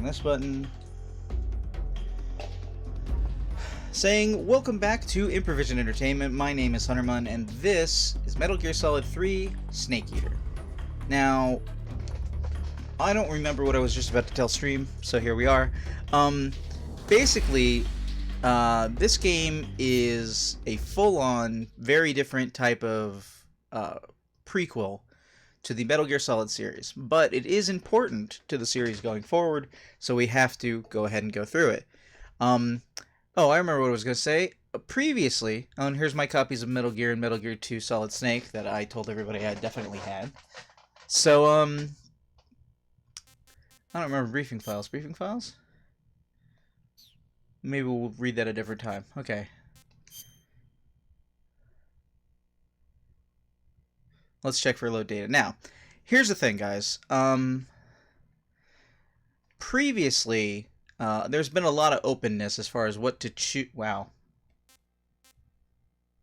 this button. Saying, welcome back to Improvision Entertainment. My name is Hunterman, and this is Metal Gear Solid 3 Snake Eater. Now, I don't remember what I was just about to tell stream, so here we are. Basically, this game is a full-on, very different type of prequel to the Metal Gear Solid series, but it is important to the series going forward, so we have to go ahead and go through it. Oh, I remember what I was going to say. Previously, and here's my copies of Metal Gear and Metal Gear 2 Solid Snake that I told everybody I definitely had. So, I don't remember briefing files. Briefing files? Maybe we'll read that a different time. Okay. Let's check for load data. Now, here's the thing, guys. Previously, there's been a lot of openness as far as what to choose. Wow.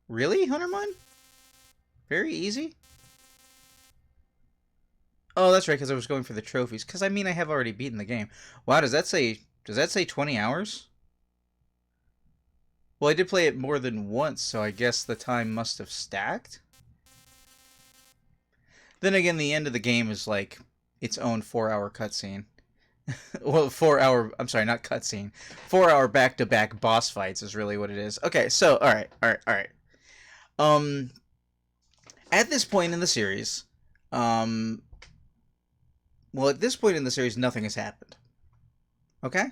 Really, Huntermon? Very easy? Oh, that's right, because I was going for the trophies. Because, I mean, I have already beaten the game. Wow, does that say 20 hours? Well, I did play it more than once, so I guess the time must have stacked? Then again, the end of the game is like its own 4-hour cutscene. Well, 4-hour, I'm sorry, not cutscene. 4-hour back-to-back boss fights is really what it is. Okay, so, alright. At this point in the series, well, at this point in the series, nothing has happened. Okay?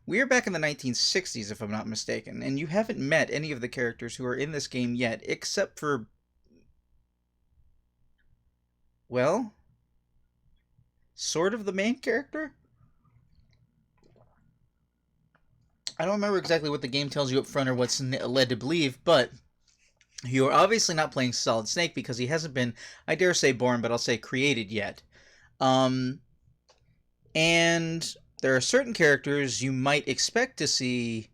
We are back in the 1960s, if I'm not mistaken, and you haven't met any of the characters who are in this game yet, except for... well, sort of the main character? I don't remember exactly what the game tells you up front or what's led to believe, but you're obviously not playing Solid Snake because he hasn't been, I dare say born, but I'll say created yet. And there are certain characters you might expect to see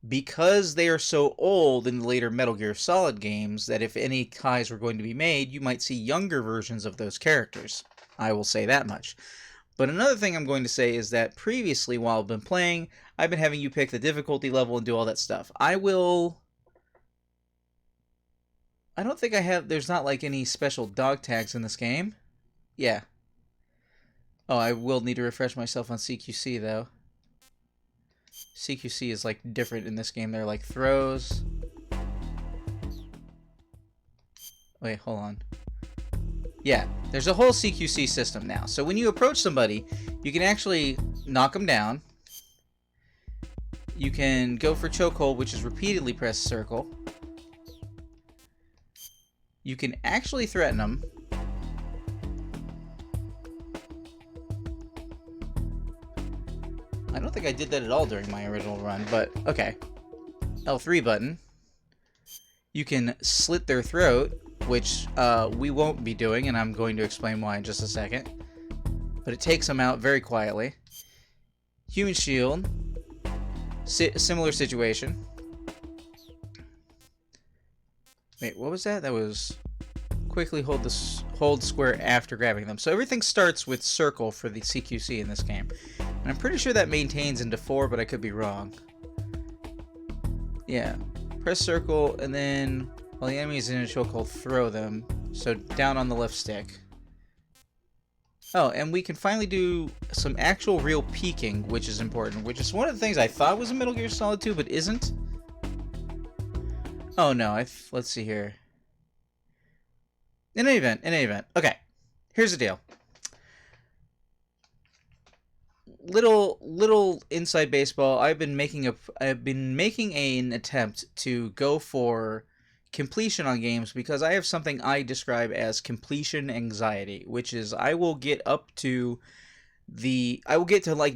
because they are so old in the later Metal Gear Solid games that if any ties were going to be made, you might see younger versions of those characters. I will say that much. But another thing I'm going to say is that previously, while I've been playing, I've been having you pick the difficulty level and do all that stuff. I don't think there's not like any special dog tags in this game. Yeah. Oh, I will need to refresh myself on CQC, though. CQC is, like, different in this game. They're, like, throws. Wait, hold on. Yeah, there's a whole CQC system now. So when you approach somebody, you can actually knock them down. You can go for chokehold, which is repeatedly press circle. You can actually threaten them. I don't think I did that at all during my original run, but okay. L3 button. You can slit their throat, which we won't be doing, and I'm going to explain why in just a second. But it takes them out very quietly. Human shield. Similar situation. Wait, what was that? That was quickly hold square after grabbing them. So everything starts with circle for the CQC in this game. And I'm pretty sure that maintains into 4, but I could be wrong. Yeah. Press circle, and then while the enemy is in a chokehold, throw them. So down on the left stick. Oh, and we can finally do some actual real peeking, which is important. Which is one of the things I thought was in Metal Gear Solid 2, but isn't. Oh no, let's see here. In any event. Okay, here's the deal. Little inside baseball. I've been making an attempt to go for completion on games because I have something I describe as completion anxiety, which is I will get to like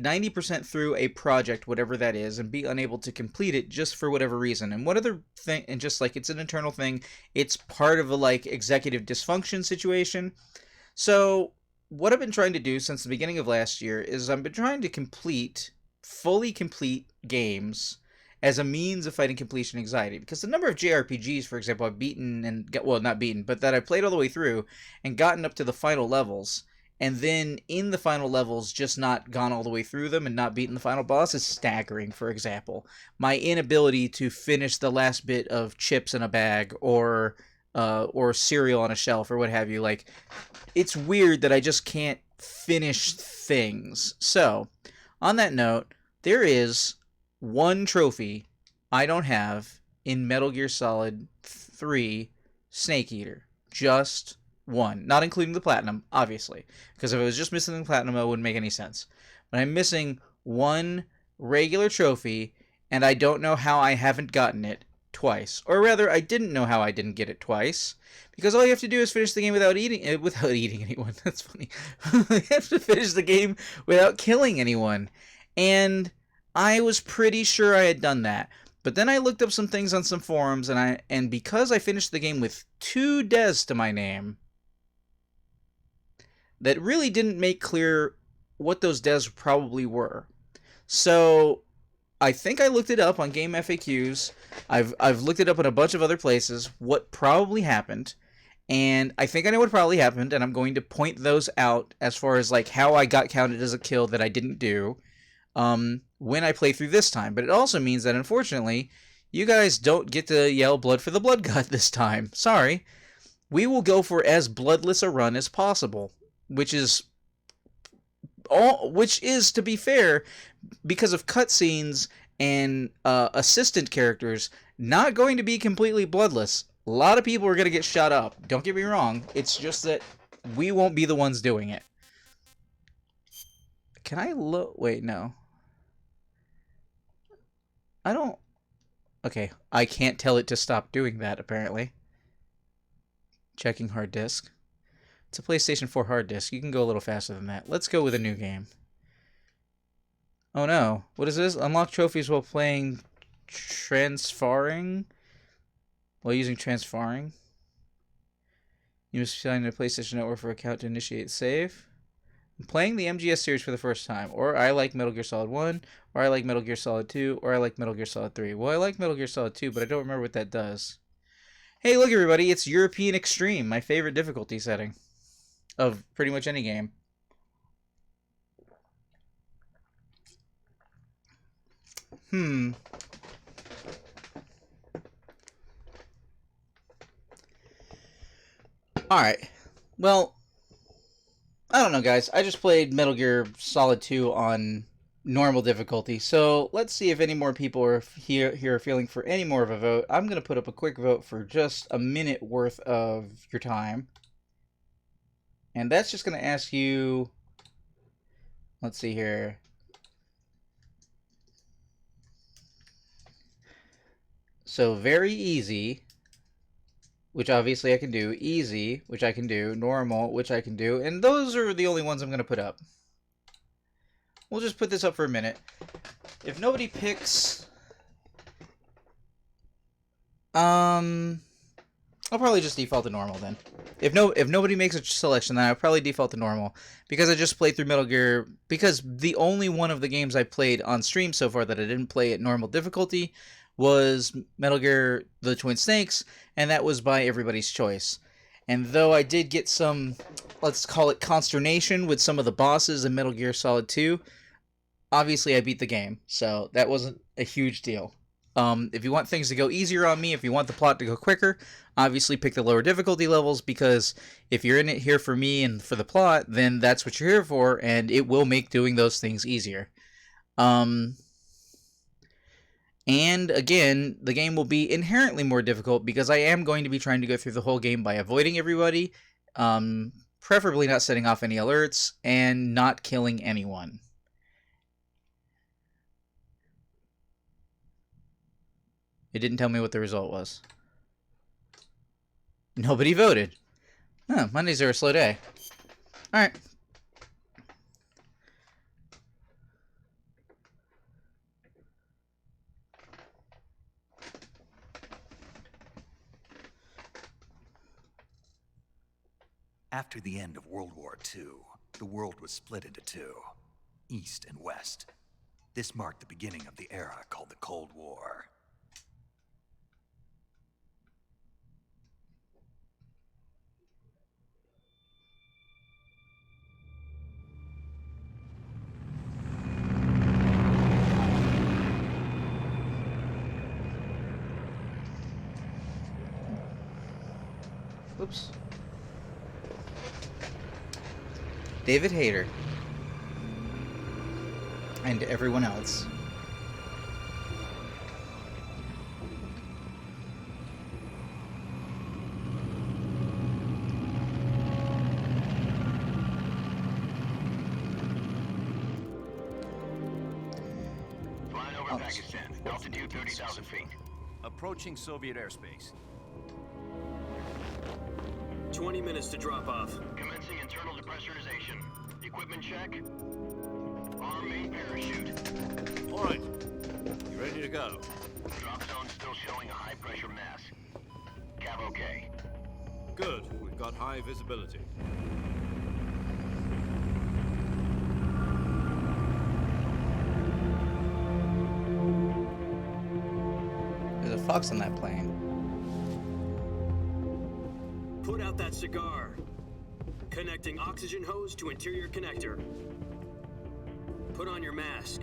90% through a project, whatever that is, and be unable to complete it just for whatever reason. And what other thing, and just like it's an internal thing, it's part of a like executive dysfunction situation. So what I've been trying to do since the beginning of last year is I've been trying to fully complete games as a means of fighting completion anxiety. Because the number of JRPGs, for example, I've beaten and, well, not beaten, but that I played all the way through and gotten up to the final levels and then in the final levels just not gone all the way through them and not beaten the final boss is staggering. For example, my inability to finish the last bit of chips in a bag or cereal on a shelf or what have you. Like, it's weird that I just can't finish things. So, on that note, there is one trophy I don't have in Metal Gear Solid 3 Snake Eater. Just one. Not including the platinum, obviously. Because if I was just missing the platinum, it wouldn't make any sense. But I'm missing one regular trophy, and I don't know how I haven't gotten it twice. Or rather, I didn't know how I didn't get it twice. Because all you have to do is finish the game without eating anyone. That's funny. You have to finish the game without killing anyone. And I was pretty sure I had done that. But then I looked up some things on some forums, and because I finished the game with 2 Des to my name, that really didn't make clear what those Des probably were. So I think I looked it up on Game FAQs. I've looked it up in a bunch of other places, what probably happened. And I think I know what probably happened, and I'm going to point those out as far as like how I got counted as a kill that I didn't do when I play through this time. But it also means that, unfortunately, you guys don't get to yell blood for the blood god this time. Sorry. We will go for as bloodless a run as possible, which is, to be fair, because of cutscenes and assistant characters, not going to be completely bloodless. A lot of people are going to get shot up. Don't get me wrong. It's just that we won't be the ones doing it. Can I wait, no. I don't... Okay, I can't tell it to stop doing that, apparently. Checking hard disk. It's a PlayStation 4 hard disk. You can go a little faster than that. Let's go with a new game. Oh no. What is this? Unlock trophies while playing transferring? While using transferring? You must sign in a PlayStation Network for account to initiate save. I'm playing the MGS series for the first time. Or I like Metal Gear Solid 1. Or I like Metal Gear Solid 2. Or I like Metal Gear Solid 3. Well, I like Metal Gear Solid 2, but I don't remember what that does. Hey, look everybody. It's European Extreme, my favorite difficulty setting of pretty much any game. Alright. Well, I don't know, guys. I just played Metal Gear Solid 2 on normal difficulty, so let's see if any more people are here feeling for any more of a vote. I'm going to put up a quick vote for just a minute worth of your time. And that's just going to ask you... Let's see here. So, very easy, which obviously I can do. Easy, which I can do. Normal, which I can do. And those are the only ones I'm going to put up. We'll just put this up for a minute. If nobody picks... I'll probably just default to normal then. If nobody makes a selection, then I'll probably default to normal. Because I just played through Metal Gear... Because the only one of the games I played on stream so far that I didn't play at normal difficulty was Metal Gear The Twin Snakes, and that was by everybody's choice. And though I did get some, let's call it consternation with some of the bosses in Metal Gear Solid 2, obviously I beat the game, so that wasn't a huge deal. If you want things to go easier on me, if you want the plot to go quicker, obviously pick the lower difficulty levels, because if you're in it here for me and for the plot, then that's what you're here for, and it will make doing those things easier. And again, the game will be inherently more difficult because I am going to be trying to go through the whole game by avoiding everybody, preferably not setting off any alerts, and not killing anyone. It didn't tell me what the result was. Nobody voted. Oh, Mondays are a slow day. Alright. After the end of World War II, the world was split into two, East and West. This marked the beginning of the era called the Cold War. Oops. David Hayter. And everyone else. Flying over Pakistan. Altitude 30,000 feet. Approaching Soviet airspace. 20 minutes to drop off. Commencing internal depressurization. Equipment check. Arm main parachute. All right. You ready to go? Drop zone still showing a high pressure mass. Cav okay. Good. We've got high visibility. There's a fox on that plane. Put out that cigar. Connecting oxygen hose to interior connector. Put on your mask.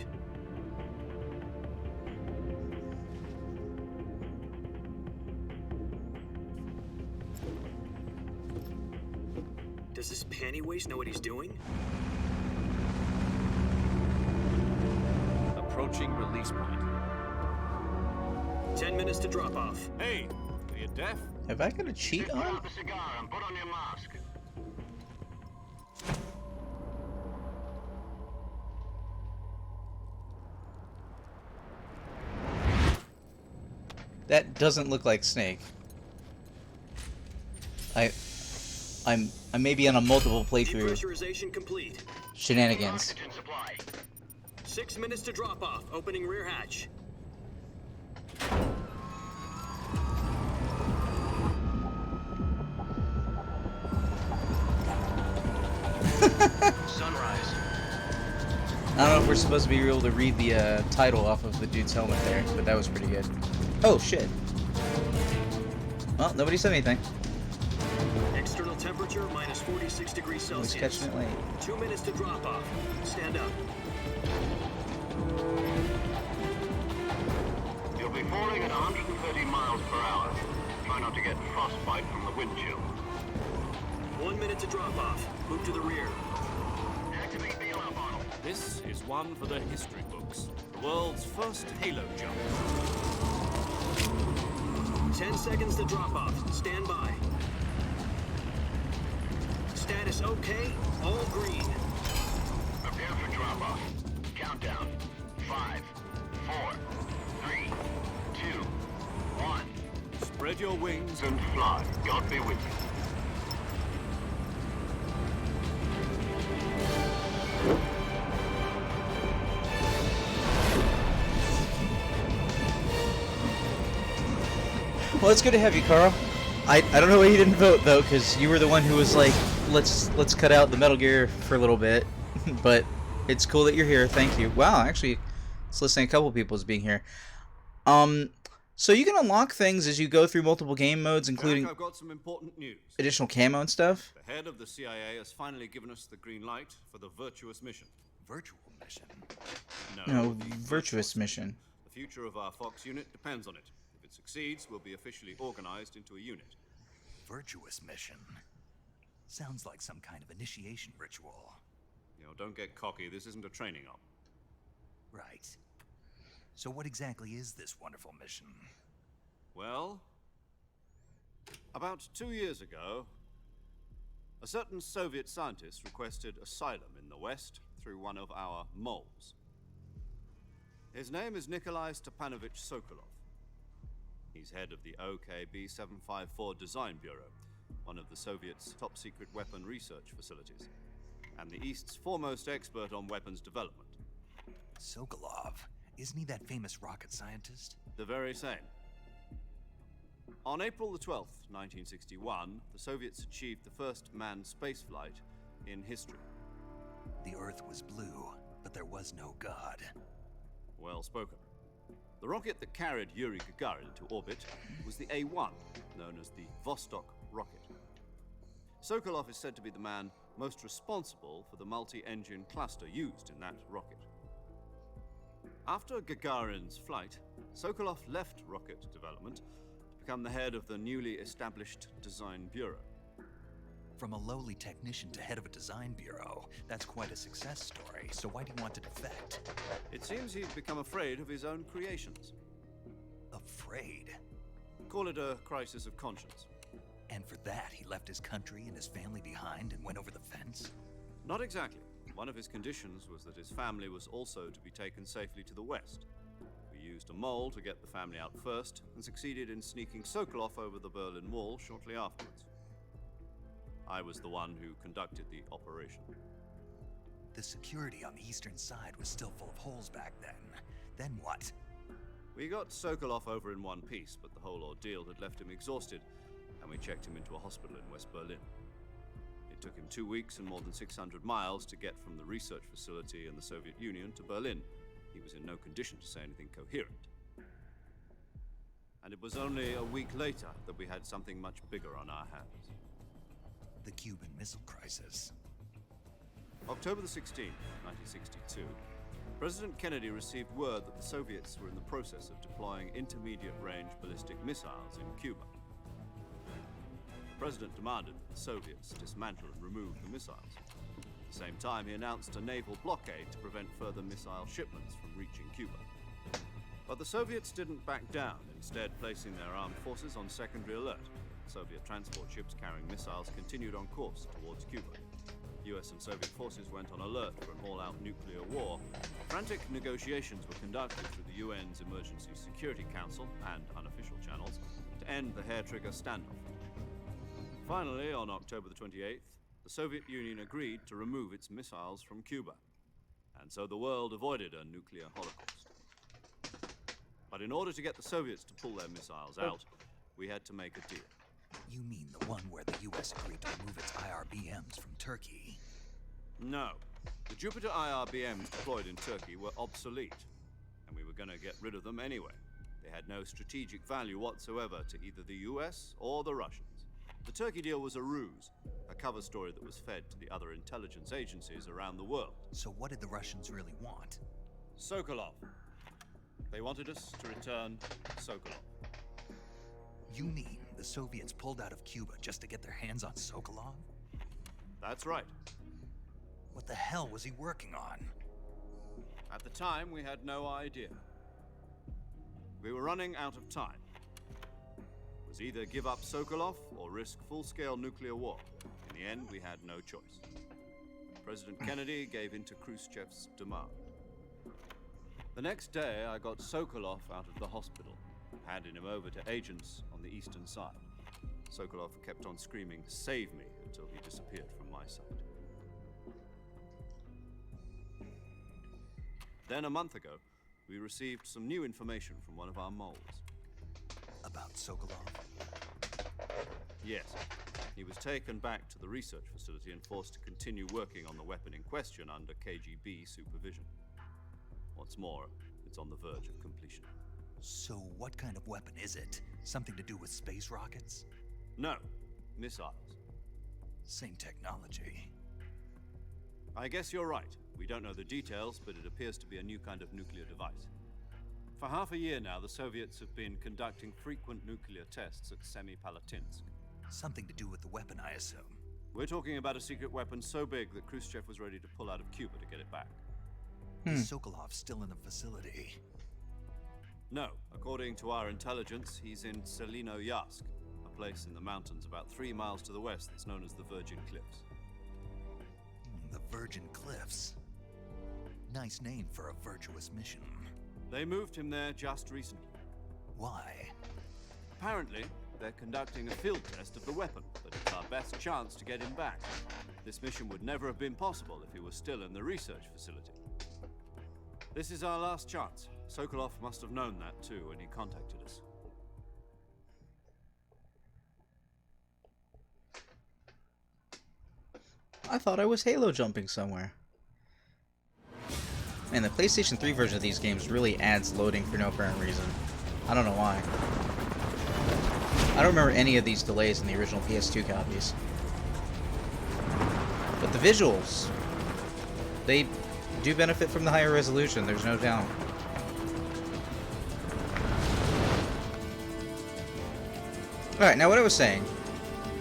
Does this panty waste know what he's doing? Approaching release point. 10 minutes to drop off. Hey, are you deaf? Have I got a cheat Put on? out the cigar and put on your mask. That doesn't look like Snake. I may be on a multiple playthrough Depressurization complete. shenanigans. Oxygen supply. 6 minutes to drop off. Opening rear hatch. Sunrise. I don't know if we're supposed to be able to read the title off of the dude's helmet there, but that was pretty good. Oh, shit. Well, nobody said anything. External temperature minus 46 degrees I was Celsius. catching it late. 2 minutes to drop off. Stand up. You'll be falling at 130 miles per hour. Try not to get frostbite from the wind chill. 1 minute to drop off. Move to the rear. Activate bailout bottle. This is one for the history books. The world's first halo jump. 10 seconds to drop off. Stand by. Status okay. All green. Prepare for drop-off. Countdown. 5, 4, 3, 2, 1. Spread your wings. And fly. God be with you. Well, it's good to have you, Carl. I don't know why you didn't vote though, because you were the one who was like, let's cut out the Metal Gear for a little bit. But it's cool that you're here. Thank you. Wow, actually, it's listing a couple people as being here. So you can unlock things as you go through multiple game modes, including Jack, I've got some important news. additional camo and stuff. The head of the CIA has finally given us the green light for the virtuous mission. Virtual mission. No, the virtuous mission. The future of our Fox unit depends on it. If it succeeds, we'll be officially organized into a unit. Virtuous mission. Sounds like some kind of initiation ritual. You know, don't get cocky. This isn't a training op. Right. So what exactly is this wonderful mission? Well, about 2 years ago, a certain Soviet scientist requested asylum in the West through one of our moles. His name is Nikolai Stepanovich Sokolov. He's head of the OKB-754 Design Bureau, one of the Soviets' top-secret weapon research facilities, and the East's foremost expert on weapons development. Sokolov. Isn't he that famous rocket scientist? The very same. On April the 12th, 1961, the Soviets achieved the first manned spaceflight in history. The Earth was blue, but there was no God. Well spoken. The rocket that carried Yuri Gagarin into orbit was the A-1, known as the Vostok rocket. Sokolov is said to be the man most responsible for the multi-engine cluster used in that rocket. After Gagarin's flight, Sokolov left rocket development to become the head of the newly established Design Bureau. From a lowly technician to head of a design bureau, that's quite a success story. So why do you want to defect? It seems he'd become afraid of his own creations. Afraid? Call it a crisis of conscience. And for that, he left his country and his family behind and went over the fence? Not exactly. One of his conditions was that his family was also to be taken safely to the west. We used a mole to get the family out first, and succeeded in sneaking Sokolov over the Berlin Wall shortly afterwards. I was the one who conducted the operation. The security on the eastern side was still full of holes back then. Then what? We got Sokolov over in one piece, but the whole ordeal had left him exhausted, and we checked him into a hospital in West Berlin. It took him 2 weeks and more than 600 miles to get from the research facility in the Soviet Union to Berlin. He was in no condition to say anything coherent. And it was only a week later that we had something much bigger on our hands. The Cuban Missile Crisis. October the 16th, 1962, President Kennedy received word that the Soviets were in the process of deploying intermediate-range ballistic missiles in Cuba. The president demanded that the Soviets dismantle and remove the missiles. At the same time, he announced a naval blockade to prevent further missile shipments from reaching Cuba. But the Soviets didn't back down, instead placing their armed forces on secondary alert. Soviet transport ships carrying missiles continued on course towards Cuba. US and Soviet forces went on alert for an all-out nuclear war. Frantic negotiations were conducted through the UN's Emergency Security Council and unofficial channels to end the hair-trigger standoff. Finally, on October the 28th, the Soviet Union agreed to remove its missiles from Cuba. And so the world avoided a nuclear holocaust. But in order to get the Soviets to pull their missiles out, we had to make a deal. You mean the one where the US agreed to remove its IRBMs from Turkey? No. The Jupiter IRBMs deployed in Turkey were obsolete, and we were going to get rid of them anyway. They had no strategic value whatsoever to either the US or the Russians. The Turkey deal was a ruse, a cover story that was fed to the other intelligence agencies around the world. So what did the Russians really want? Sokolov. They wanted us to return Sokolov. You mean the Soviets pulled out of Cuba just to get their hands on Sokolov? That's right. What the hell was he working on? At the time, we had no idea. We were running out of time. It was either give up Sokolov or risk full-scale nuclear war. In the end, we had no choice. President Kennedy gave in to Khrushchev's demand. The next day, I got Sokolov out of the hospital, handing him over to agents on the eastern side. Sokolov kept on screaming, "Save me," until he disappeared from my sight. Then a month ago, we received some new information from one of our moles. About Sokolov? Yes. He was taken back to the research facility and forced to continue working on the weapon in question under KGB supervision. What's more, it's on the verge of completion. So what kind of weapon is it? Something to do with space rockets? No, missiles. Same technology. I guess you're right. We don't know the details, but it appears to be a new kind of nuclear device. For half a year now, the Soviets have been conducting frequent nuclear tests at Semipalatinsk. Something to do with the weapon, I assume. We're talking about a secret weapon so big that Khrushchev was ready to pull out of Cuba to get it back. Is Sokolov still in the facility? No, according to our intelligence, he's in Selino-Yarsk, a place in the mountains about 3 miles to the west that's known as the Virgin Cliffs. The Virgin Cliffs. Nice name for a virtuous mission. They moved him there just recently. Why? Apparently, they're conducting a field test of the weapon, but it's our best chance to get him back. This mission would never have been possible if he was still in the research facility. This is our last chance. Sokolov must have known that too when he contacted us. I thought I was Halo jumping somewhere. Man, the PlayStation 3 version of these games really adds loading for no apparent reason. I don't know why. I don't remember any of these delays in the original PS2 copies. But the visuals, they do benefit from the higher resolution, there's no doubt. Alright, now what I was saying.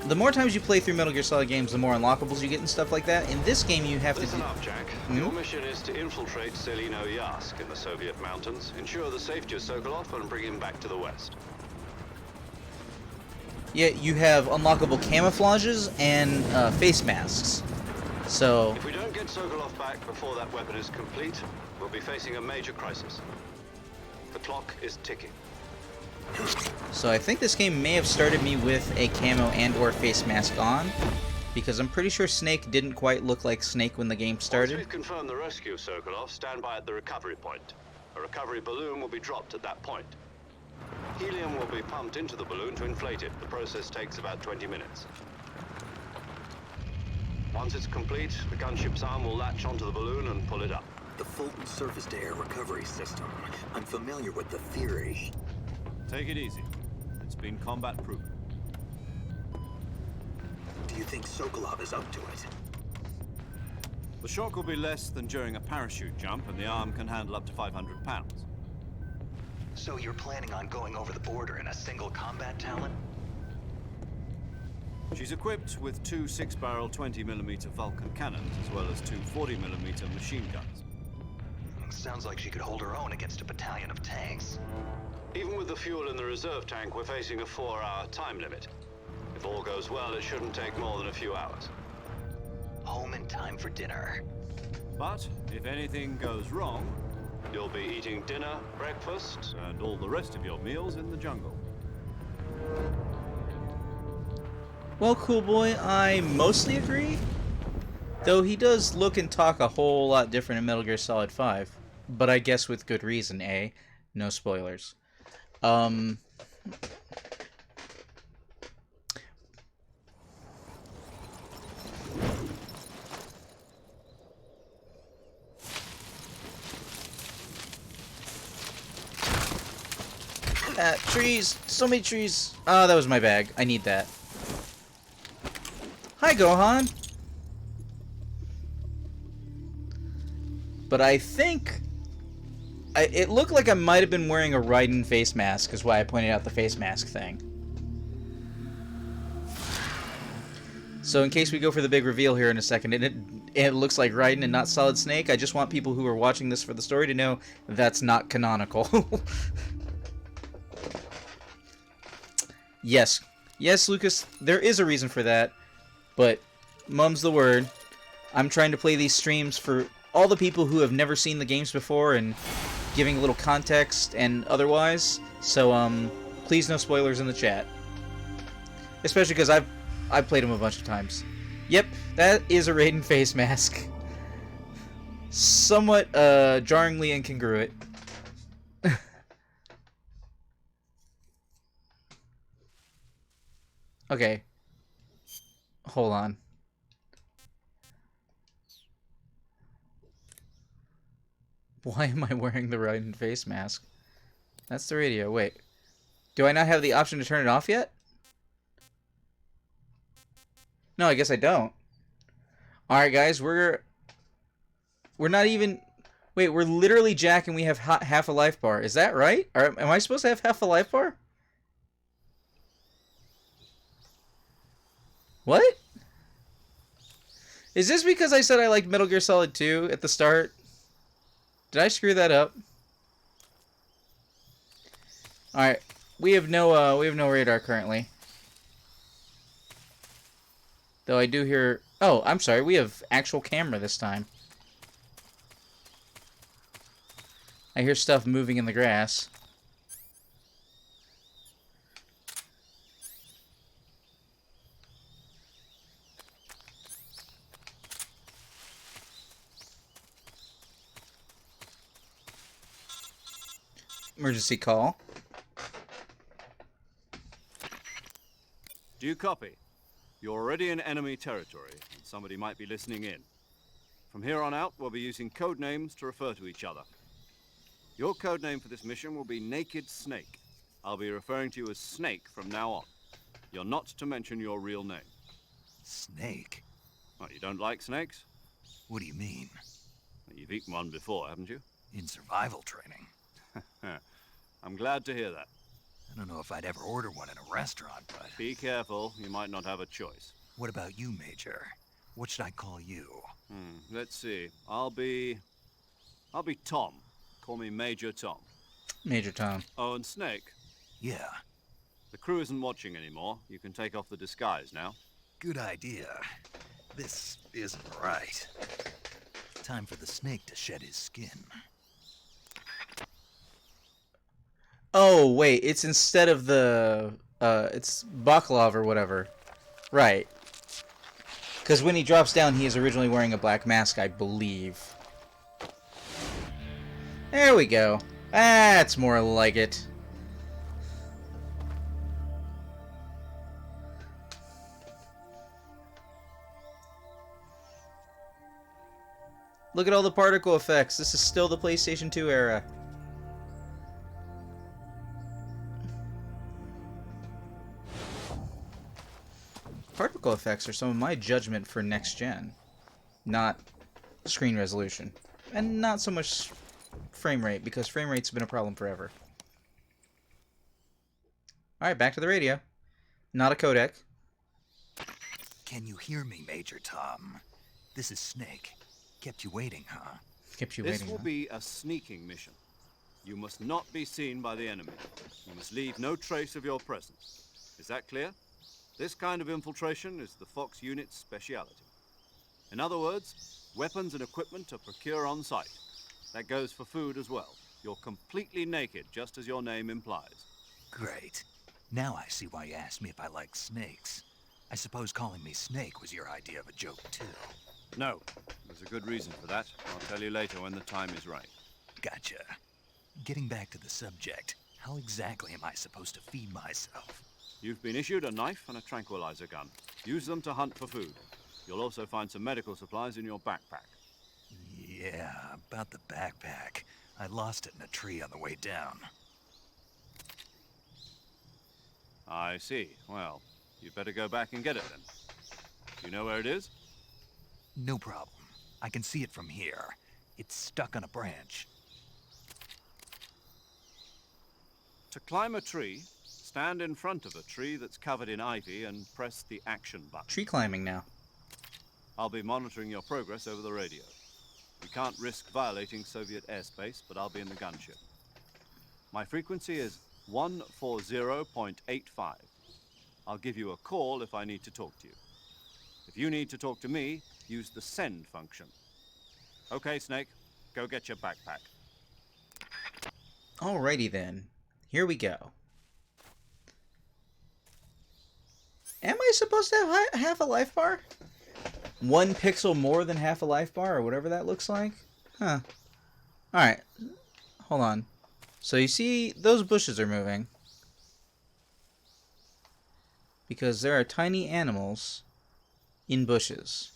The more times you play through Metal Gear Solid games, the more unlockables you get and stuff like that. In this game, you have to Listen do... up, Jack. Your mission is to infiltrate Selino Yask in the Soviet mountains, ensure the safety of Sokolov, and bring him back to the West. Yeah, you have unlockable camouflages and face masks. So... If we don't get Sokolov back before that weapon is complete, we'll be facing a major crisis. The clock is ticking. So I think this game may have started me with a camo and or face mask on, because I'm pretty sure Snake didn't quite look like Snake when the game Once started. we've confirmed the rescue of Sokolov, stand by at the recovery point. A recovery balloon will be dropped at that point. Helium will be pumped into the balloon to inflate it. The process takes about 20 minutes. Once it's complete, the gunship's arm will latch onto the balloon and pull it up. The Fulton surface-to-air recovery system. I'm familiar with the theory. Take it easy. It's been combat-proven. Do you think Sokolov is up to it? The shock will be less than during a parachute jump, and the arm can handle up to 500 pounds. So you're planning on going over the border in a single combat talon? She's equipped with two 6-barrel 20mm Vulcan cannons, as well as two 40mm machine guns. Sounds like she could hold her own against a battalion of tanks. Even with the fuel in the reserve tank, we're facing a 4-hour time limit. If all goes well, it shouldn't take more than a few hours. Home in time for dinner. But if anything goes wrong, You'll be eating dinner, breakfast, and all the rest of your meals in the jungle. Well, cool boy, I mostly agree. Though he does look and talk a whole lot different in Metal Gear Solid 5. But I guess with good reason, eh? No spoilers. Trees! So many trees! Ah, that was my bag. I need that. Hi, Gohan! But I think... it looked like I might have been wearing a Raiden face mask, is why I pointed out the face mask thing. So in case we go for the big reveal here in a second, and it looks like Raiden and not Solid Snake, I just want people who are watching this for the story to know that's not canonical. Yes. Yes, Lucas, there is a reason for that, but mum's the word. I'm trying to play these streams for all the people who have never seen the games before and giving a little context and otherwise, so please no spoilers in the chat. Especially because I've played them a bunch of times. Yep, that is a Raiden face mask. Somewhat jarringly incongruent. Okay. Hold on. Why am I wearing the Raiden face mask? That's the radio. Wait. Do I not have the option to turn it off yet? No, I guess I don't. Alright, guys. We're not even... Wait, we're literally Jack and we have half a life bar. Is that right? Am I supposed to have half a life bar? What? Is this because I said I liked Metal Gear Solid 2 at the start? Did I screw that up? Alright. We have no radar currently. Though I do hear... Oh, I'm sorry. We have actual camera this time. I hear stuff moving in the grass. Emergency call. Do you copy? You're already in enemy territory, and somebody might be listening in. From here on out, we'll be using code names to refer to each other. Your code name for this mission will be Naked Snake. I'll be referring to you as Snake from now on. You're not to mention your real name. Snake? What, you don't like snakes? What do you mean? You've eaten one before, haven't you? In survival training. I'm glad to hear that. I don't know if I'd ever order one in a restaurant, but... Be careful, you might not have a choice. What about you, Major? What should I call you? Let's see. I'll be Tom. Call me Major Tom. Major Tom. Oh, and Snake. Yeah, The crew isn't watching anymore. You can take off the disguise now. good idea. This isn't right. Time for the snake to shed his skin. Oh, wait, it's instead of the, it's Baklov or whatever. Right. Because when he drops down, he is originally wearing a black mask, I believe. There we go. That's more like it. Look at all the particle effects. This is still the PlayStation 2 era. Particle effects are some of my judgment for next gen, not screen resolution, and not so much frame rate, because frame rate's been a problem forever. Alright, back to the radio. Not a codec. Can you hear me, Major Tom? This is Snake. Kept you waiting, huh? Kept you This waiting. will Huh? be a sneaking mission. You must not be seen by the enemy. You must leave no trace of your presence. Is that clear? This kind of infiltration is the Fox unit's speciality. In other words, weapons and equipment are procured on site. That goes for food as well. You're completely naked, just as your name implies. Great. Now I see why you asked me if I like snakes. I suppose calling me Snake was your idea of a joke, too. No, there's a good reason for that. I'll tell you later when the time is right. Gotcha. Getting back to the subject, how exactly am I supposed to feed myself? You've been issued a knife and a tranquilizer gun. Use them to hunt for food. You'll also find some medical supplies in your backpack. Yeah, about the backpack. I lost it in a tree on the way down. I see. Well, you'd better go back and get it then. You know where it is? No problem. I can see it from here. It's stuck on a branch. To climb a tree, stand in front of a tree that's covered in ivy and press the action button. Tree climbing now. I'll be monitoring your progress over the radio. We can't risk violating Soviet airspace, but I'll be in the gunship. My frequency is 140.85. I'll give you a call if I need to talk to you. If you need to talk to me, use the send function. Okay, Snake, go get your backpack. Alrighty then. Here we go. Am I supposed to have half a life bar? 1 pixel more than half a life bar, or whatever that looks like? Huh. Alright. Hold on. So you see, those bushes are moving. Because there are tiny animals in bushes.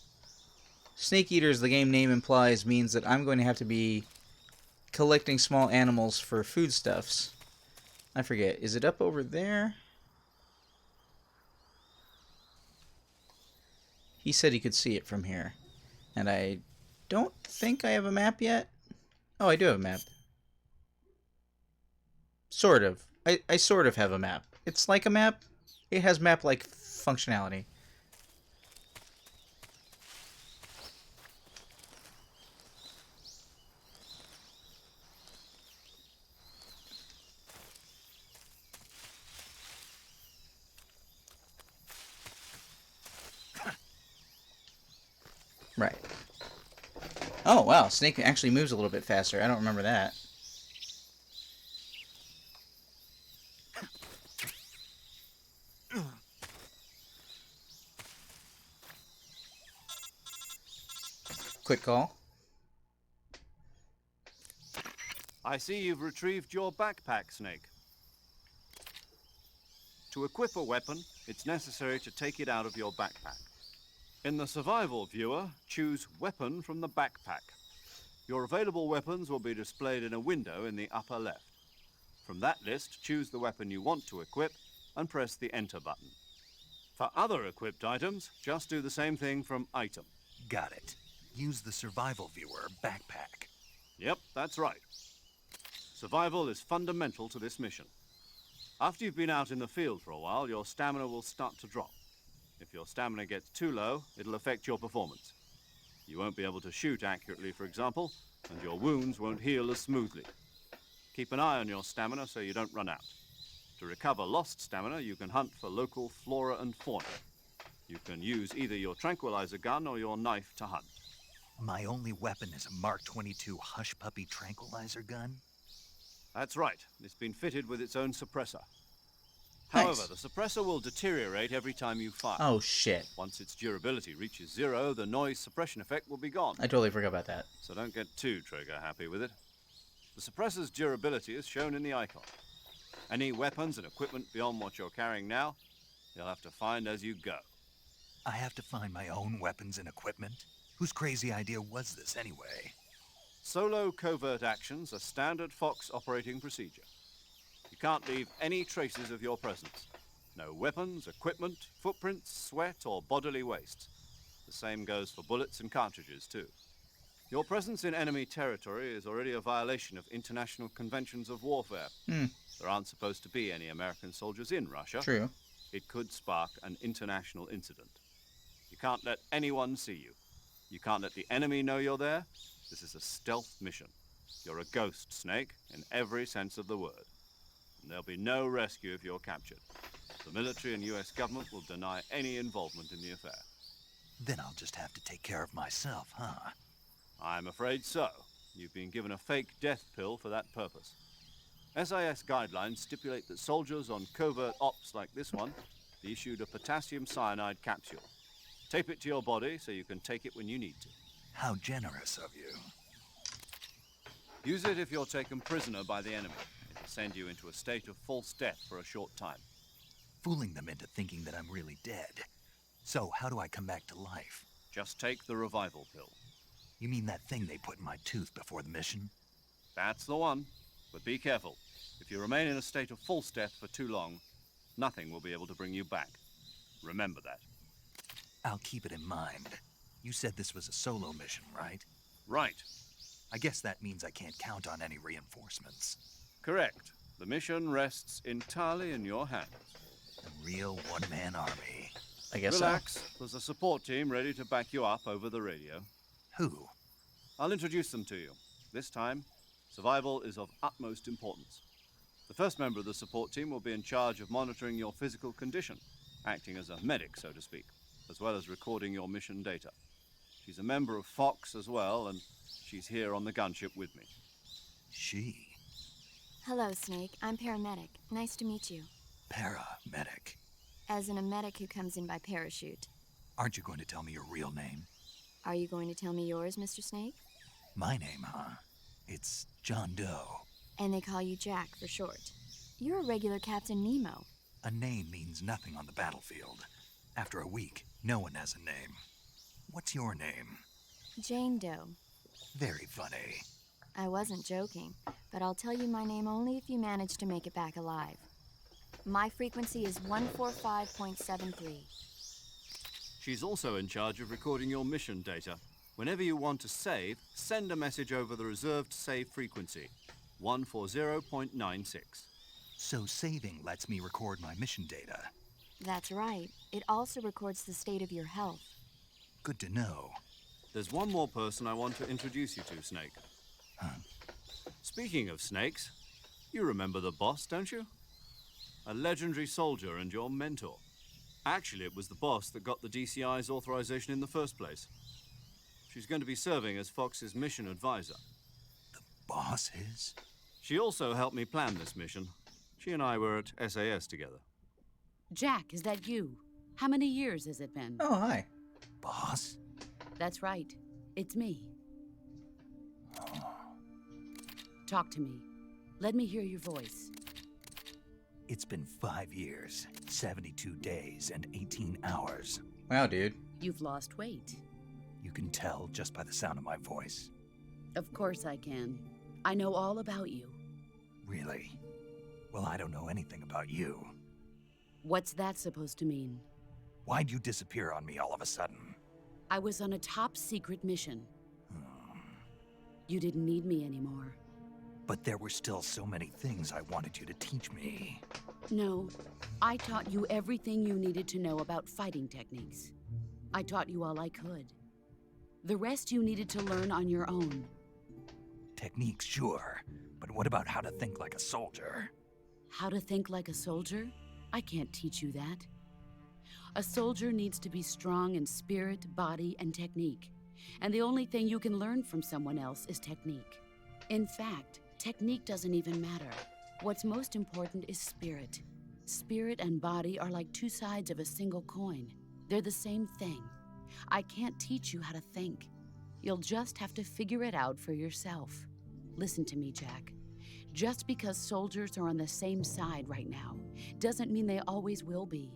Snake Eaters, the game name implies, means that I'm going to have to be collecting small animals for foodstuffs. I forget. Is it up over there? He said he could see it from here. And I don't think I have a map yet. Oh, I do have a map. Sort of. I sort of have a map. It's like a map. It has map-like functionality. Right. Oh, wow. Snake actually moves a little bit faster. I don't remember that. Quick call. I see you've retrieved your backpack, Snake. To equip a weapon, it's necessary to take it out of your backpack. In the survival viewer, choose Weapon from the backpack. Your available weapons will be displayed in a window in the upper left. From that list, choose the weapon you want to equip and press the Enter button. For other equipped items, just do the same thing from Item. Got it. Use the survival viewer backpack. Yep, that's right. Survival is fundamental to this mission. After you've been out in the field for a while, your stamina will start to drop. If your stamina gets too low, it'll affect your performance. You won't be able to shoot accurately, for example, and your wounds won't heal as smoothly. Keep an eye on your stamina so you don't run out. To recover lost stamina, you can hunt for local flora and fauna. You can use either your tranquilizer gun or your knife to hunt. My only weapon is a Mark 22 Hush Puppy tranquilizer gun? That's right. It's been fitted with its own suppressor. Nice. However, the suppressor will deteriorate every time you fire. Oh, shit. Once its durability reaches 0, the noise suppression effect will be gone. I totally forgot about that. So don't get too trigger happy with it. The suppressor's durability is shown in the icon. Any weapons and equipment beyond what you're carrying now, you'll have to find as you go. I have to find my own weapons and equipment? Whose crazy idea was this anyway? Solo covert actions are standard Fox operating procedure. You can't leave any traces of your presence. No weapons, equipment, footprints, sweat, or bodily waste. The same goes for bullets and cartridges, too. Your presence in enemy territory is already a violation of international conventions of warfare. There aren't supposed to be any American soldiers in Russia. True. It could spark an international incident. You can't let anyone see you. You can't let the enemy know you're there. This is a stealth mission. You're a ghost, Snake, in every sense of the word. And there'll be no rescue if you're captured. The military and US government will deny any involvement in the affair. Then I'll just have to take care of myself, huh? I'm afraid so. You've been given a fake death pill for that purpose. SIS guidelines stipulate that soldiers on covert ops like this one be issued a potassium cyanide capsule. Tape it to your body so you can take it when you need to. How generous of you. Use it if you're taken prisoner by the enemy. It'll send you into a state of false death for a short time. Fooling them into thinking that I'm really dead. So, how do I come back to life? Just take the revival pill. You mean that thing they put in my tooth before the mission? That's the one. But be careful. If you remain in a state of false death for too long, nothing will be able to bring you back. Remember that. I'll keep it in mind. You said this was a solo mission, right? Right. I guess that means I can't count on any reinforcements. Correct. The mission rests entirely in your hands. A real one-man army. I guess Relax. There's a support team ready to back you up over the radio. Who? I'll introduce them to you. This time, survival is of utmost importance. The first member of the support team will be in charge of monitoring your physical condition, acting as a medic, so to speak, as well as recording your mission data. She's a member of Fox as well, and she's here on the gunship with me. She. Hello, Snake. I'm paramedic. Nice to meet you. Paramedic. As in a medic who comes in by parachute. Aren't you going to tell me your real name? Are you going to tell me yours, Mr. Snake? My name, huh? It's John Doe. And they call you Jack for short. You're a regular Captain Nemo. A name means nothing on the battlefield. After a week, no one has a name. What's your name? Jane Doe. Very funny. I wasn't joking, but I'll tell you my name only if you manage to make it back alive. My frequency is 145.73. She's also in charge of recording your mission data. Whenever you want to save, send a message over the reserved save frequency, 140.96. So saving lets me record my mission data. That's right. It also records the state of your health. Good to know. There's one more person I want to introduce you to, Snake. Huh? Speaking of snakes, you remember the boss, don't you? A legendary soldier and your mentor. Actually, it was the boss that got the DCI's authorization in the first place. She's going to be serving as Fox's mission advisor. The boss is? She also helped me plan this mission. She and I were at SAS together. Jack, is that you? How many years has it been? Oh, hi. Boss? That's right. It's me. Talk to me. Let me hear your voice. It's been 5 years, 72 days, and 18 hours. Wow, dude. You've lost weight. You can tell just by the sound of my voice. Of course I can. I know all about you. Really? Well, I don't know anything about you. What's that supposed to mean? Why'd you disappear on me all of a sudden? I was on a top secret mission. You didn't need me anymore. But there were still so many things I wanted you to teach me. No, I taught you everything you needed to know about fighting techniques. I taught you all I could. The rest you needed to learn on your own. Techniques, sure. But what about how to think like a soldier? How to think like a soldier? I can't teach you that. A soldier needs to be strong in spirit, body, and technique. And the only thing you can learn from someone else is technique. In fact, technique doesn't even matter. What's most important is spirit. Spirit and body are like two sides of a single coin. They're the same thing. I can't teach you how to think. You'll just have to figure it out for yourself. Listen to me, Jack. Just because soldiers are on the same side right now doesn't mean they always will be.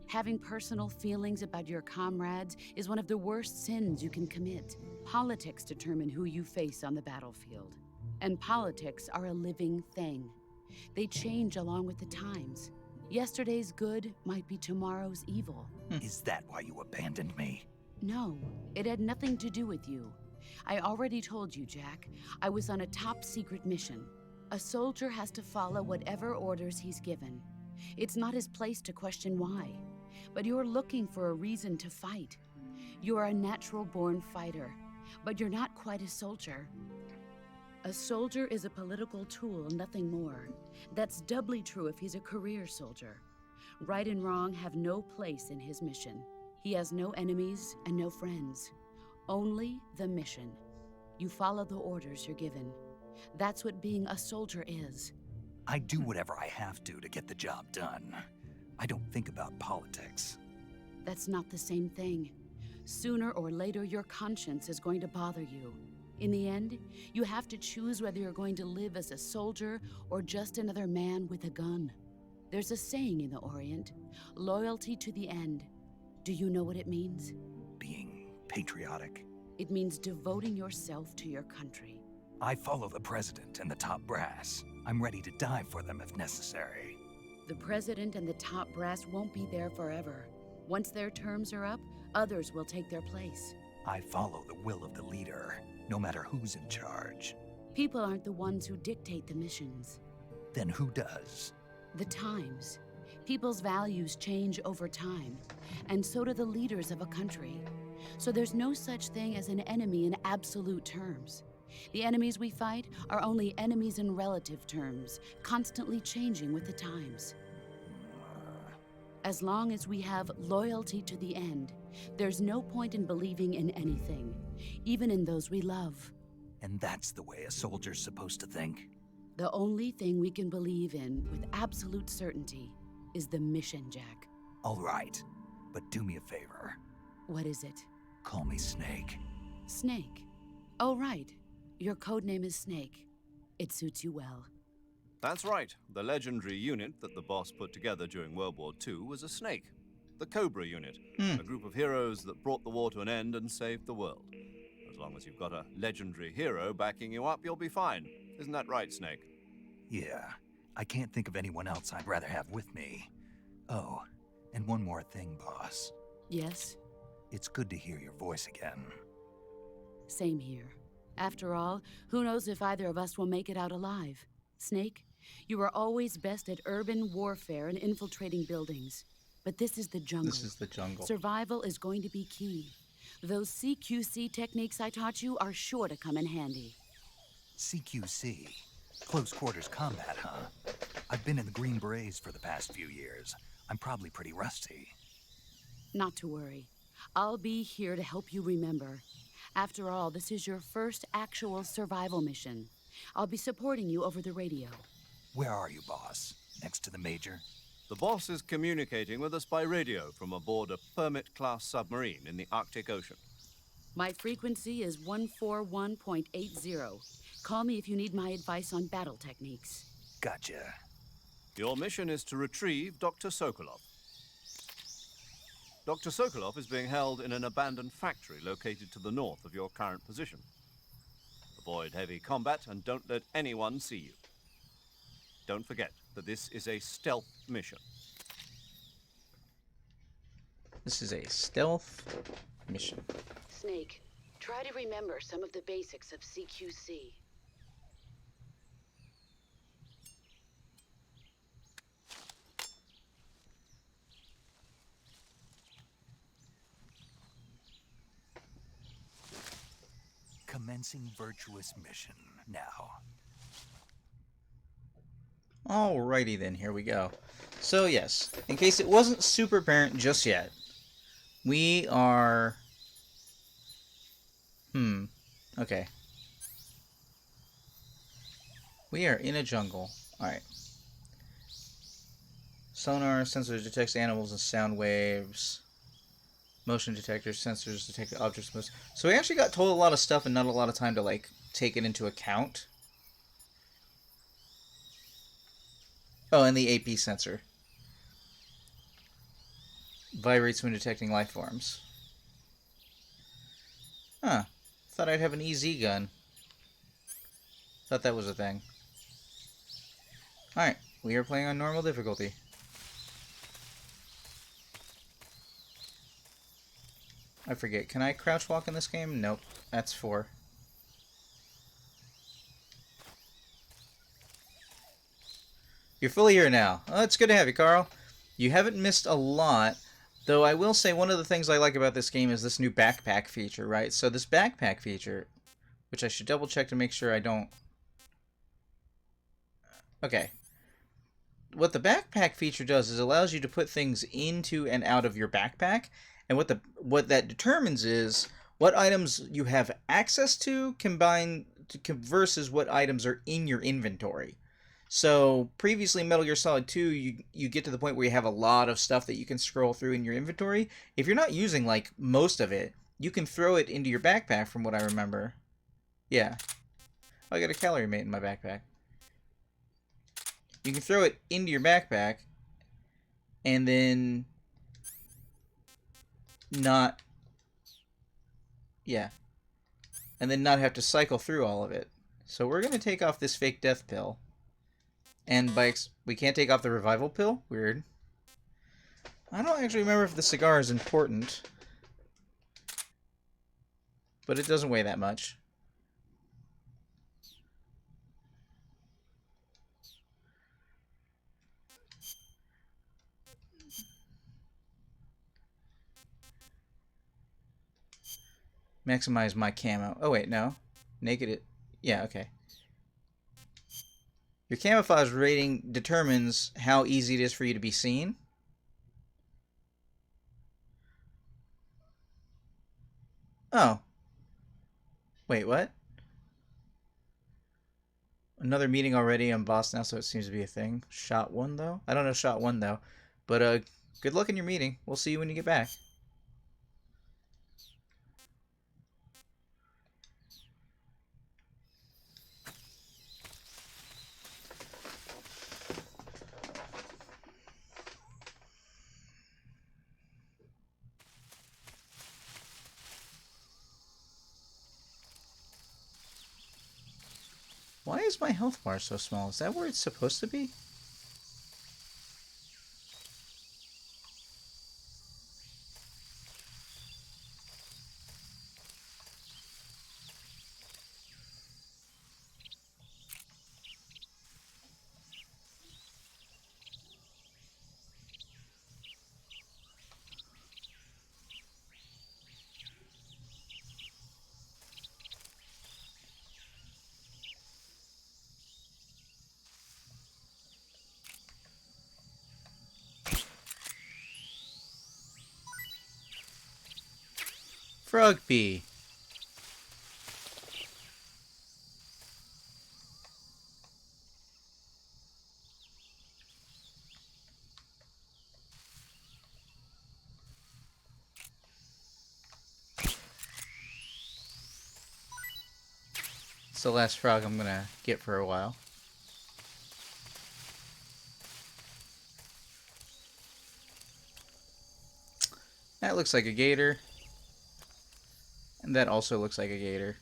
Having personal feelings about your comrades is one of the worst sins you can commit. Politics determine who you face on the battlefield. And politics are a living thing. They change along with the times. Yesterday's good might be tomorrow's evil. Is that why you abandoned me? No, it had nothing to do with you. I already told you, Jack. I was on a top-secret mission. A soldier has to follow whatever orders he's given. It's not his place to question why. But you're looking for a reason to fight. You're a natural-born fighter, but you're not quite a soldier. A soldier is a political tool, nothing more. That's doubly true if he's a career soldier. Right and wrong have no place in his mission. He has no enemies and no friends. Only the mission. You follow the orders you're given. That's what being a soldier is. I do whatever I have to get the job done. I don't think about politics. That's not the same thing. Sooner or later, your conscience is going to bother you. In the end, you have to choose whether you're going to live as a soldier or just another man with a gun. There's a saying in the Orient, loyalty to the end. Do you know what it means? Being patriotic. It means devoting yourself to your country. I follow the president and the top brass. I'm ready to die for them if necessary. The president and the top brass won't be there forever. Once their terms are up, others will take their place. I follow the will of the leader, no matter who's in charge. People aren't the ones who dictate the missions. Then who does? The times. People's values change over time, and so do the leaders of a country. So there's no such thing as an enemy in absolute terms. The enemies we fight are only enemies in relative terms, constantly changing with the times. As long as we have loyalty to the end, there's no point in believing in anything, even in those we love. And that's the way a soldier's supposed to think? The only thing we can believe in with absolute certainty is the mission, Jack. All right, but do me a favor. What is it? Call me Snake. Snake. Oh, right. Your codename is Snake. It suits you well. That's right. The legendary unit that the boss put together during World War II was a snake. The Cobra unit. A group of heroes that brought the war to an end and saved the world. As long as you've got a legendary hero backing you up, you'll be fine. Isn't that right, Snake? Yeah, I can't think of anyone else I'd rather have with me. Oh, and one more thing, boss. Yes? It's good to hear your voice again. Same here. After all, who knows if either of us will make it out alive? Snake, you are always best at urban warfare and infiltrating buildings. But this is the jungle. This is the jungle. Survival is going to be key. Those CQC techniques I taught you are sure to come in handy. CQC? Close quarters combat, huh? I've been in the Green Berets for the past few years. I'm probably pretty rusty. Not to worry. I'll be here to help you remember. After all, this is your first actual survival mission. I'll be supporting you over the radio. Where are you, boss? Next to the Major? The boss is communicating with us by radio from aboard a Permit-class submarine in the Arctic Ocean. My frequency is 141.80. Call me if you need my advice on battle techniques. Gotcha. Your mission is to retrieve Dr. Sokolov. Dr. Sokolov is being held in an abandoned factory located to the north of your current position. Avoid heavy combat and don't let anyone see you. Don't forget that this is a stealth mission. This is a stealth mission. Snake, try to remember some of the basics of CQC. Commencing virtuous mission now. Alrighty then, here we go. So yes, in case it wasn't super apparent just yet, we are... Okay. We are in a jungle. Alright. Sonar sensor detects animals and sound waves. Motion detectors, sensors detect objects. So we actually got told a lot of stuff and not a lot of time to, like, take it into account. Oh, and the AP sensor. Vibrates when detecting life forms. Huh. Thought I'd have an EZ gun. Thought that was a thing. Alright, we are playing on normal difficulty. I forget, can I crouch walk in this game? Nope, that's 4. You're fully here now. Oh, it's good to have you, Carl. You haven't missed a lot, though I will say one of the things I like about this game is this new backpack feature, right? So this backpack feature, which I should double check to make sure I don't... Okay. What the backpack feature does is allows you to put things into and out of your backpack, and what that determines is what items you have access to combined versus what items are in your inventory. So previously in Metal Gear Solid 2, you get to the point where you have a lot of stuff that you can scroll through in your inventory. If you're not using like most of it, you can throw it into your backpack from what I remember. Yeah. Oh, I got a calorie mate in my backpack. You can throw it into your backpack and then not... Yeah. And then not have to cycle through all of it. So we're going to take off this fake death pill. And we can't take off the revival pill? Weird. I don't actually remember if the cigar is important. But it doesn't weigh that much. Maximize my camo. Oh wait, no. Naked it. Yeah, okay. Your camouflage rating determines how easy it is for you to be seen. Oh. Wait, what? Another meeting already. I'm boss now, so it seems to be a thing. Shot 1, though? I don't know shot 1, though. But, good luck in your meeting. We'll see you when you get back. Why is my health bar so small? Is that where it's supposed to be? Frog Bee. It's the last frog I'm gonna get for a while. That looks like a gator. And that also looks like a gator.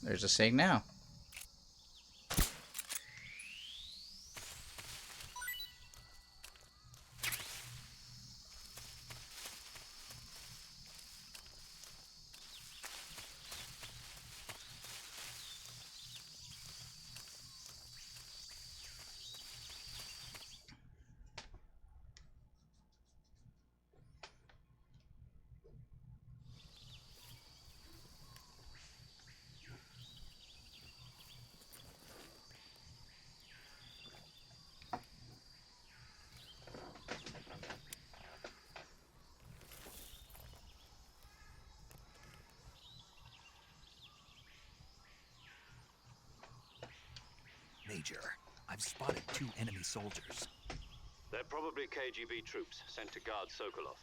There's a saying now. Major, I've spotted 2 enemy soldiers. They're probably KGB troops sent to guard Sokolov.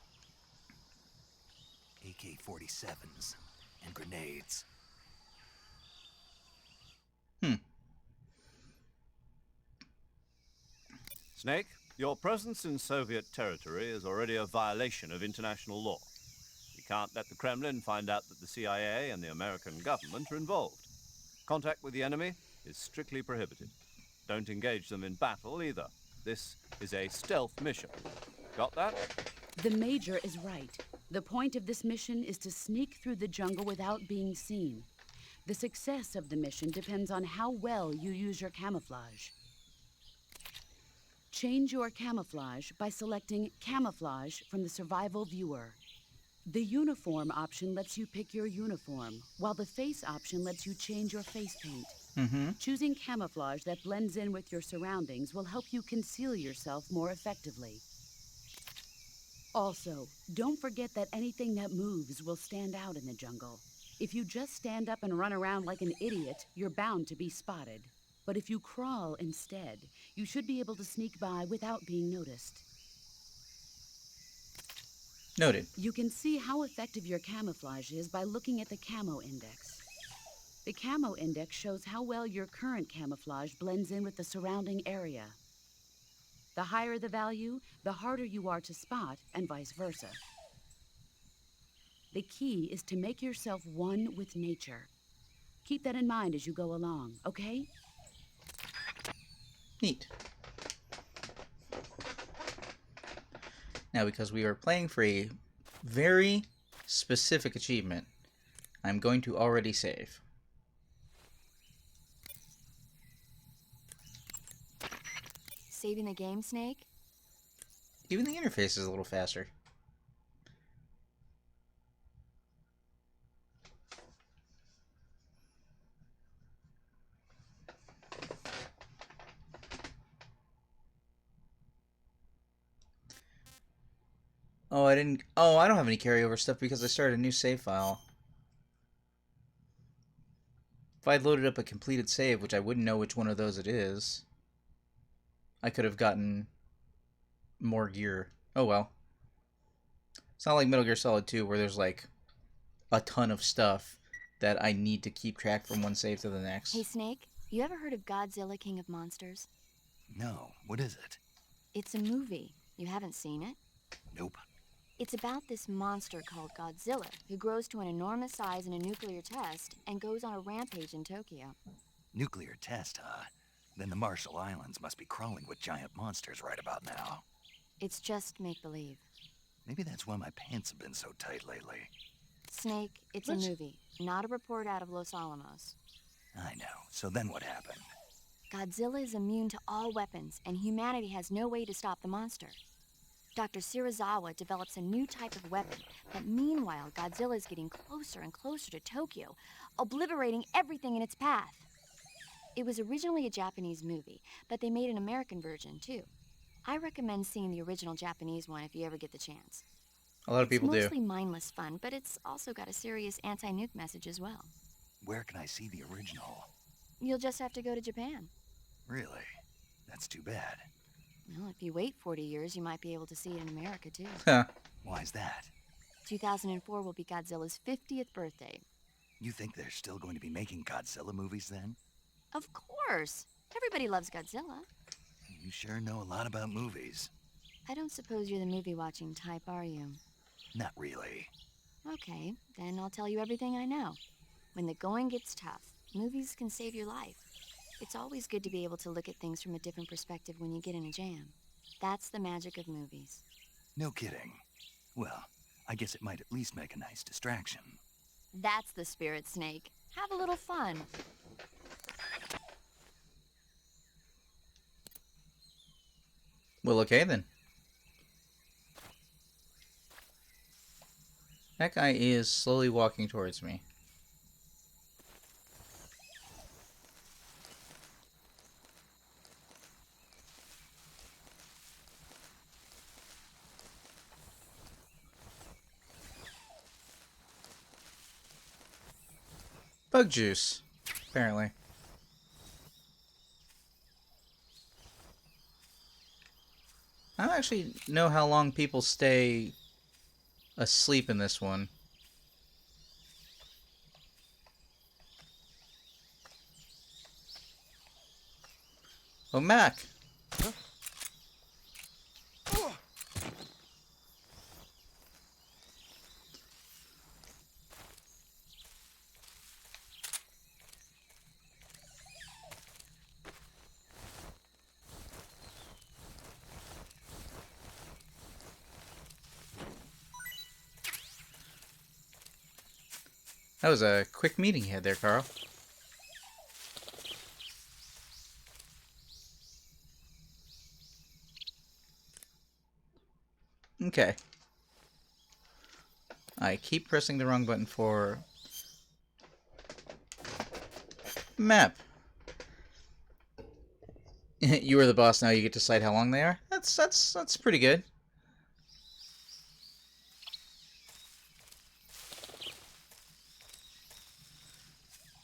AK-47s and grenades. Snake, your presence in Soviet territory is already a violation of international law. You can't let the Kremlin find out that the CIA and the American government are involved. Contact with the enemy is strictly prohibited. Don't engage them in battle either. This is a stealth mission. Got that? The Major is right. The point of this mission is to sneak through the jungle without being seen. The success of the mission depends on how well you use your camouflage. Change your camouflage by selecting Camouflage from the Survival Viewer. The Uniform option lets you pick your uniform, while the Face option lets you change your face paint. Choosing camouflage that blends in with your surroundings will help you conceal yourself more effectively. Also, don't forget that anything that moves will stand out in the jungle. If you just stand up and run around like an idiot, you're bound to be spotted. But if you crawl instead, you should be able to sneak by without being noticed. Noted. You can see how effective your camouflage is by looking at the Camo Index. The Camo Index shows how well your current camouflage blends in with the surrounding area. The higher the value, the harder you are to spot, and vice versa. The key is to make yourself one with nature. Keep that in mind as you go along, okay? Neat. Now, because we are playing for a very specific achievement, I'm going to already save. Saving the game, Snake? Even the interface is a little faster. Oh, I don't have any carryover stuff because I started a new save file. If I'd loaded up a completed save, which I wouldn't know which one of those it is, I could have gotten more gear. Oh well. It's not like Metal Gear Solid 2 where there's like a ton of stuff that I need to keep track from one save to the next. Hey, Snake, you ever heard of Godzilla King of Monsters? No, what is it? It's a movie. You haven't seen it? Nope. It's about this monster called Godzilla, who grows to an enormous size in a nuclear test and goes on a rampage in Tokyo. Nuclear test, huh? Then the Marshall Islands must be crawling with giant monsters right about now. It's just make-believe. Maybe that's why my pants have been so tight lately. Snake, it's What? a movie, not a report out of Los Alamos. I know. So then what happened? Godzilla is immune to all weapons, and humanity has no way to stop the monster. Dr. Shirazawa develops a new type of weapon, but meanwhile, Godzilla is getting closer and closer to Tokyo, obliterating everything in its path. It was originally a Japanese movie, but they made an American version, too. I recommend seeing the original Japanese one if you ever get the chance. A lot of people It's do. mostly mindless fun, but it's also got a serious anti-nuke message as well. Where can I see the original? You'll just have to go to Japan. Really? That's too bad. Well, if you wait 40 years, you might be able to see it in America, too. Huh. Why's that? 2004 will be Godzilla's 50th birthday. You think they're still going to be making Godzilla movies then? Of course. Everybody loves Godzilla. You sure know a lot about movies. I don't suppose you're the movie-watching type, are you? Not really. Okay, then I'll tell you everything I know. When the going gets tough, Movies can save your life. It's always good to be able to look at things from a different perspective when you get in a jam. That's the magic of movies. No kidding. Well, I guess it might at least make a nice distraction. That's the spirit, Snake. Have a little fun. Well, okay then. That guy is slowly walking towards me. Bug juice, apparently. I don't actually know how long people stay asleep in this one. Oh, Mac! That was a quick meeting you had there, Carl. Okay. I keep pressing the wrong button for map. You are the boss now. You get to decide how long they are. That's pretty good.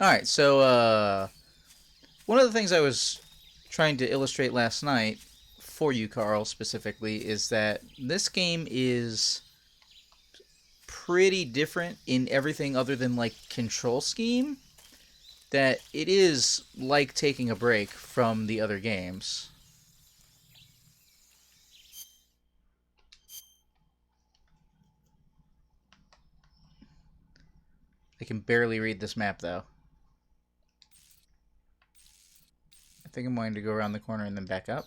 All right. So one of the things I was trying to illustrate last night for you, Carl, specifically, is that this game is pretty different in everything other than like control scheme. That it is like taking a break from the other games. I can barely read this map though. I think I'm going to go around the corner and then back up.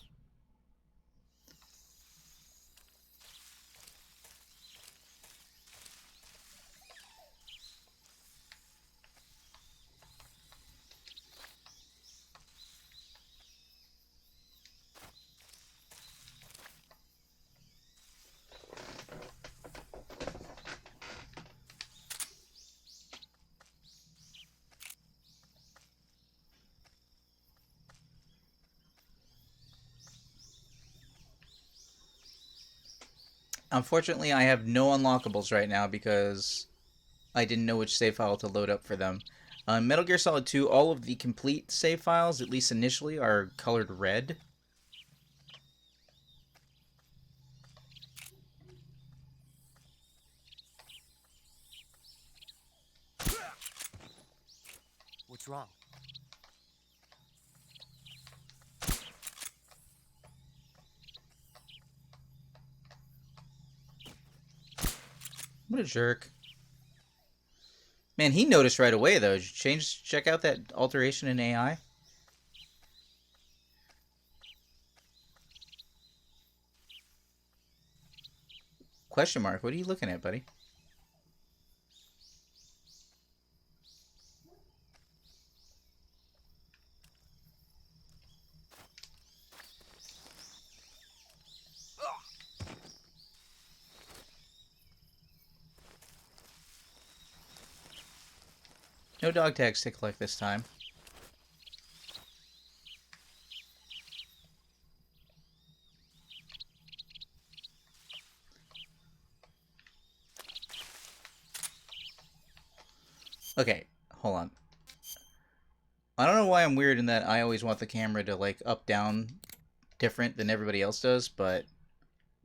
Unfortunately, I have no unlockables right now because I didn't know which save file to load up for them. Metal Gear Solid 2, all of the complete save files, at least initially, are colored red. What's wrong? What a jerk. Man, he noticed right away, though. Did you check out that alteration in AI? Question mark. What are you looking at, buddy? No dog tags to collect this time. Okay, hold on. I don't know why I'm weird in that I always want the camera to, like, up-down different than everybody else does, but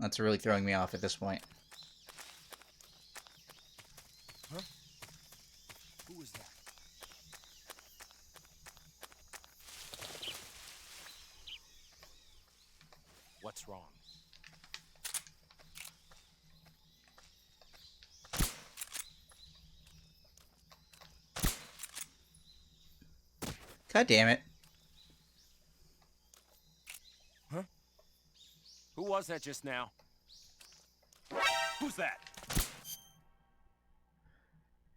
that's really throwing me off at this point. Huh? Who was that? What's wrong? God damn it. Huh? Who was that just now? Who's that?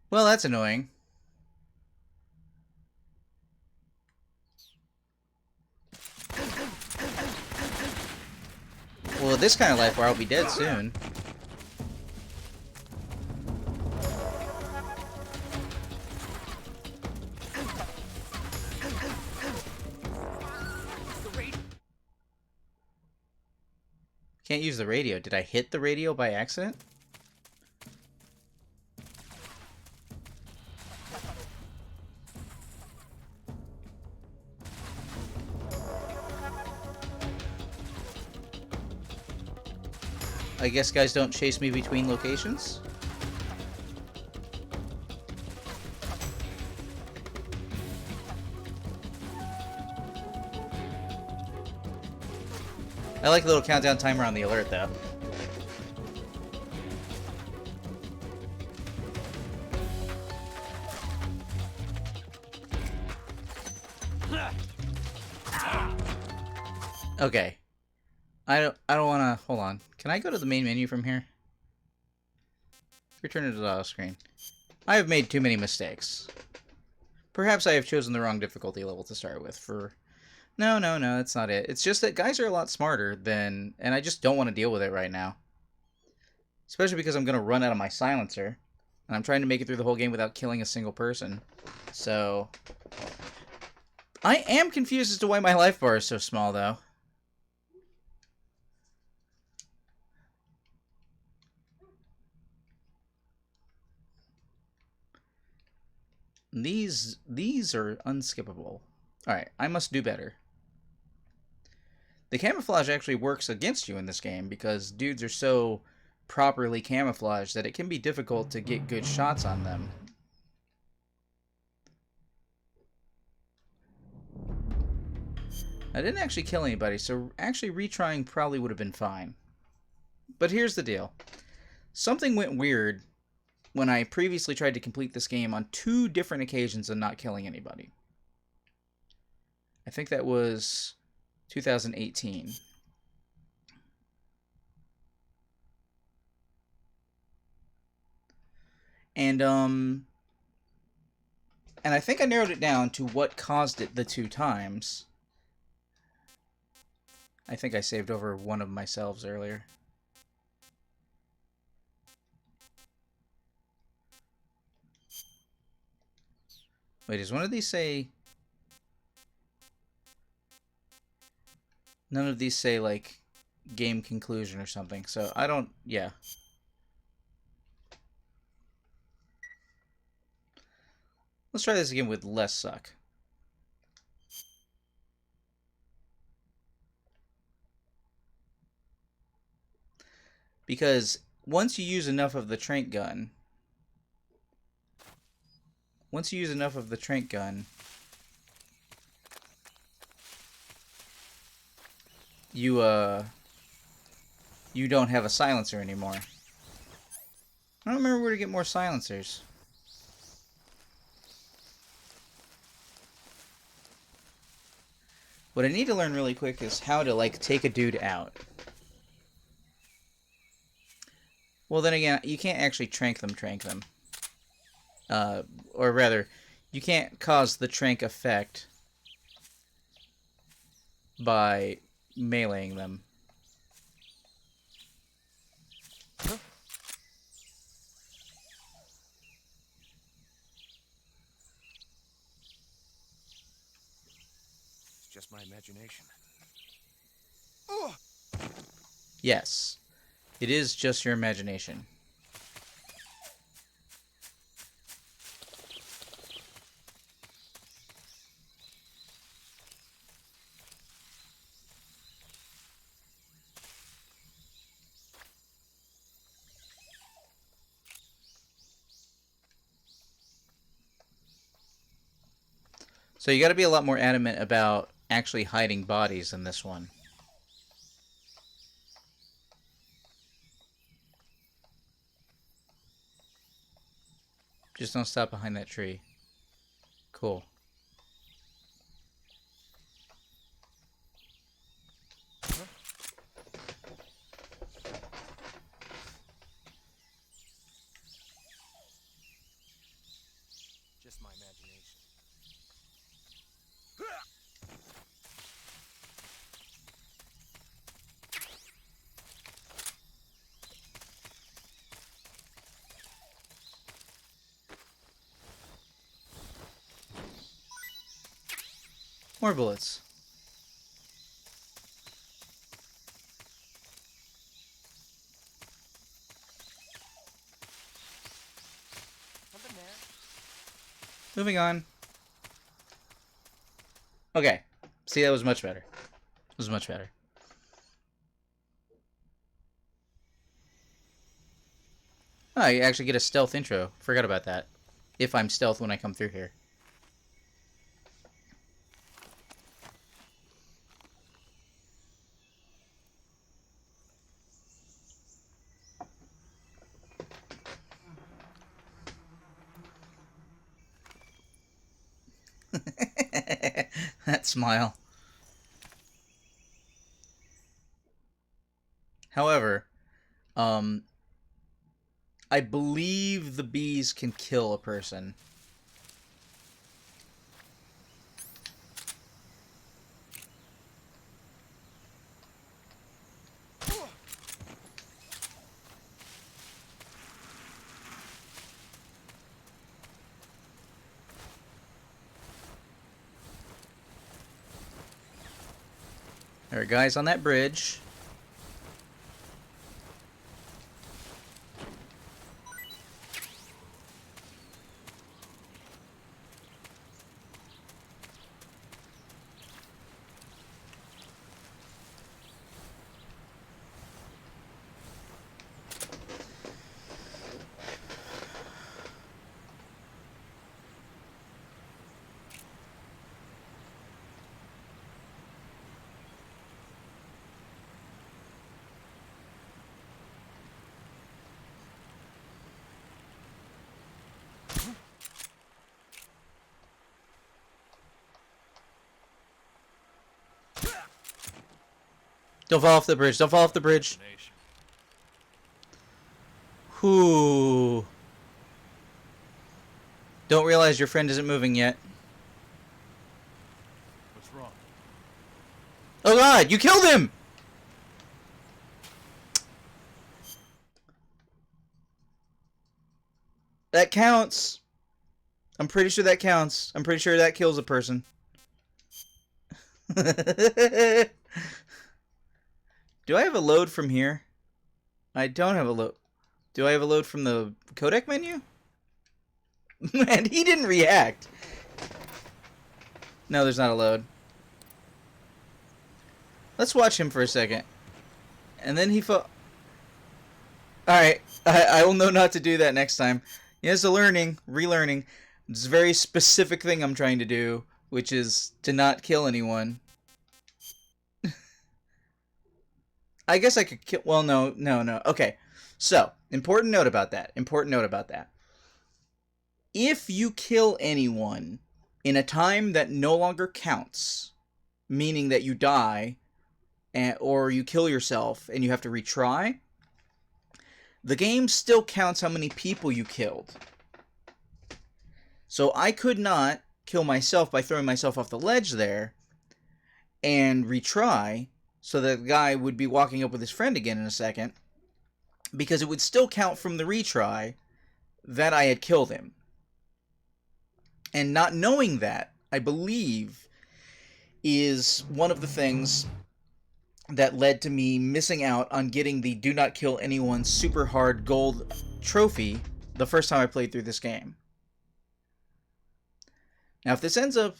Well, that's annoying. Well, at this kind of life where I'll be dead soon. Can't use the radio. Did I hit the radio by accident? I guess guys don't chase me between locations. I like the little countdown timer on the alert, though. Okay. I don't wanna hold on. Can I go to the main menu from here? Return to the dial screen. I have made too many mistakes. Perhaps I have chosen the wrong difficulty level to start with for... No, that's not it. It's just that guys are a lot smarter than... And I just don't want to deal with it right now. Especially because I'm going to run out of my silencer. And I'm trying to make it through the whole game without killing a single person. So... I am confused as to why my life bar is so small, though. These are unskippable. Alright, I must do better. The camouflage actually works against you in this game because dudes are so properly camouflaged that it can be difficult to get good shots on them. I didn't actually kill anybody, so actually retrying probably would have been fine. But here's the deal. Something went weird when I previously tried to complete this game on 2 different occasions and not killing anybody. I think that was 2018. And I think I narrowed it down to what caused it the 2 times. I think I saved over one of myself earlier. Wait, does one of these say... None of these say, like, game conclusion or something, so I don't... Yeah. Let's try this again with less suck. Because once you use enough of the trank gun... Once you use enough of the trank gun... You don't have a silencer anymore. I don't remember where to get more silencers. What I need to learn really quick is how to, like, take a dude out. Well, then again, you can't actually trank them. Or rather, you can't cause the trank effect by meleeing them. Huh? It's just my imagination. Yes. It is just your imagination. So you got to be a lot more adamant about actually hiding bodies in this one. Just don't stop behind that tree. Cool. More bullets. Something there. Moving on. Okay. See, that was much better. It was much better. Oh, you actually get a stealth intro. Forgot about that. If I'm stealth when I come through here. That smile. However, I believe the bees can kill a person. There are guys on that bridge. Don't fall off the bridge. Don't fall off the bridge. Whoo. Don't realize your friend isn't moving yet. What's wrong? Oh god, you killed him! That counts. I'm pretty sure that counts. I'm pretty sure that kills a person. Do I have a load from here? I don't have a load. Do I have a load from the codec menu? Man, he didn't react. No, there's not a load. Let's watch him for a second. And then he Alright, I will know not to do that next time. Yes, relearning. It's a very specific thing I'm trying to do, which is to not kill anyone. I guess I could kill... Well, no. Okay. So, important note about that. If you kill anyone in a time that no longer counts, meaning that you die, or you kill yourself and you have to retry, the game still counts how many people you killed. So I could not kill myself by throwing myself off the ledge there and retry, so that the guy would be walking up with his friend again in a second, because it would still count from the retry that I had killed him. And not knowing that, I believe, is one of the things that led to me missing out on getting the Do Not Kill Anyone Super Hard Gold trophy the first time I played through this game. Now, if this ends up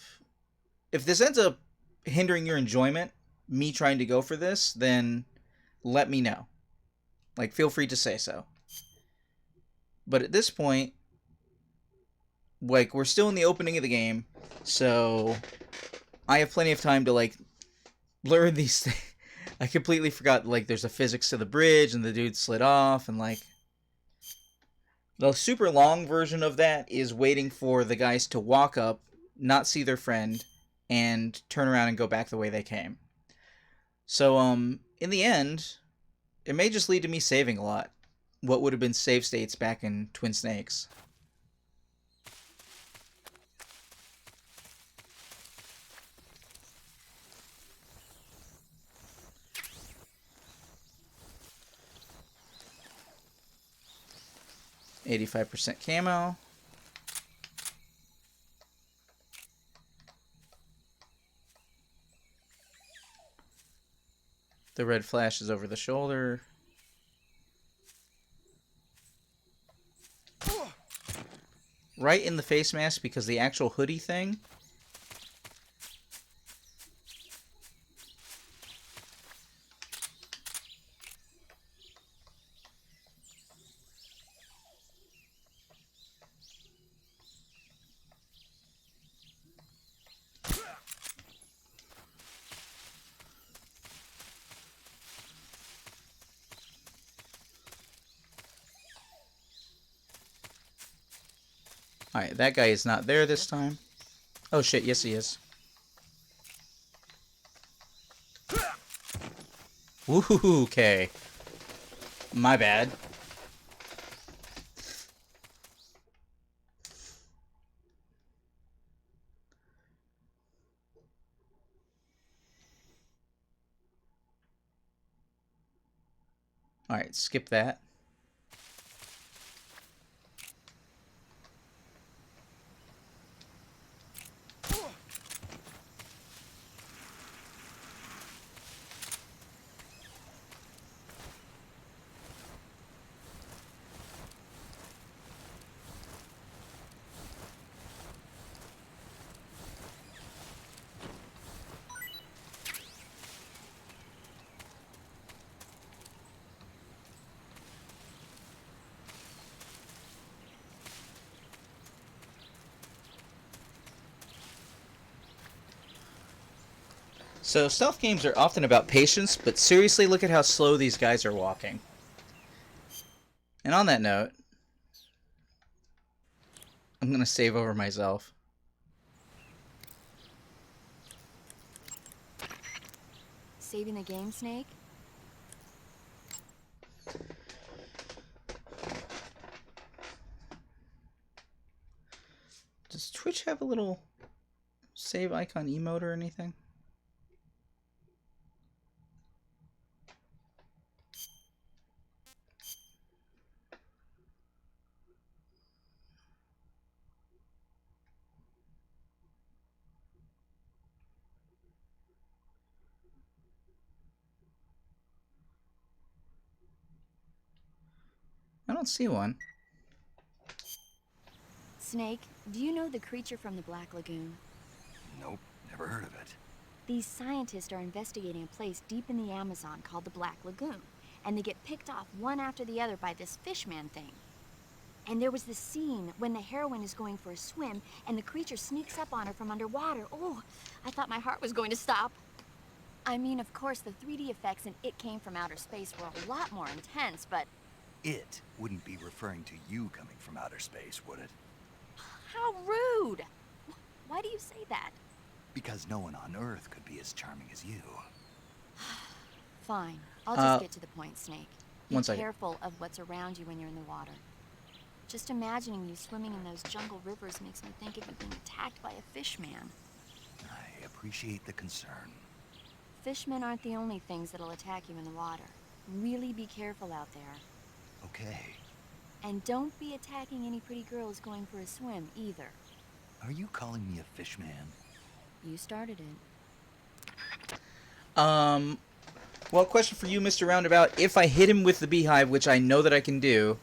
hindering your enjoyment, me trying to go for this, then let me know. Like, feel free to say so. But at this point, like, we're still in the opening of the game, so I have plenty of time to, like, learn these things. I completely forgot, like, there's a physics to the bridge, and the dude slid off, and, like... The super long version of that is waiting for the guys to walk up, not see their friend, and turn around and go back the way they came. So, in the end, it may just lead to me saving a lot. What would have been save states back in Twin Snakes. %, camo. The red flashes over the shoulder. Right in the face mask because the actual hoodie thing. Alright, that guy is not there this time. Oh shit, yes he is. Woohoo, okay. My bad. Alright, skip that. So, stealth games are often about patience, but seriously, look at how slow these guys are walking. And on that note, I'm gonna save over myself. Saving the game, Snake? Does Twitch have a little save icon emote or anything? I don't see one. Snake, do you know the creature from the Black Lagoon? Nope, never heard of it. These scientists are investigating a place deep in the Amazon called the Black Lagoon, and they get picked off one after the other by this fishman thing. And there was this scene when the heroine is going for a swim, and the creature sneaks up on her from underwater. Oh, I thought my heart was going to stop. I mean, of course, the 3D effects in It Came from Outer Space were a lot more intense, but... It wouldn't be referring to you coming from outer space, would it? How rude! Why do you say that? Because no one on Earth could be as charming as you. Fine. I'll just get to the point, Snake. Be One second. careful of what's around you when you're in the water. Just imagining you swimming in those jungle rivers makes me think of you being attacked by a fish man. I appreciate the concern. Fishmen aren't the only things that'll attack you in the water. Really be careful out there. Okay. And don't be attacking any pretty girls going for a swim, either. Are you calling me a fish man? You started it. Well, question for you, Mr. Roundabout. If I hit him with the beehive, which I know that I can do,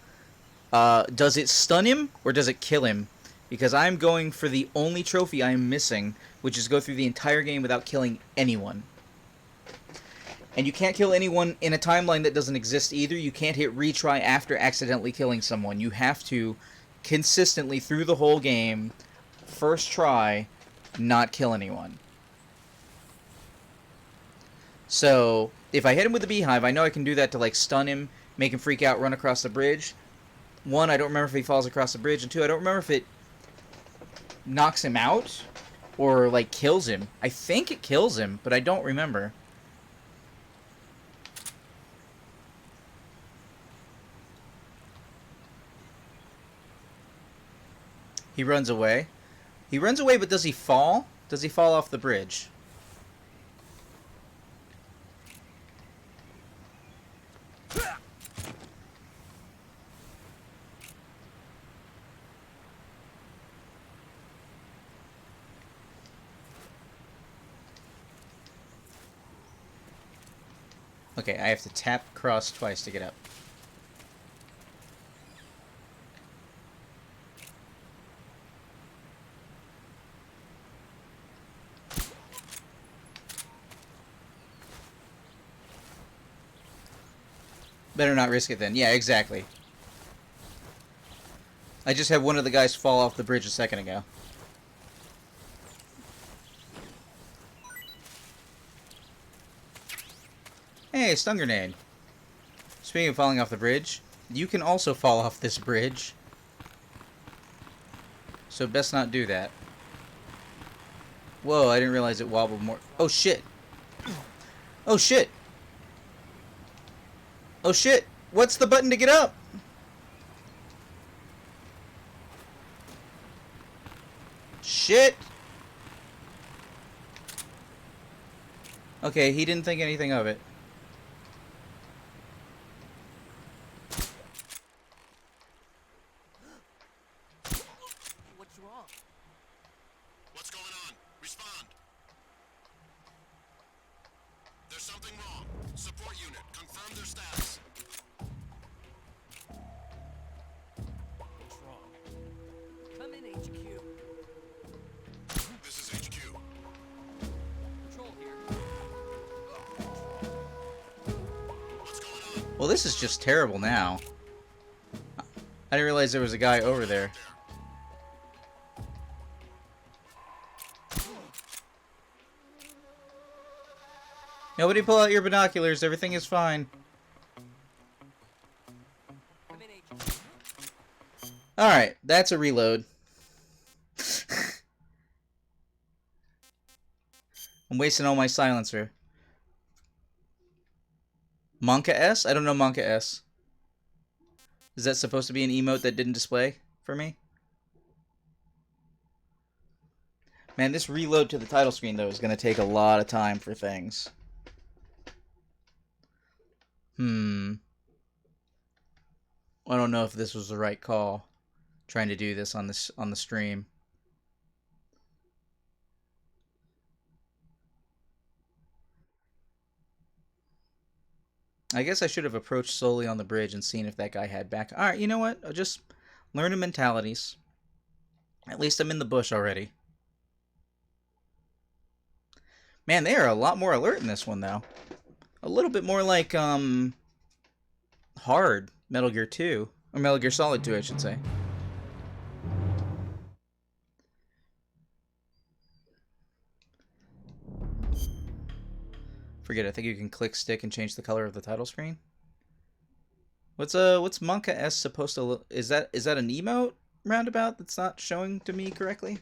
does it stun him or does it kill him? Because I'm going for the only trophy I'm missing, which is go through the entire game without killing anyone. And you can't kill anyone in a timeline that doesn't exist either. You can't hit retry after accidentally killing someone. You have to consistently, through the whole game, first try, not kill anyone. So, if I hit him with the beehive, I know I can do that to, like, stun him, make him freak out, run across the bridge. One, I don't remember if he falls across the bridge, and two, I don't remember if it knocks him out or, like, kills him. I think it kills him, but I don't remember. He runs away. He runs away, but does he fall? Does he fall off the bridge? Okay, I have to tap cross twice to get up. Better not risk it then. Yeah, exactly. I just had one of the guys fall off the bridge a second ago. Hey, stun grenade. Speaking of falling off the bridge, you can also fall off this bridge. So best not do that. Whoa, I didn't realize it wobbled more. Oh shit. Oh shit. Oh shit. What's the button to get up? Shit. Okay, he didn't think anything of it. What's wrong? What's going on? Respond. There's something wrong. Support unit, confirm their status. What's wrong? Come in, HQ. This is HQ. Patrol here. What's going on? Well, this is just terrible now. I didn't realize there was a guy over there. Nobody pull out your binoculars. Everything is fine. Come in, HQ. Alright, that's a reload. I'm wasting all my silencer. Monka S? I don't know Monka S. Is that supposed to be an emote that didn't display for me? Man, this reload to the title screen, though, is going to take a lot of time for things. I don't know if this was the right call, trying to do this on the stream. I guess I should have approached slowly on the bridge and seen if that guy had back. Alright, you know what? I'll just learn the mentalities. At least I'm in the bush already. Man, they are a lot more alert in this one, though. A little bit more like, hard Metal Gear 2. Or Metal Gear Solid 2, I should say. Forget it. I think you can click stick and change the color of the title screen. What's Monka S supposed to look? Is that an emote roundabout that's not showing to me correctly?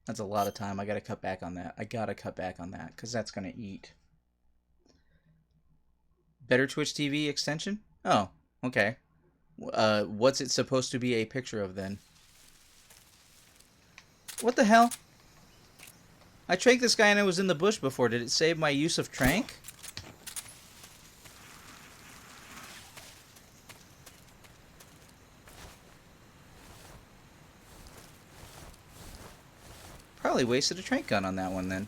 That's a lot of time. I gotta cut back on that. Because that's gonna eat. Better Twitch TV extension? Oh, okay. What's it supposed to be a picture of then? What the hell? I tranked this guy and I was in the bush before. Did it save my use of trank? Probably wasted a trank gun on that one then.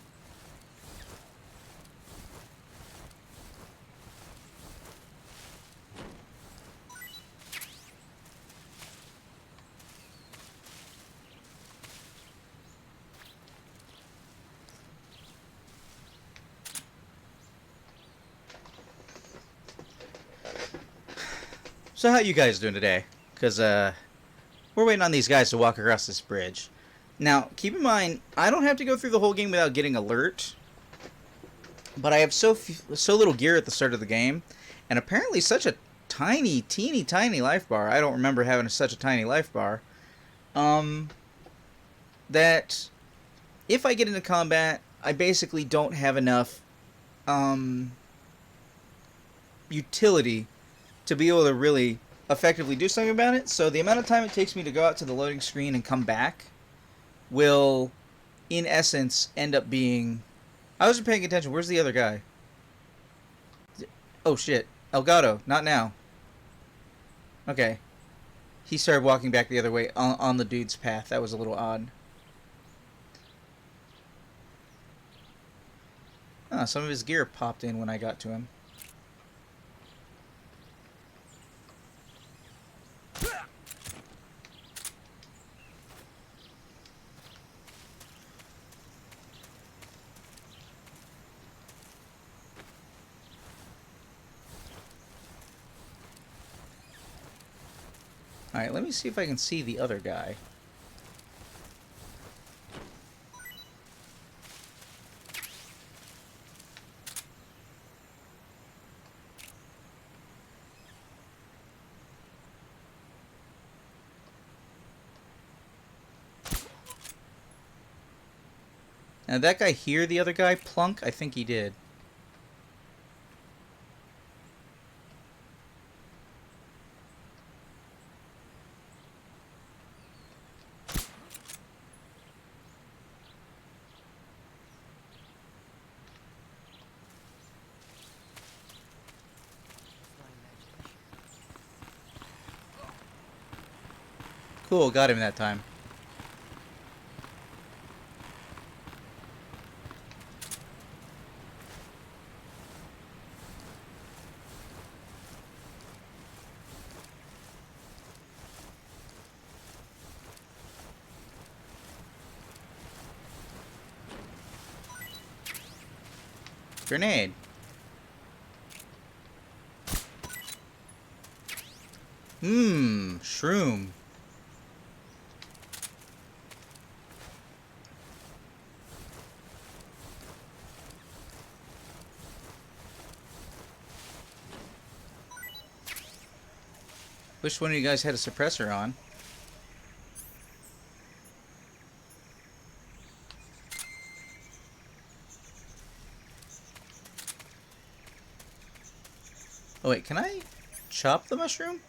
So how you guys doing today? Because we're waiting on these guys to walk across this bridge. Now, keep in mind, I don't have to go through the whole game without getting alert. But I have so little gear at the start of the game. And apparently such a teeny tiny life bar. I don't remember having such a tiny life bar. That if I get into combat, I basically don't have enough utility to be able to really effectively do something about it. So the amount of time it takes me to go out to the loading screen and come back will in essence, end up being... I wasn't paying attention. Where's the other guy? Oh, shit. Elgato. Not now. Okay. He started walking back the other way on the dude's path. That was a little odd. Ah, some of his gear popped in when I got to him. Alright, let me see if I can see the other guy. Now, did that guy hear the other guy plunk? I think he did. Cool, got him that time. Grenade. Shroom. Wish one of you guys had a suppressor on. Oh wait, can I chop the mushroom?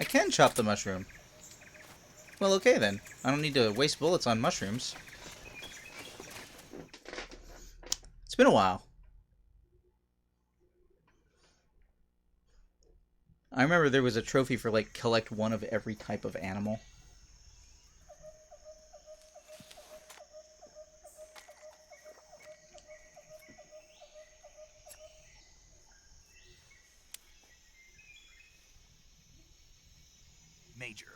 I can chop the mushroom. Well, okay then. I don't need to waste bullets on mushrooms. It's been a while. I remember there was a trophy for, like, collect one of every type of animal. Major,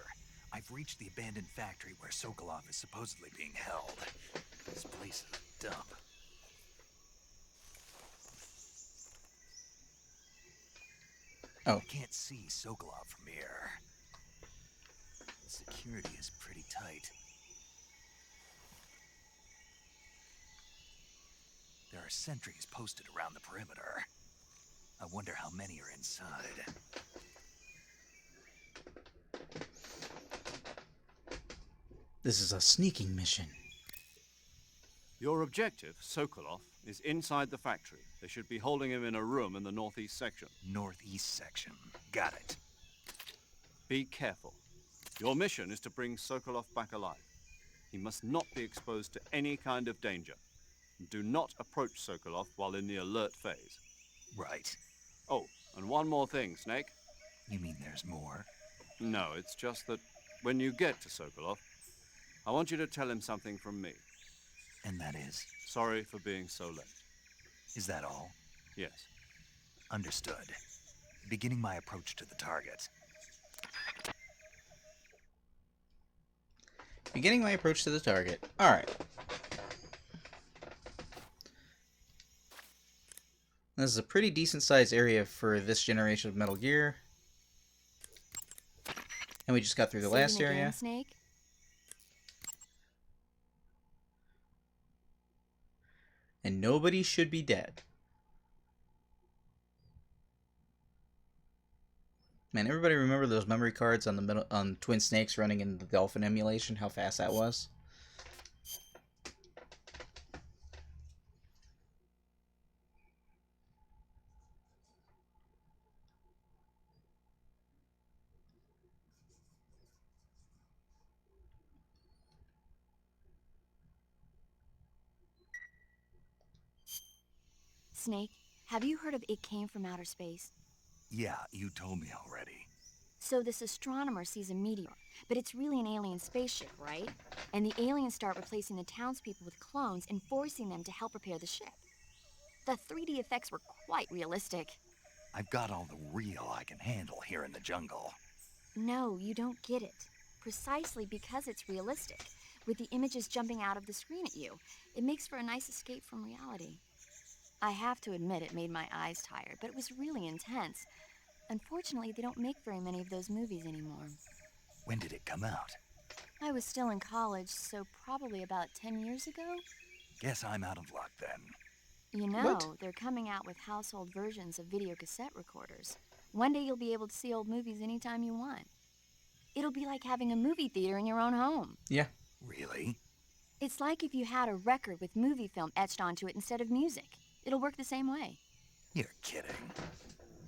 I've reached the abandoned factory where Sokolov is supposedly being held. This place is a dump. Oh. I can't see Sokolov from here. Security is pretty tight. There are sentries posted around the perimeter. I wonder how many are inside. This is a sneaking mission. Your objective, Sokolov, is inside the factory. They should be holding him in a room in the northeast section. Northeast section. Got it. Be careful. Your mission is to bring Sokolov back alive. He must not be exposed to any kind of danger. Do not approach Sokolov while in the alert phase. Right. Oh, and one more thing, Snake. You mean there's more? No, it's just that when you get to Sokolov, I want you to tell him something from me. And that is? Sorry for being so late. Is that all? Yes. Understood. Beginning my approach to the target. Beginning my approach to the target. Alright. This is a pretty decent sized area for this generation of Metal Gear. And we just got through the last Saving area. again, Snake? And nobody should be dead. Man, everybody remember those memory cards on the middle on Twin Snakes running in the Dolphin emulation? How fast that was? Snake, have you heard of It Came from Outer Space? Yeah, you told me already. So this astronomer sees a meteor, but it's really an alien spaceship, right? And the aliens start replacing the townspeople with clones and forcing them to help repair the ship. The 3D effects were quite realistic. I've got all the real I can handle here in the jungle. No, you don't get it. Precisely because it's realistic, with the images jumping out of the screen at you, it makes for a nice escape from reality. I have to admit it made my eyes tired, but it was really intense. Unfortunately, they don't make very many of those movies anymore. When did it come out? I was still in college, so probably about 10 years ago? Guess I'm out of luck then. You know, What? they're coming out with household versions of video cassette recorders. One day you'll be able to see old movies anytime you want. It'll be like having a movie theater in your own home. Yeah. Really? It's like if you had a record with movie film etched onto it instead of music. It'll work the same way. You're kidding.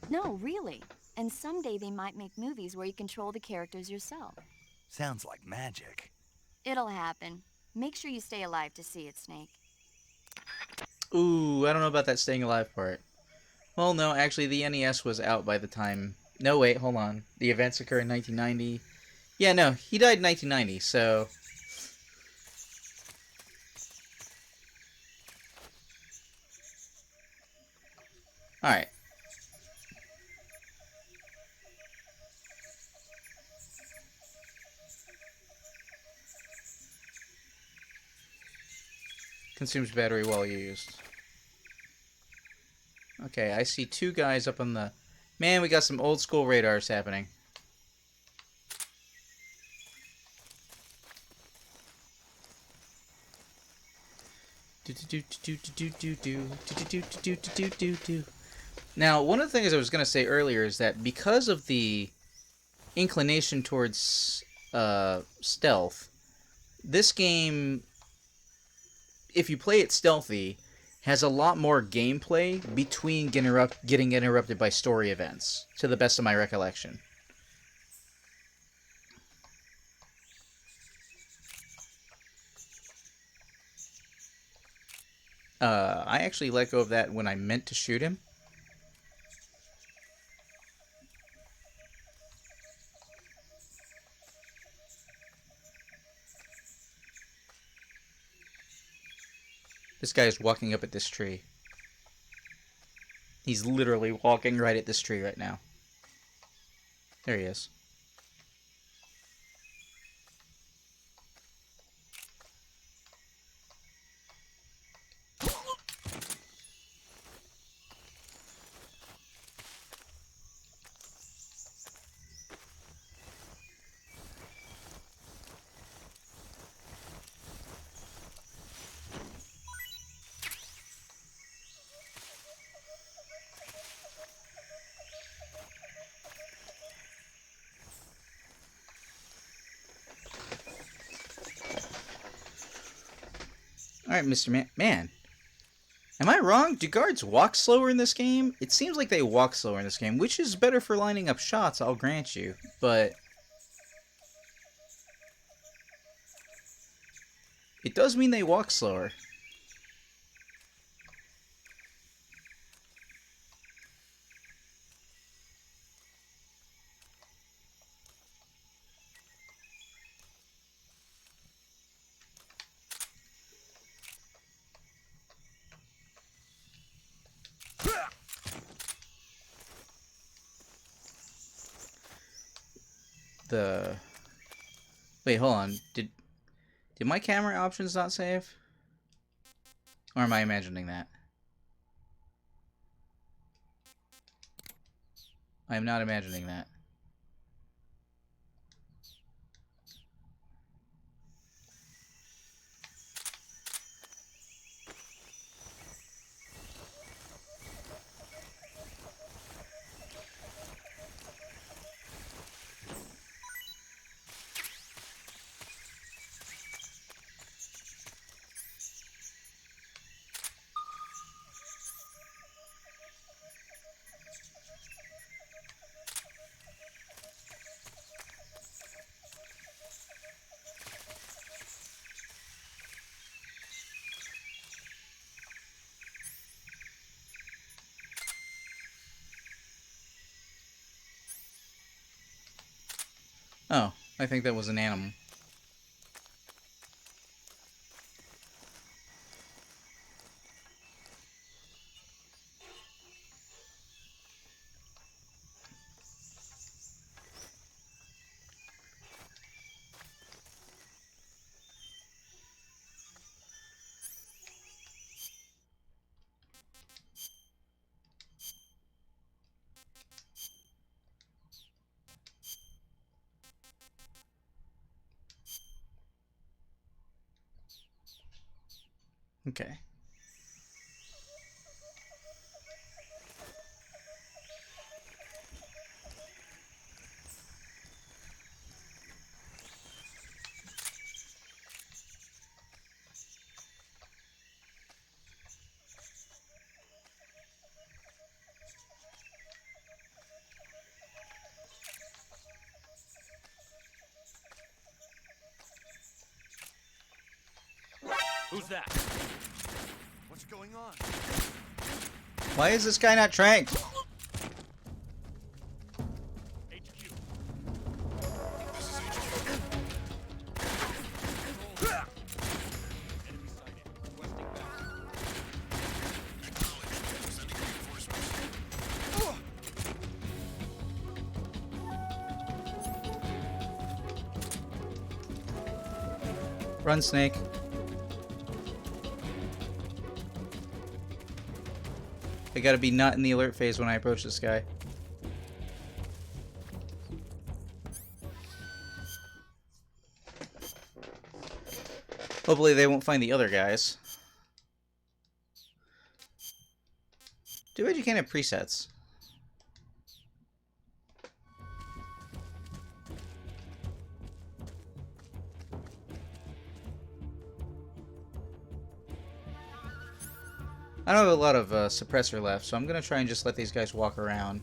No, really. And someday they might make movies where you control the characters yourself. Sounds like magic. It'll happen. Make sure you stay alive to see it, Snake. Ooh, I don't know about that staying alive part. Well, no, actually, the NES was out by the time... No, wait, hold on. The events occur in 1990. Yeah, no, he died in 1990, so... Alright. Consumes battery well used. Okay, I see two guys up on the... Man, we got some old school radars happening. Now, one of the things I was going to say earlier is that because of the inclination towards stealth, this game, if you play it stealthy, has a lot more gameplay between getting interrupted by story events, to the best of my recollection. I actually let go of that when I meant to shoot him. This guy is walking up at this tree. He's literally walking right at this tree right now. There he is. Alright, Mr. Man. Am I wrong? Do guards walk slower in this game? It seems like they walk slower in this game, which is better for lining up shots, I'll grant you. But it does mean they walk slower. Wait, hold on. Did my camera options not save? Or am I imagining that? I am not imagining that. Oh, I think that was an animal. Okay. Who's that? What's going on? Why is this guy not trained? HQ. Enemy sighted. Requesting backup. Acknowledged. Sending reinforcements. Run, Snake. I gotta be not in the alert phase when I approach this guy. Hopefully they won't find the other guys. Too bad you can't have presets. I don't have a lot of suppressor left, so I'm gonna try and just let these guys walk around.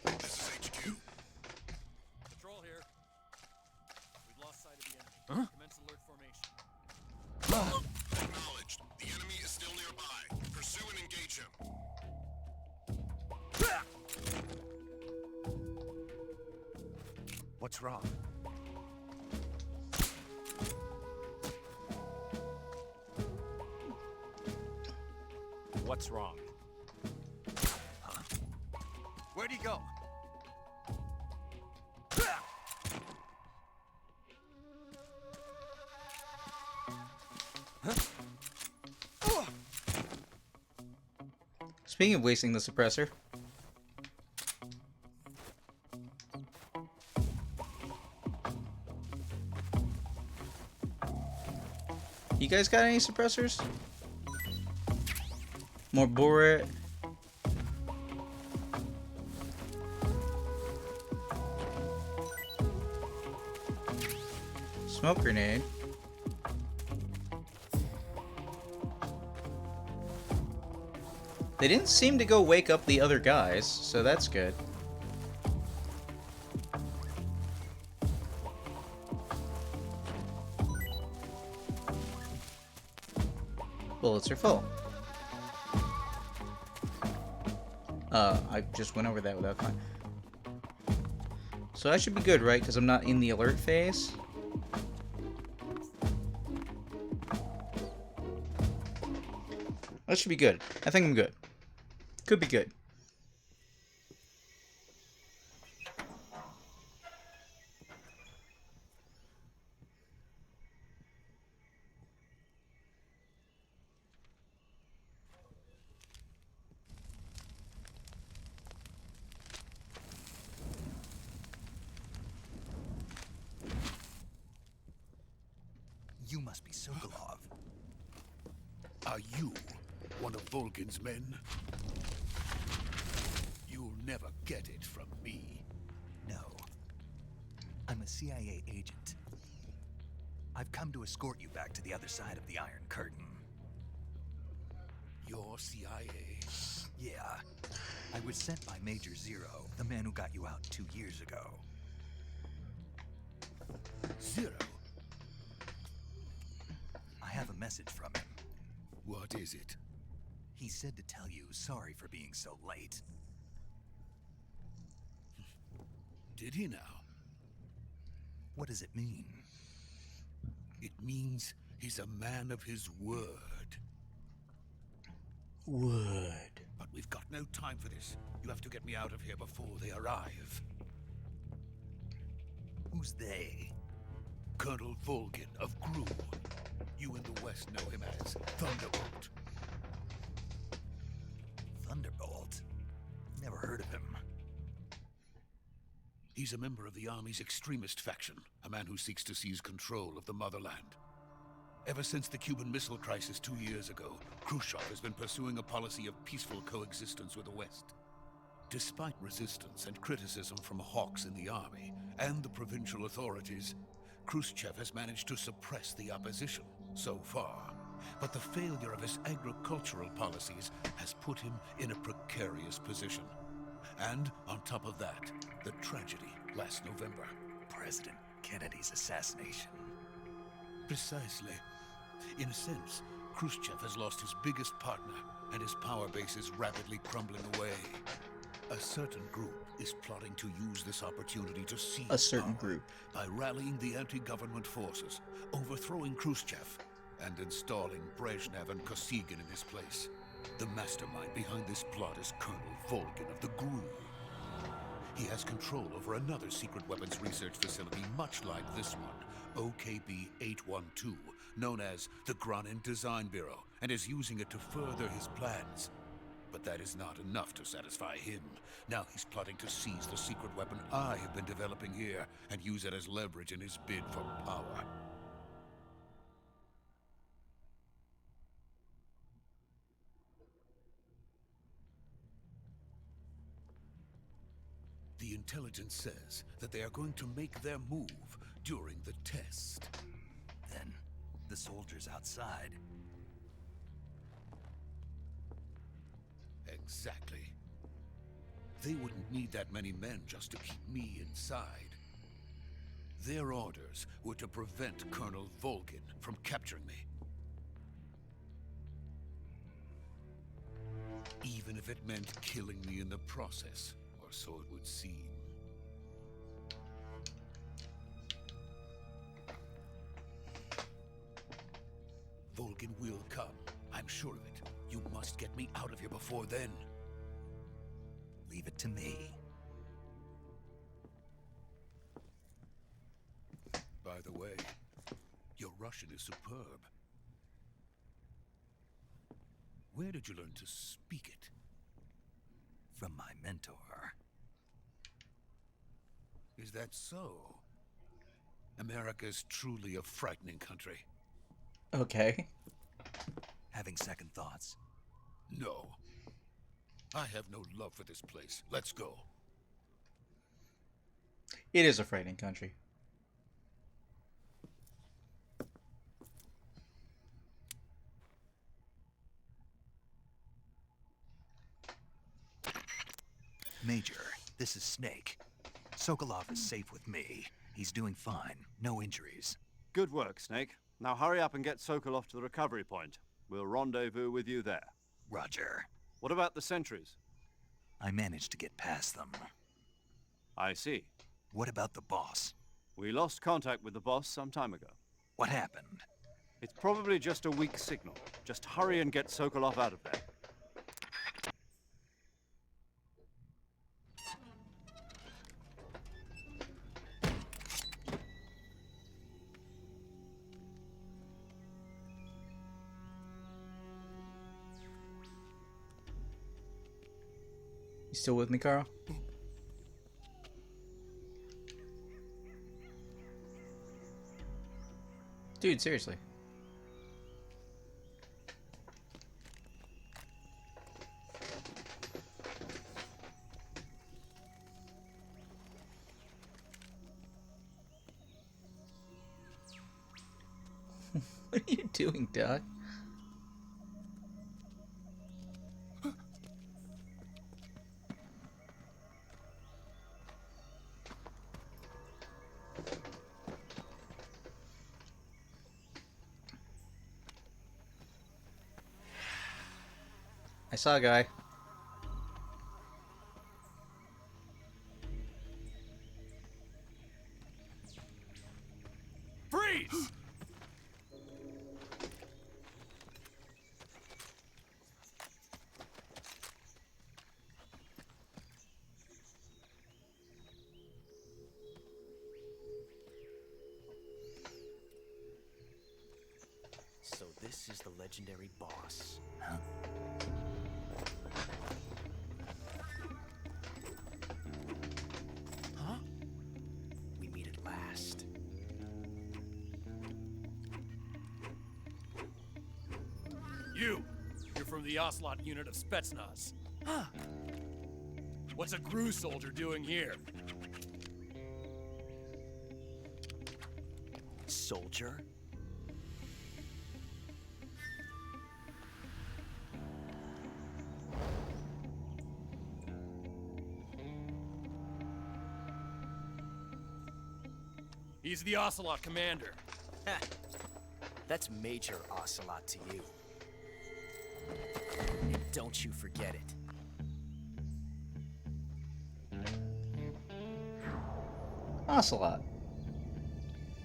This is HQ. Patrol here. We've lost sight of the enemy. Commence alert formation. Acknowledged. The enemy is still nearby. Pursue and engage him. What's wrong? What's wrong? Where'd he go? Speaking of wasting the suppressor. You guys got any suppressors? More bullet. Smoke grenade. They didn't seem to go wake up the other guys, so that's good. Bullets are full. I just went over that without time. So I should be good, right? Because I'm not in the alert phase. That should be good. I think I'm good. Could be good. You must be Sokolov. Are you one of Volgin's men? You'll never get it from me. No. I'm a CIA agent. I've come to escort you back to the other side of the Iron Curtain. You're CIA? Yeah. I was sent by Major Zero, the man who got you out 2 years ago. Zero? I have a message from him. What is it? He said to tell you sorry for being so late. Did he now? What does it mean? It means he's a man of his word. Would. But we've got no time for this. You have to get me out of here before they arrive. Who's they? Colonel Volgin of Gru. You in the West know him as Thunderbolt. Thunderbolt? Never heard of him. He's a member of the Army's extremist faction, a man who seeks to seize control of the motherland. Ever since the Cuban Missile Crisis 2 years ago, Khrushchev has been pursuing a policy of peaceful coexistence with the West. Despite resistance and criticism from hawks in the army and the provincial authorities, Khrushchev has managed to suppress the opposition so far. But the failure of his agricultural policies has put him in a precarious position. And on top of that, the tragedy last November. President Kennedy's assassination. Precisely. In a sense, Khrushchev has lost his biggest partner, and his power base is rapidly crumbling away. A certain group is plotting to use this opportunity to seize A certain power group. by rallying the anti-government forces, overthrowing Khrushchev, and installing Brezhnev and Kosygin in his place. The mastermind behind this plot is Colonel Volgin of the GRU. He has control over another secret weapons research facility much like this one, OKB-812, known as the Granin Design Bureau, and is using it to further his plans. But that is not enough to satisfy him. Now he's plotting to seize the secret weapon I have been developing here and use it as leverage in his bid for power. The intelligence says that they are going to make their move during the test. Then, the soldiers outside. Exactly. They wouldn't need that many men just to keep me inside. Their orders were to prevent Colonel Volgin from capturing me. Even if it meant killing me in the process, or so it would seem. Volgin will come. I'm sure of it. You must get me out of here before then. Leave it to me. By the way, your Russian is superb. Where did you learn to speak it? From my mentor. Is that so? America's truly a frightening country. Okay. Having second thoughts. No. I have no love for this place. Let's go. It is a frightening country. Major, this is Snake. Sokolov is safe with me. He's doing fine. No injuries. Good work, Snake. Now hurry up and get Sokolov to the recovery point. We'll rendezvous with you there. Roger. What about the sentries? I managed to get past them. I see. What about the boss? We lost contact with the boss some time ago. What happened? It's probably just a weak signal. Just hurry and get Sokolov out of there. You still with me, Carl? Dude, seriously. What are you doing, Doc? I saw a guy. Freeze! So this is the legendary boss. Huh? Huh? We meet at last. You're from the Ocelot unit of Spetsnaz. Huh. What's a GRU soldier doing here? Soldier? He's the Ocelot commander. That's Major Ocelot to you. And don't you forget it. Ocelot.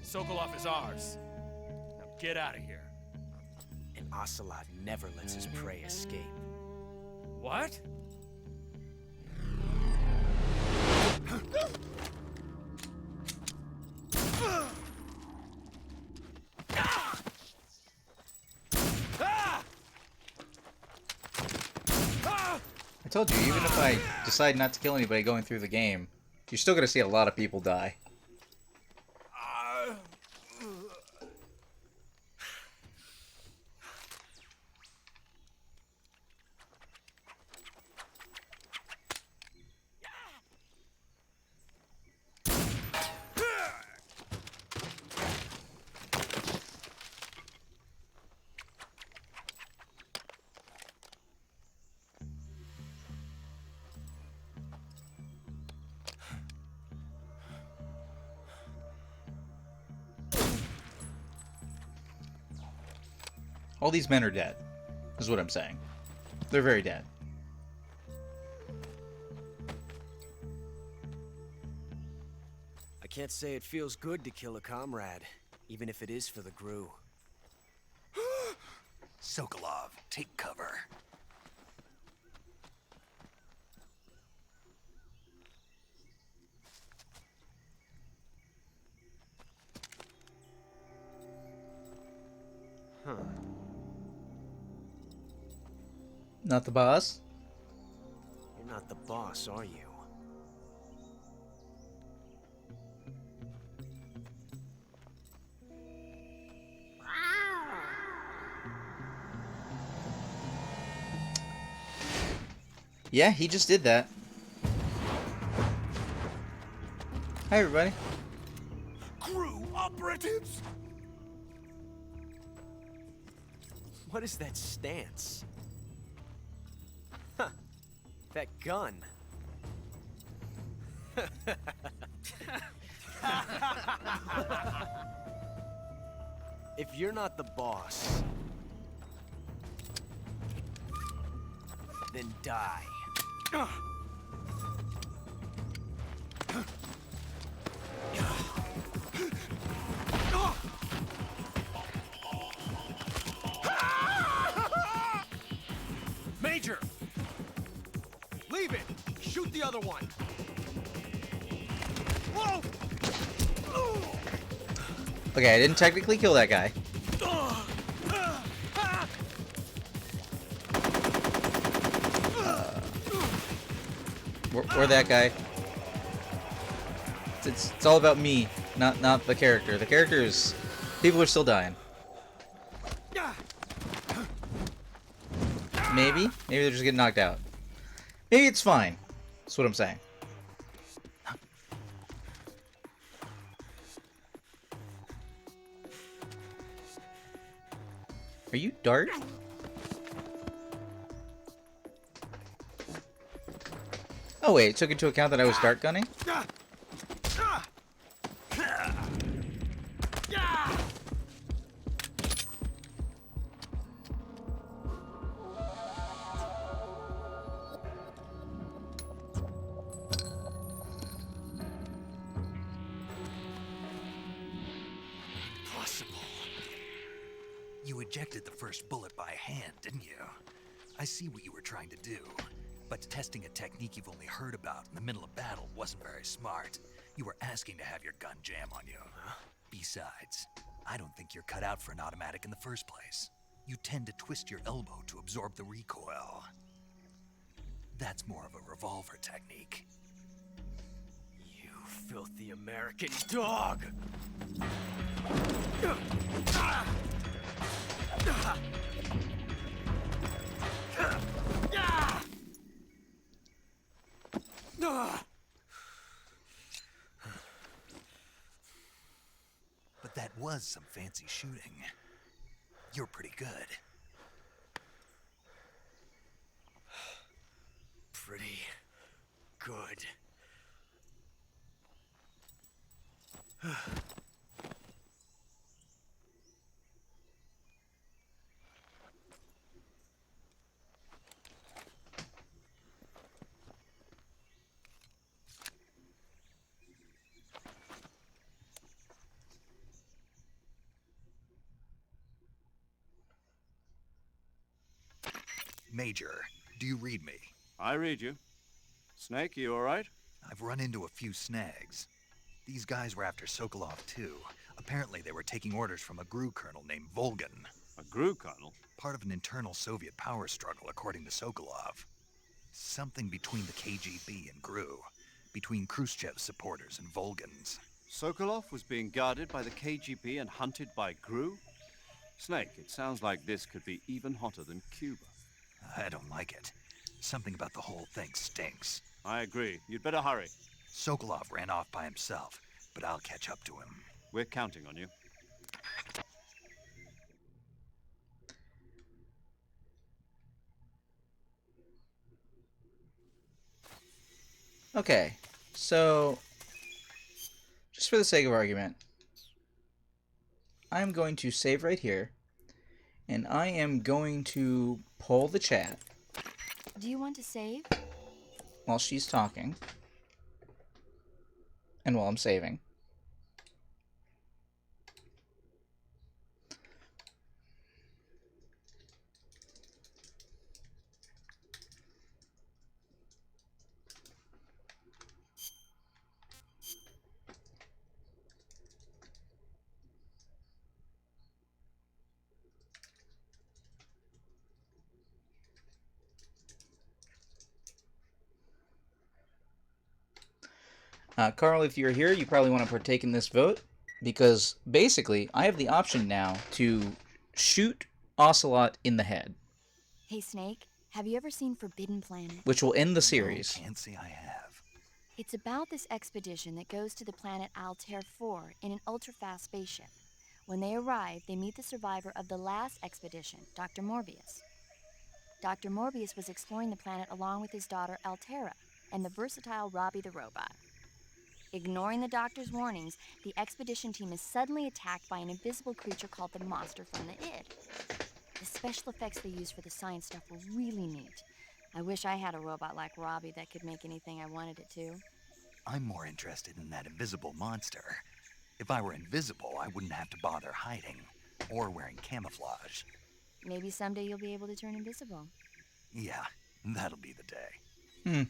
Sokolov is ours. Now get out of here. And Ocelot never lets his prey escape. What? I told you, even if I decide not to kill anybody going through the game, you're still gonna see a lot of people die. All these men are dead, is what I'm saying. They're very dead. I can't say it feels good to kill a comrade, even if it is for the GRU. Sokolov, take cover. Huh. Not the boss? You're not the boss, are you? Yeah, he just did that. Hi, everybody. GRU operatives! What is that stance? Huh. That gun. If you're not the boss, then die. Major! Leave it! Shoot the other one! Whoa! Okay, I didn't technically kill that guy. Or that guy. It's all about me, not the character. The character is... People are still dying. Maybe? Maybe they're just getting knocked out. Maybe it's fine. That's what I'm saying. Are you Dart? Oh wait, it took into account that I was dart gunning? You ejected the first bullet by hand, didn't you? I see what you were trying to do. But testing a technique you've only heard about in the middle of battle wasn't very smart. You were asking to have your gun jam on you. Besides, I don't think you're cut out for an automatic in the first place. You tend to twist your elbow to absorb the recoil. That's more of a revolver technique. You filthy American dog! But that was some fancy shooting. You're pretty good. Pretty good. Major, do you read me? I read you. Snake, you all right? I've run into a few snags. These guys were after Sokolov too. Apparently they were taking orders from a GRU colonel named Volgin. A GRU colonel? Part of an internal Soviet power struggle, according to Sokolov. Something between the KGB and GRU. Between Khrushchev's supporters and Volgin's. Sokolov was being guarded by the KGB and hunted by GRU? Snake, it sounds like this could be even hotter than Cuba. I don't like it. Something about the whole thing stinks. I agree. You'd better hurry. Sokolov ran off by himself, but I'll catch up to him. We're counting on you. Okay, so just for the sake of argument, I'm going to save right here, and I am going to poll the chat. Do you want to save? While she's talking, and while I'm saving. Carl, if you're here, you probably want to partake in this vote, because basically, I have the option now to shoot Ocelot in the head. Hey, Snake, have you ever seen Forbidden Planet? Which will end the series. Can't say I have. It's about this expedition that goes to the planet Altair 4 in an ultra-fast spaceship. When they arrive, they meet the survivor of the last expedition, Dr. Morbius. Dr. Morbius was exploring the planet along with his daughter Altera and the versatile Robbie the robot. Ignoring the doctor's warnings, the expedition team is suddenly attacked by an invisible creature called the Monster from the Id. The special effects they used for the science stuff were really neat. I wish I had a robot like Robbie that could make anything I wanted it to. I'm more interested in that invisible monster. If I were invisible, I wouldn't have to bother hiding or wearing camouflage. Maybe someday you'll be able to turn invisible. Yeah, that'll be the day.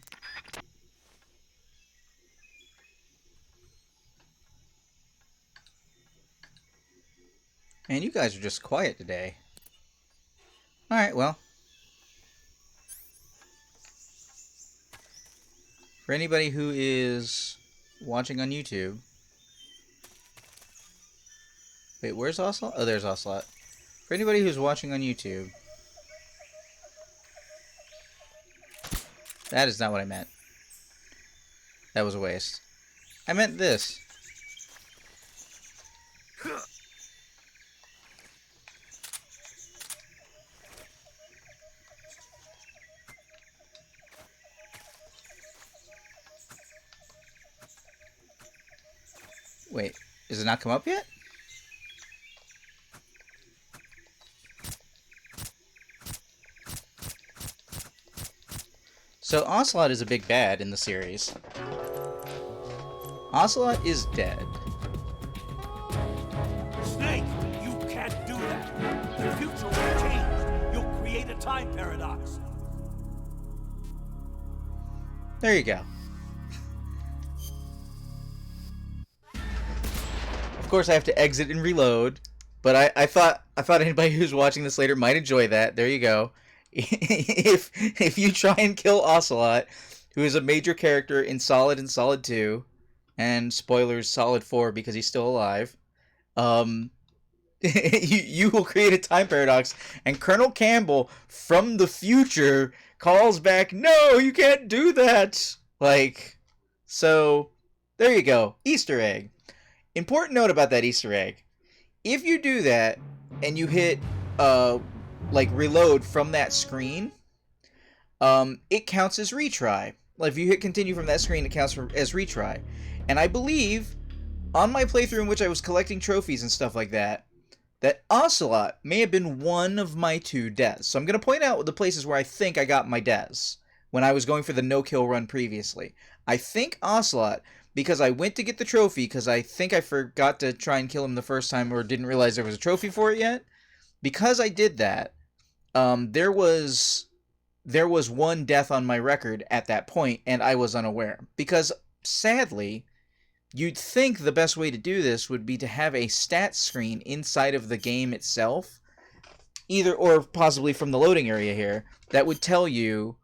Man, you guys are just quiet today. Alright, well. For anybody who is watching on YouTube... Wait, where's Ocelot? Oh, there's Ocelot. For anybody who's watching on YouTube... That is not what I meant. That was a waste. I meant this. Wait, does it not come up yet? So Ocelot is a big bad in the series. Ocelot is dead. Snake, you can't do that. time paradox. There you go. Of course, I have to exit and reload, but I thought anybody who's watching this later might enjoy that. There you go. If you try and kill Ocelot, who is a major character in Solid and Solid 2, and spoilers, Solid 4 because he's still alive, you will create a time paradox, and Colonel Campbell from the future calls back, "No, you can't do that!" Like, so, there you go. Easter egg. Important note about that Easter egg. If you do that, and you hit, like, reload from that screen, it counts as retry. Like, if you hit continue from that screen, it counts as retry. And I believe, on my playthrough in which I was collecting trophies and stuff like that, that Ocelot may have been one of my 2 deaths. So I'm going to point out the places where I think I got my deaths when I was going for the no-kill run previously. I think Ocelot, because I went to get the trophy, because I think I forgot to try and kill him the first time or didn't realize there was a trophy for it yet. Because I did that, there was 1 death on my record at that point, and I was unaware. Because, sadly, you'd think the best way to do this would be to have a stats screen inside of the game itself, either or possibly from the loading area here, that would tell you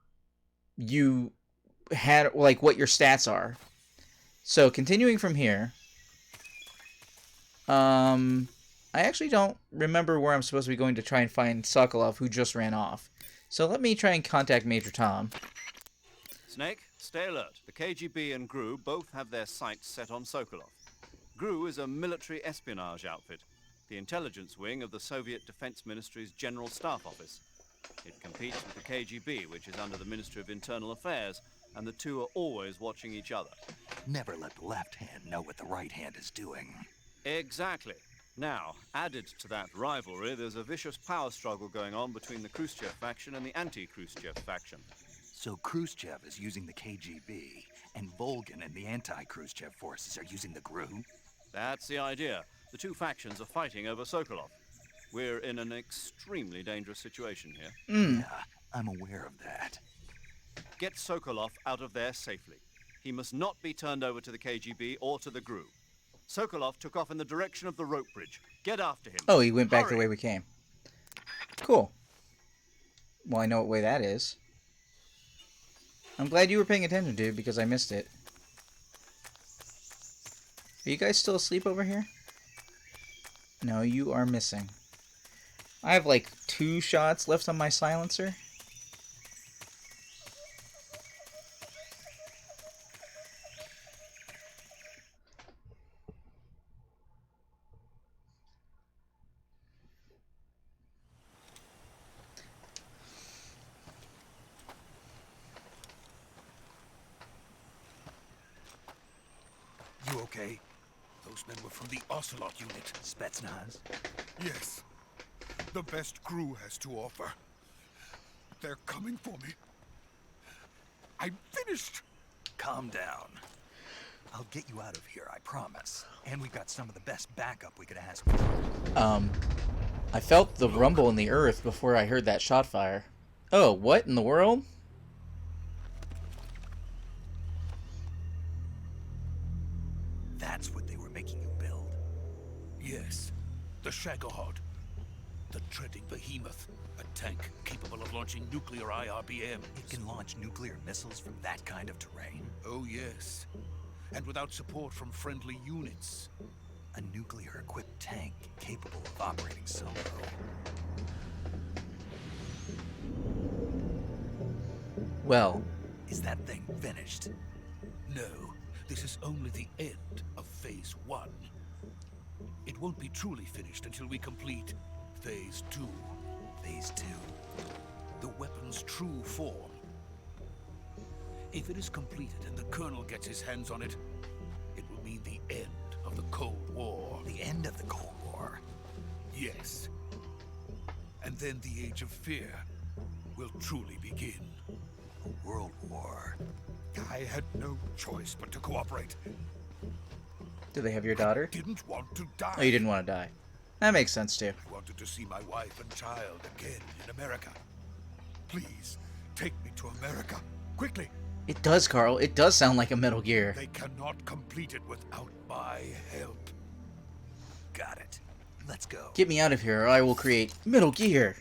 had, like, what your stats are. So, continuing from here, I actually don't remember where I'm supposed to be going to try and find Sokolov, who just ran off. So let me try and contact Major Tom. Snake, stay alert. The KGB and GRU both have their sights set on Sokolov. GRU is a military espionage outfit, the intelligence wing of the Soviet Defense Ministry's General Staff Office. It competes with the KGB, which is under the Ministry of Internal Affairs, and the two are always watching each other. Never let the left hand know what the right hand is doing. Exactly. Now, added to that rivalry, there's a vicious power struggle going on between the Khrushchev faction and the anti-Khrushchev faction. So Khrushchev is using the KGB, and Volgin and the anti-Khrushchev forces are using the GRU? That's the idea. The 2 factions are fighting over Sokolov. We're in an extremely dangerous situation here. Yeah, I'm aware of that. Get Sokolov out of there safely. He must not be turned over to the KGB or to the GRU. Sokolov took off in the direction of the rope bridge. Get after him. Oh, he went back Hurry. the way we came. Cool. Well, I know what way that is. I'm glad you were paying attention, dude, because I missed it. Are you guys still asleep over here? No, you are missing. I have like 2 shots left on my silencer. You okay? Those men were from the Ocelot unit. Spetsnaz? Yes. The best GRU has to offer. They're coming for me. I'm finished. Calm down. I'll get you out of here, I promise. And we've got some of the best backup we could ask for. I felt the rumble in the earth before I heard that shot fire. Oh, what in the world? That's what they were making you build? Yes. The Shagohod. The treading behemoth. A tank capable of launching nuclear IRBM. It can launch nuclear missiles from that kind of terrain? Oh, yes. And without support from friendly units. A nuclear-equipped tank capable of operating solo. Well. Is that thing finished? No. This is only the end of Phase 1. It won't be truly finished until we complete Phase 2. Phase 2? The weapon's true form. If it is completed and the Colonel gets his hands on it, it will mean the end of the Cold War. The end of the Cold War? Yes. And then the Age of Fear will truly begin. A world war. I had no choice but to cooperate. Do they have your daughter? I didn't want to die. Oh, you didn't want to die. That makes sense, too. I wanted to see my wife and child again in America. Please, take me to America. Quickly. It does, Carl. It does sound like a Metal Gear. They cannot complete it without my help. Got it. Let's go. Get me out of here or I will create Metal Gear.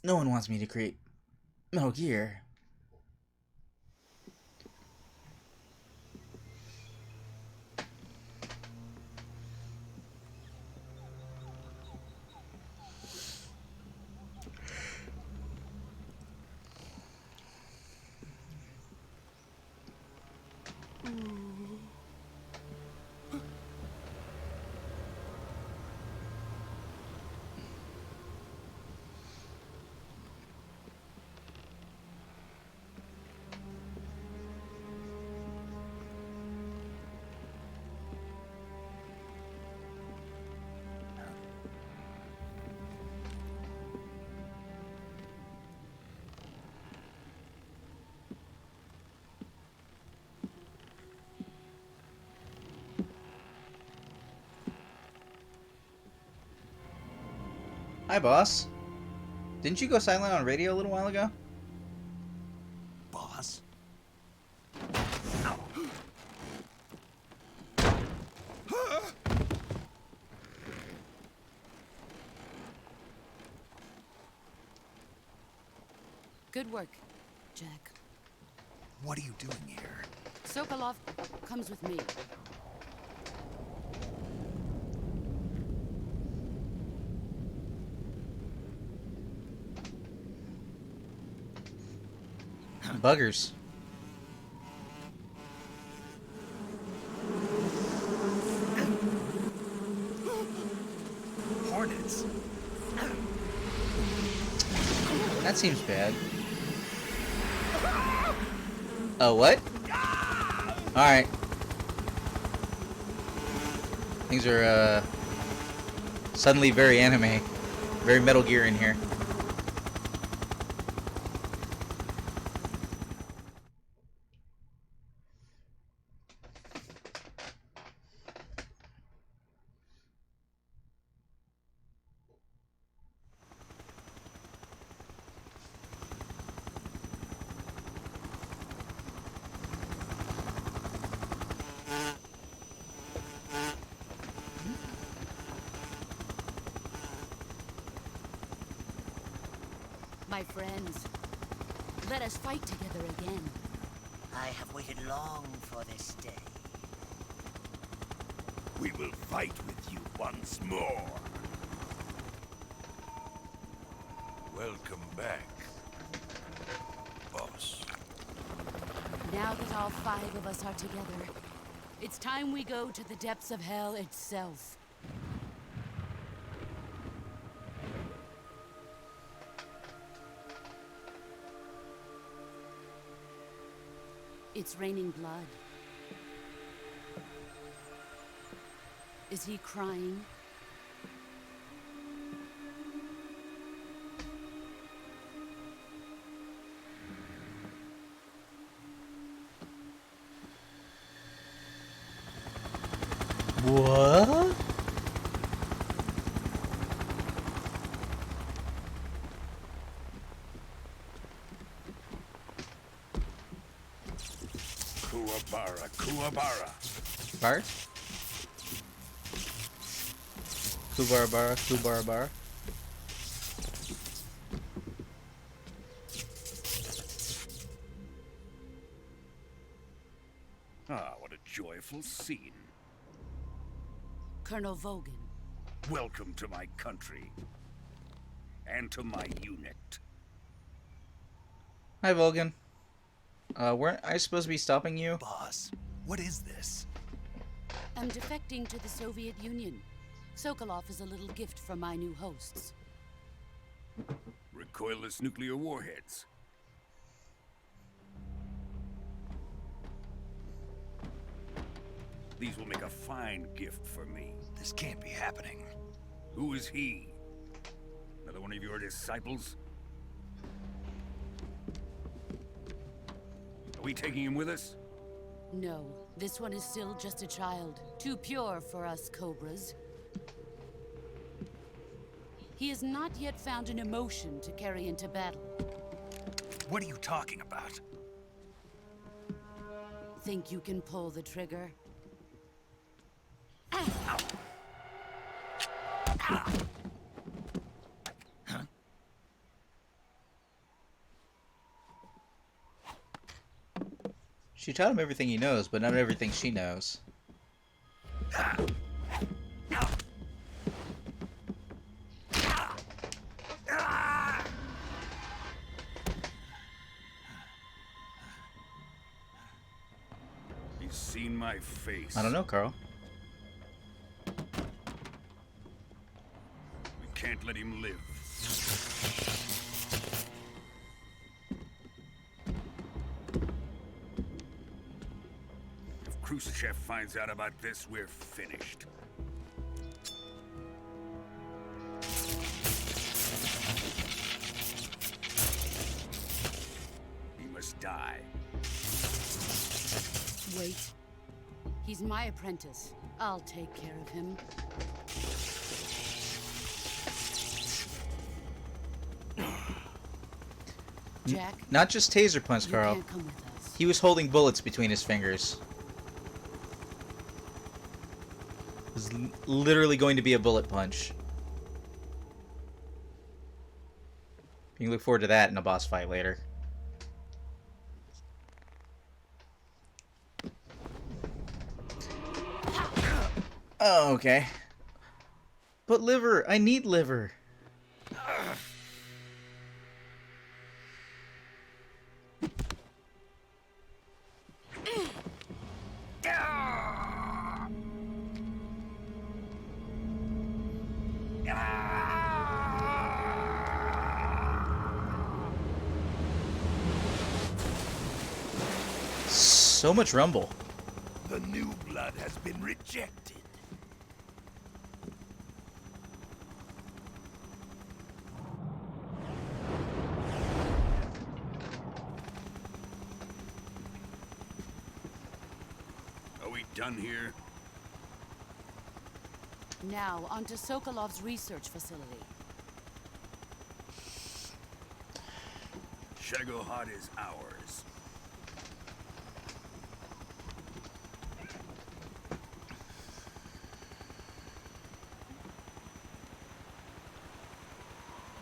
No one wants me to create Metal Gear. Hi, boss. Didn't you go silent on radio a little while ago? Boss? Good work, Jack. What are you doing here? Sokolov comes with me. Buggers. Hornets. That seems bad. Oh, what? Alright. Things are, suddenly very anime. Very Metal Gear in here. My friends, let us fight together again. I have waited long for this day. We will fight with you once more. Welcome back, boss. Now that all 5 of us are together, it's time we go to the depths of hell itself. It's raining blood. Is he crying? What? Kuwabara, Kuwabara. Bar? Kubarabara, Kubarabara. Ah, what a joyful scene. Colonel Vogan. Welcome to my country. And to my unit. Hi, Volgan. Weren't I supposed to be stopping you? Boss, what is this? I'm defecting to the Soviet Union. Sokolov is a little gift from my new hosts. Recoilless nuclear warheads. These will make a fine gift for me. This can't be happening. Who is he? Another one of your disciples? Are we taking him with us? No, this one is still just a child. Too pure for us Cobras. He has not yet found an emotion to carry into battle. What are you talking about? Think you can pull the trigger? She taught him everything he knows, but not everything she knows. He's seen my face. I don't know, Carl. We can't let him live. If Khrushchev finds out about this, we're finished. He must die. Wait. He's my apprentice. I'll take care of him. Jack? Not just taser punch, Carl. Can't come with us. He was holding bullets between his fingers. It was literally going to be a bullet punch. You can look forward to that in a boss fight later. Oh, okay. But liver, I need liver. So much rumble. The new blood has been rejected. Are we done here? Now, onto Sokolov's research facility. Shagohod is ours.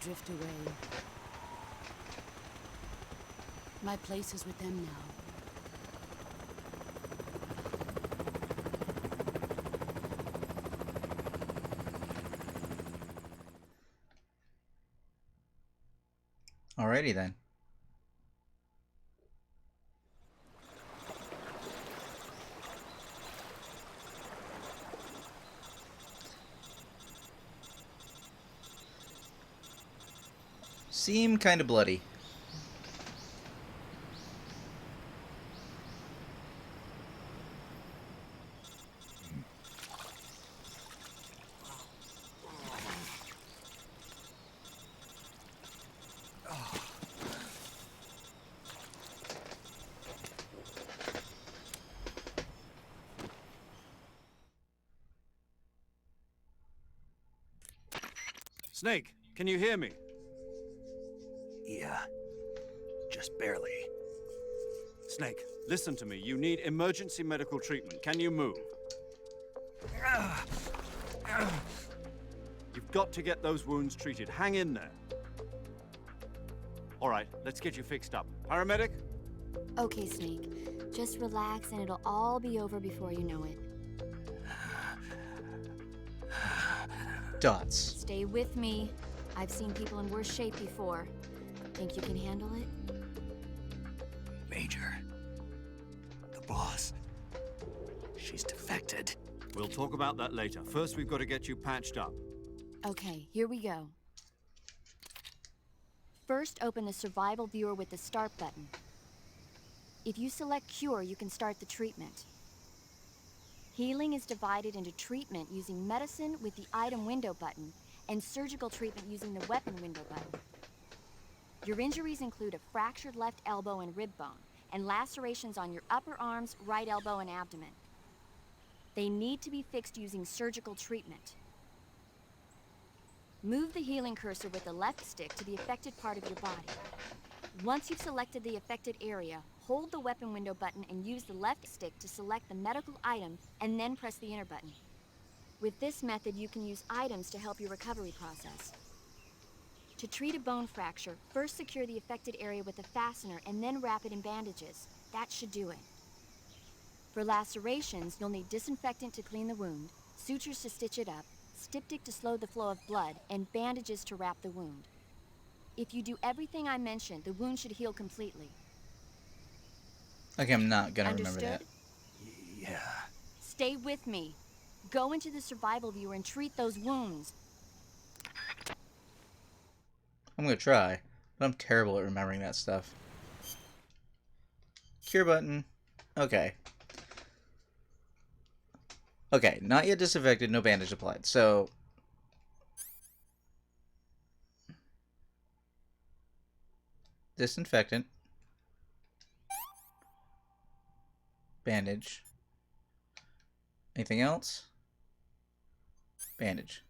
Drift away. My place is with them now. Alrighty then. Seem kind of bloody. Snake, can you hear me? Yeah. Just barely. Snake, listen to me. You need emergency medical treatment. Can you move? You've got to get those wounds treated. Hang in there. All right, let's get you fixed up. Paramedic? Okay, Snake. Just relax and it'll all be over before you know it. Dots. Stay with me. I've seen people in worse shape before. Think you can handle it? Major. The boss. She's defected. We'll talk about that later. First, we've got to get you patched up. Okay, here we go. First, open the survival viewer with the start button. If you select cure, you can start the treatment. Healing is divided into treatment using medicine with the item window button and surgical treatment using the weapon window button. Your injuries include a fractured left elbow and rib bone, and lacerations on your upper arms, right elbow, and abdomen. They need to be fixed using surgical treatment. Move the healing cursor with the left stick to the affected part of your body. Once you've selected the affected area, hold the weapon window button and use the left stick to select the medical item and then press the enter button. With this method, you can use items to help your recovery process. To treat a bone fracture, first secure the affected area with a fastener and then wrap it in bandages. That should do it. For lacerations, you'll need disinfectant to clean the wound, sutures to stitch it up, styptic to slow the flow of blood, and bandages to wrap the wound. If you do everything I mentioned, the wound should heal completely. Okay, I'm not gonna Understood? remember that. Yeah. Stay with me. Go into the survival viewer and treat those wounds. I'm gonna try, but I'm terrible at remembering that stuff. Cure button. Okay. Okay, not yet disinfected, no bandage applied. So disinfectant, bandage. Anything else? Bandage.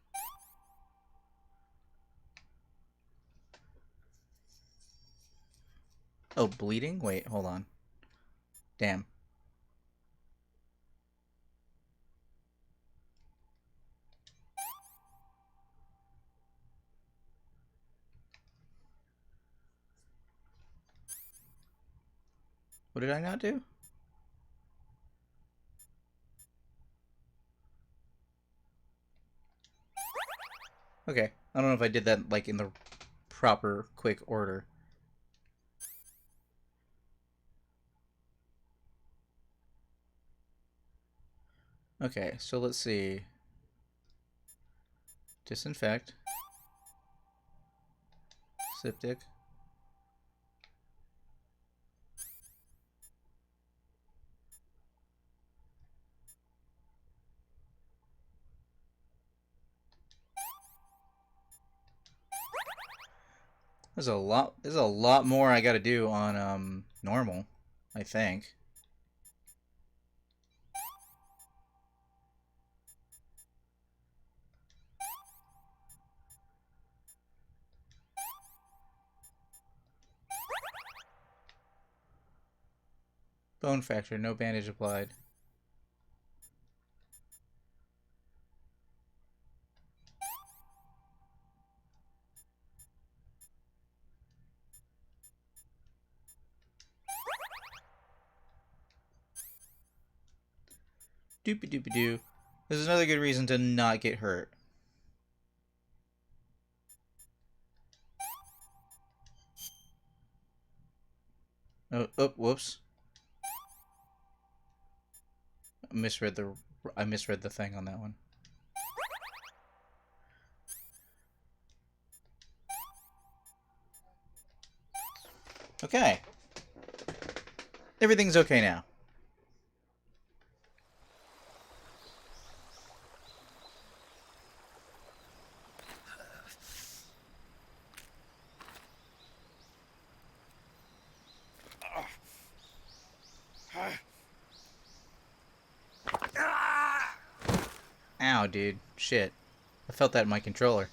Oh, bleeding? Wait, hold on. Damn. What did I not do? Okay. I don't know if I did that like in the proper quick order. Okay, so let's see. Disinfect. Styptic. There's a lot more I gotta do on normal, I think. Bone fracture, no bandage applied. Doopy doopy doo. This is another good reason to not get hurt. Oh, whoops. I misread the thing on that one. Okay. Everything's okay now. Ow, dude. Shit. I felt that in my controller.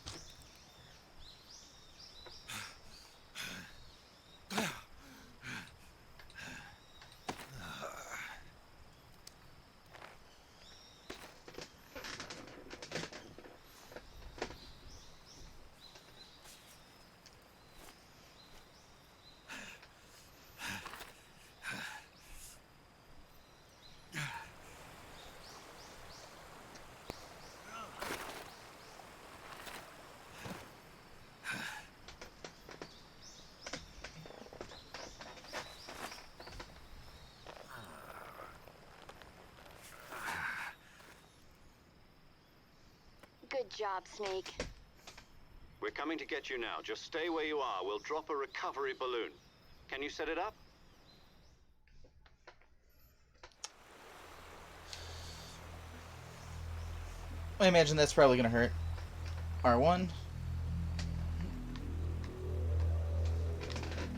Good job, Snake. We're coming to get you now. Just stay where you are. We'll drop a recovery balloon. Can you set it up? I imagine that's probably gonna hurt. R1.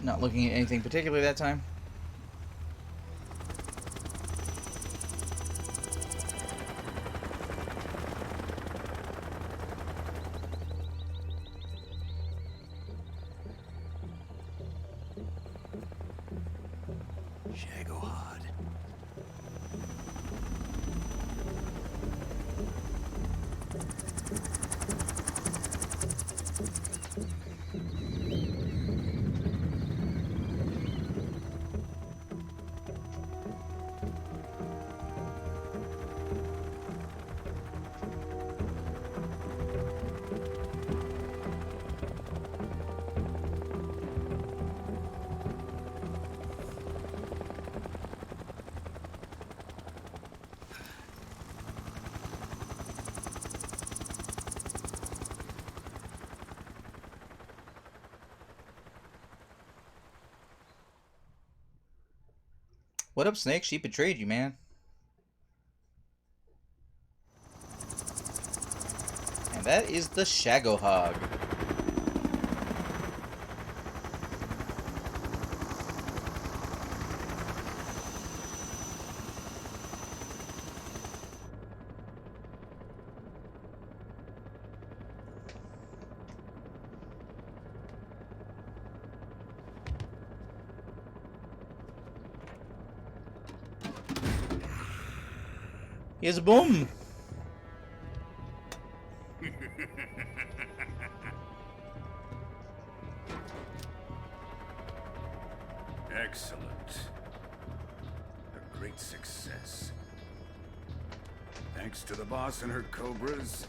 Not looking at anything particular that time. What up, Snake? She betrayed you, man. And that is the Shagohog. Here's a bomb. Excellent. A great success. Thanks to the boss and her cobras,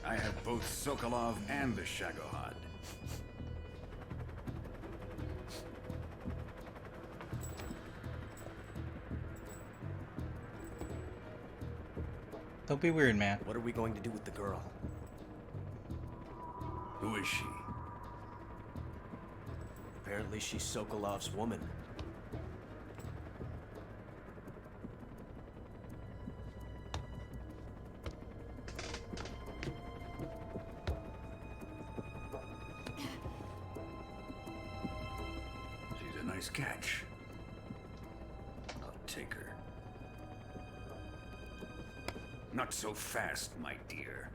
I have both Sokolov and the Shagohod. Don't be weird, man. What are we going to do with the girl? Who is she? Apparently she's Sokolov's woman. She's a nice catch. I'll take her. Not so fast, my dear.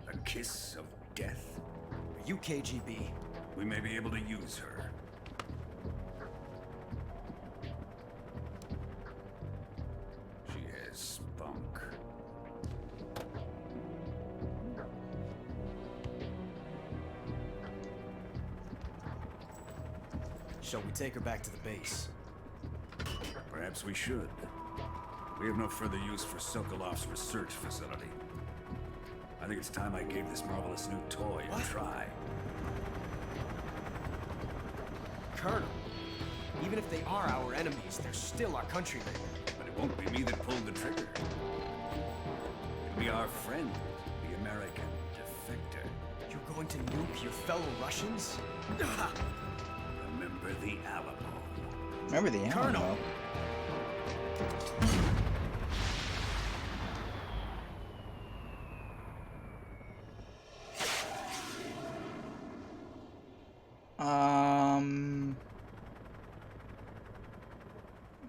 A kiss of death? Are you KGB? We may be able to use her. She has spunk. Shall we take her back to the base? Perhaps we should. We have no further use for Sokolov's research facility. I think it's time I gave this marvelous new toy a try. Colonel, even if they are our enemies, they're still our countrymen. But it won't be me that pulled the trigger. It'll be our friend, the American defector. You're going to nuke your fellow Russians? Remember the Alamo. Remember the Alamo? Colonel!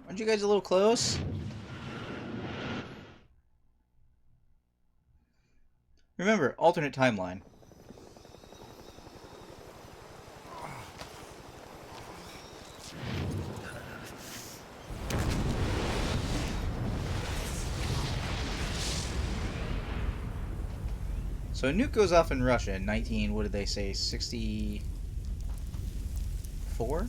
Aren't you guys a little close? Remember, alternate timeline. So a nuke goes off in Russia in what did they say, 64?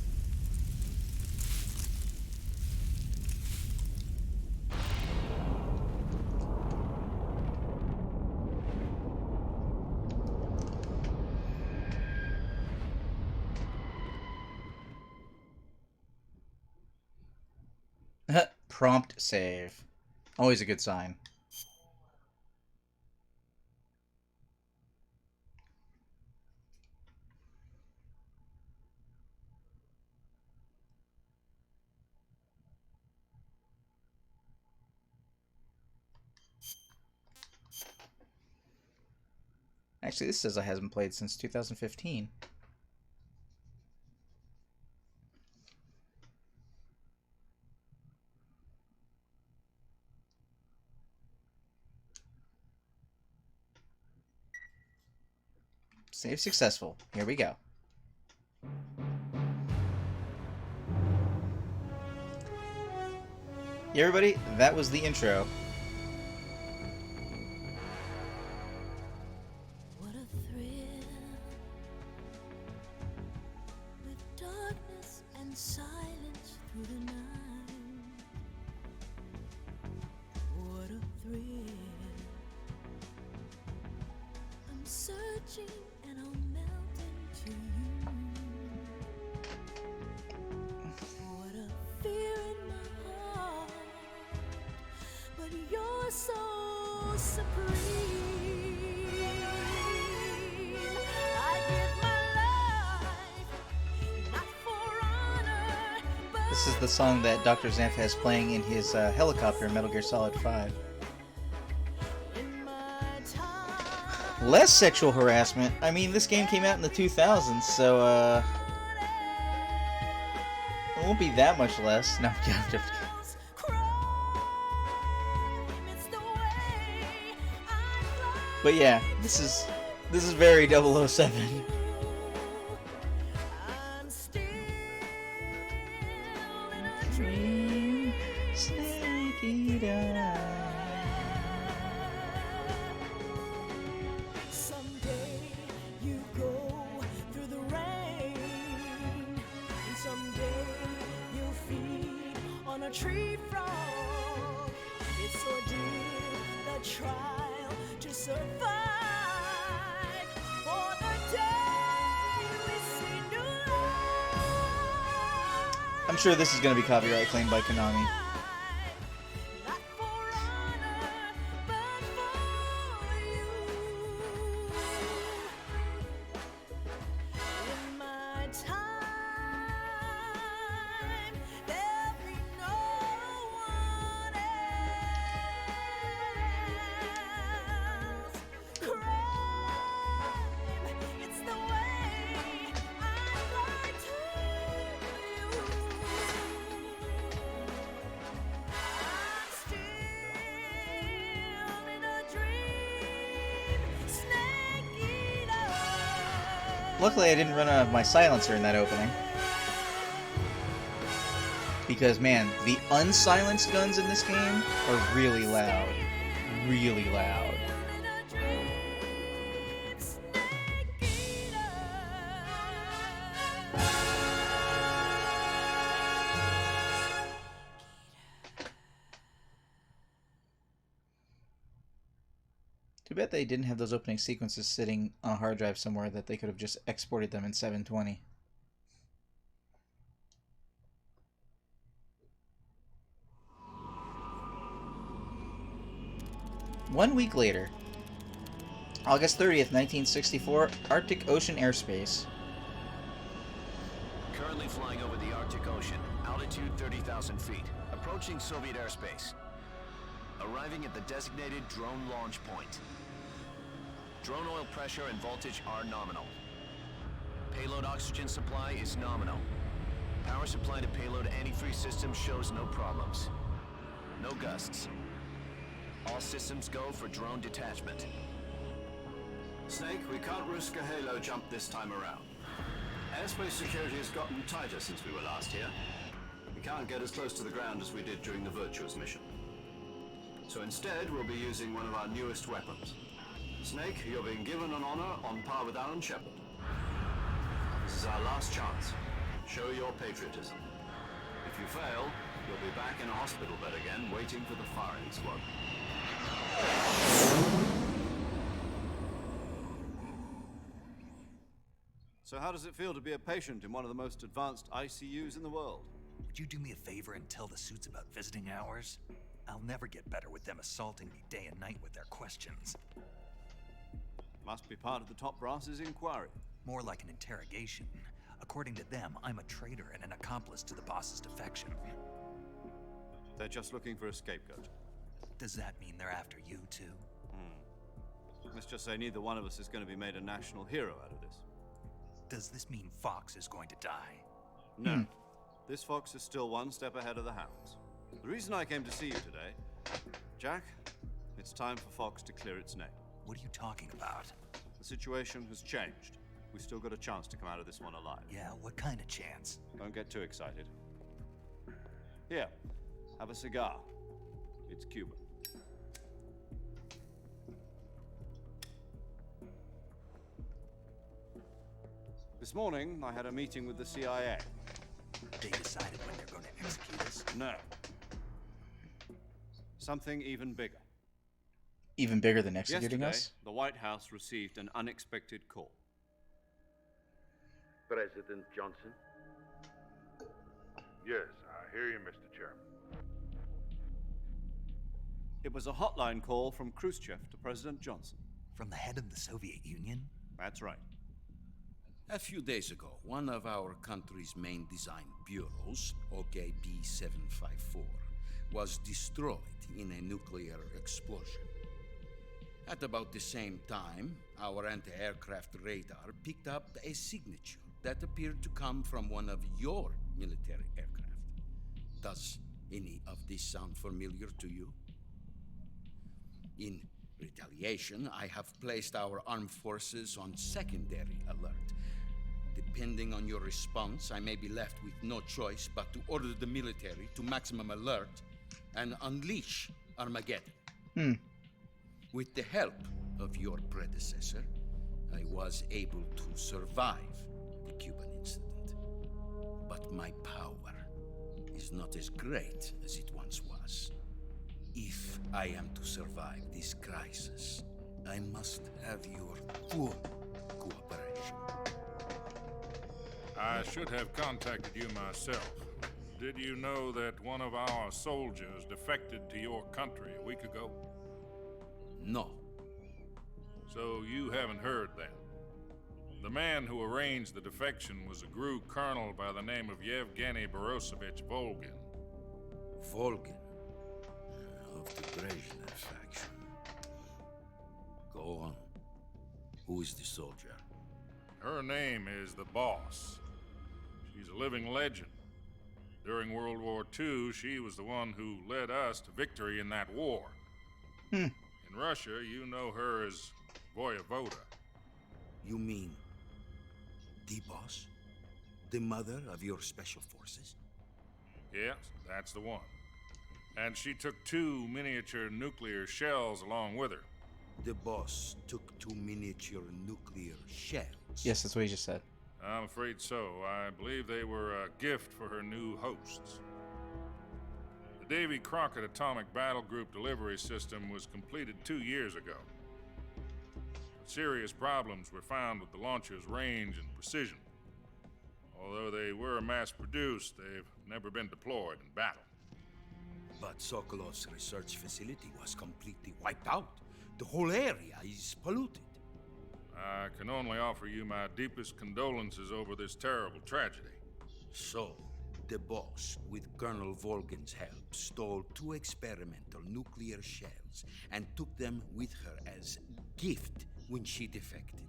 Prompt save. Always a good sign. Actually, this says I hasn't played since 2015. Save successful. Here we go. Yeah, everybody, that was the intro. What a thrill, with darkness and silence through the night. What a thrill, I'm searching and I'll melt into you. What a fear in my heart when you're so supreme. I give my life not for honor, but This is the song that Dr. Xanth has playing in his helicopter in Metal Gear Solid 5. Less sexual harassment. I mean, this game came out in the 2000s, so it won't be that much less. No, I'm just but yeah, this is very 007. Snake Eater. someday you go through the rain, and someday you'll feed on a tree frog. It's ordeal, the trial to survive. For the day we see new life. I'm sure this is going to be copyright claimed by Konami. Not for honor, but for you. In my time, there'll be no one else. Crime, it's the way I'd like to you. I'm still in a dream, Snake Eater. Luckily, I didn't run out of my silencer in that opening. Because, man, the unsilenced guns in this game are really loud. Really loud. Too bad they didn't have those opening sequences sitting on a hard drive somewhere that they could have just exported them in 720. One week later, August 30th, 1964, Arctic Ocean airspace. Currently flying over the Arctic Ocean, altitude 30,000 feet, approaching Soviet airspace. Arriving at the designated drone launch point. Drone oil pressure and voltage are nominal. Payload oxygen supply is nominal. Power supply to payload antifreeze system shows no problems. No gusts. All systems go for drone detachment. Snake, we can't risk a halo jump this time around. Airspace security has gotten tighter since we were last here. We can't get as close to the ground as we did during the Virtuous mission. So instead, we'll be using one of our newest weapons. Snake, you're being given an honor on par with Alan Shepard. This is our last chance. Show your patriotism. If you fail, you'll be back in a hospital bed again, waiting for the firing squad. So how does it feel to be a patient in one of the most advanced ICUs in the world? Would you do me a favor and tell the suits about visiting hours? I'll never get better with them assaulting me day and night with their questions. Must be part of the top brass's inquiry. More like an interrogation. According to them, I'm a traitor and an accomplice to the boss's defection. They're just looking for a scapegoat. Does that mean they're after you, too? Let's just say neither one of us is going to be made a national hero out of this. Does this mean Fox is going to die? No. This fox is still one step ahead of the hounds. The reason I came to see you today, Jack, it's time for Fox to clear its name. What are you talking about? The situation has changed. We've still got a chance to come out of this one alive. Yeah, what kind of chance? Don't get too excited. Here, have a cigar. It's Cuban. This morning, I had a meeting with the CIA. They decided when they're going to execute us? No. Something even bigger. Even bigger than executing Yesterday, us? the White House received an unexpected call. President Johnson? Yes, I hear you, Mr. Chairman. It was a hotline call from Khrushchev to President Johnson. From the head of the Soviet Union? That's right. A few days ago, one of our country's main design bureaus, OKB 754, was destroyed in a nuclear explosion. At about the same time, our anti-aircraft radar picked up a signature that appeared to come from one of your military aircraft. Does any of this sound familiar to you? In retaliation, I have placed our armed forces on secondary alert. Depending on your response, I may be left with no choice but to order the military to maximum alert and unleash Armageddon. With the help of your predecessor, I was able to survive the Cuban incident. But my power is not as great as it once was. If I am to survive this crisis, I must have your full cooperation. I should have contacted you myself. Did you know that one of our soldiers defected to your country a week ago? No. So you haven't heard then? The man who arranged the defection was a GRU colonel by the name of Yevgeny Borosovich Volgin. Volgin? Of the Brezhnev faction. Go on. Who is the soldier? Her name is the Boss. She's a living legend. During World War II, she was the one who led us to victory in that war. In Russia, you know her as Voyevoda. You mean the Boss? The mother of your special forces? Yes, that's the one. And she took 2 miniature nuclear shells along with her. The Boss took 2 miniature nuclear shells? Yes, that's what he just said. I'm afraid so. I believe they were a gift for her new hosts. The Davy Crockett Atomic Battle Group delivery system was completed 2 years ago. Serious problems were found with the launcher's range and precision. Although they were mass-produced, they've never been deployed in battle. But Sokolov's research facility was completely wiped out. The whole area is polluted. I can only offer you my deepest condolences over this terrible tragedy. So, the Boss, with Colonel Volgin's help, stole 2 experimental nuclear shells and took them with her as gift when she defected.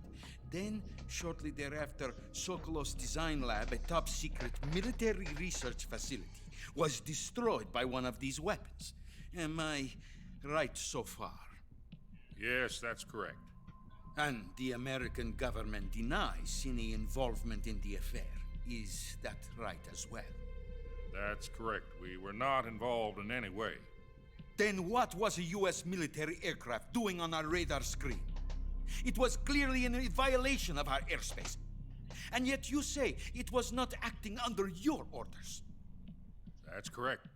Then, shortly thereafter, Sokolov's design lab, a top-secret military research facility, was destroyed by one of these weapons. Am I right so far? Yes, that's correct. And the American government denies any involvement in the affair. Is that right as well? That's correct. We were not involved in any way. Then what was a U.S. military aircraft doing on our radar screen? It was clearly in a violation of our airspace. And yet you say it was not acting under your orders. That's correct.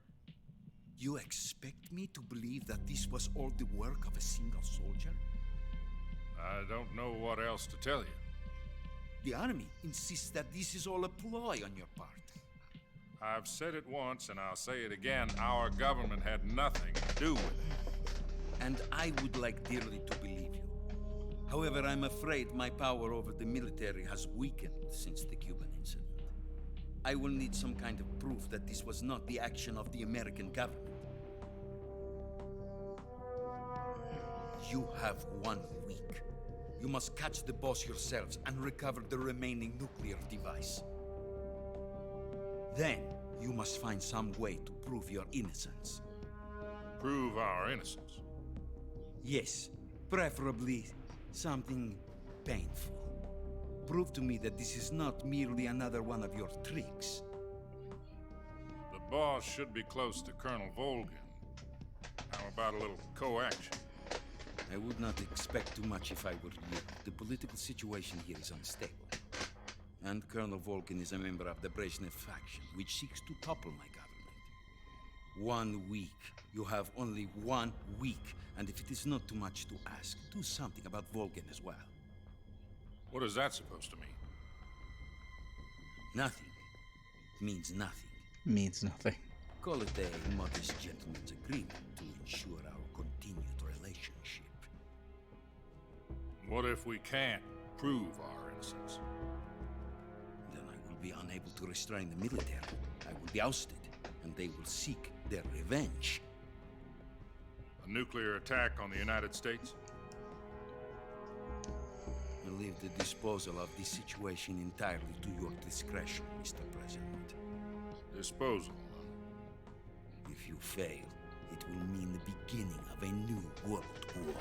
You expect me to believe that this was all the work of a single soldier? I don't know what else to tell you. The Army insists that this is all a ploy on your part. I've said it once, and I'll say it again. Our government had nothing to do with it. And I would like dearly to believe you. However, I'm afraid my power over the military has weakened since the Cuban incident. I will need some kind of proof that this was not the action of the American government. You have 1 week. You must catch the Boss yourselves and recover the remaining nuclear device. Then, you must find some way to prove your innocence. Prove our innocence? Yes, preferably something painful. Prove to me that this is not merely another one of your tricks. The Boss should be close to Colonel Volgin. How about a little co-action? I would not expect too much if I were you. The political situation here is unstable. And Colonel Volgin is a member of the Brezhnev faction, which seeks to topple my government. 1 week. You have only 1 week. And if it is not too much to ask, do something about Volgin as well. What is that supposed to mean? Nothing. It means nothing. Means nothing. Call it a modest gentleman's agreement to ensure our What if we can't prove our innocence? Then I will be unable to restrain the military. I will be ousted, and they will seek their revenge. A nuclear attack on the United States? I leave the disposal of this situation entirely to your discretion, Mr. President. Disposal? If you fail, it will mean the beginning of a new world war.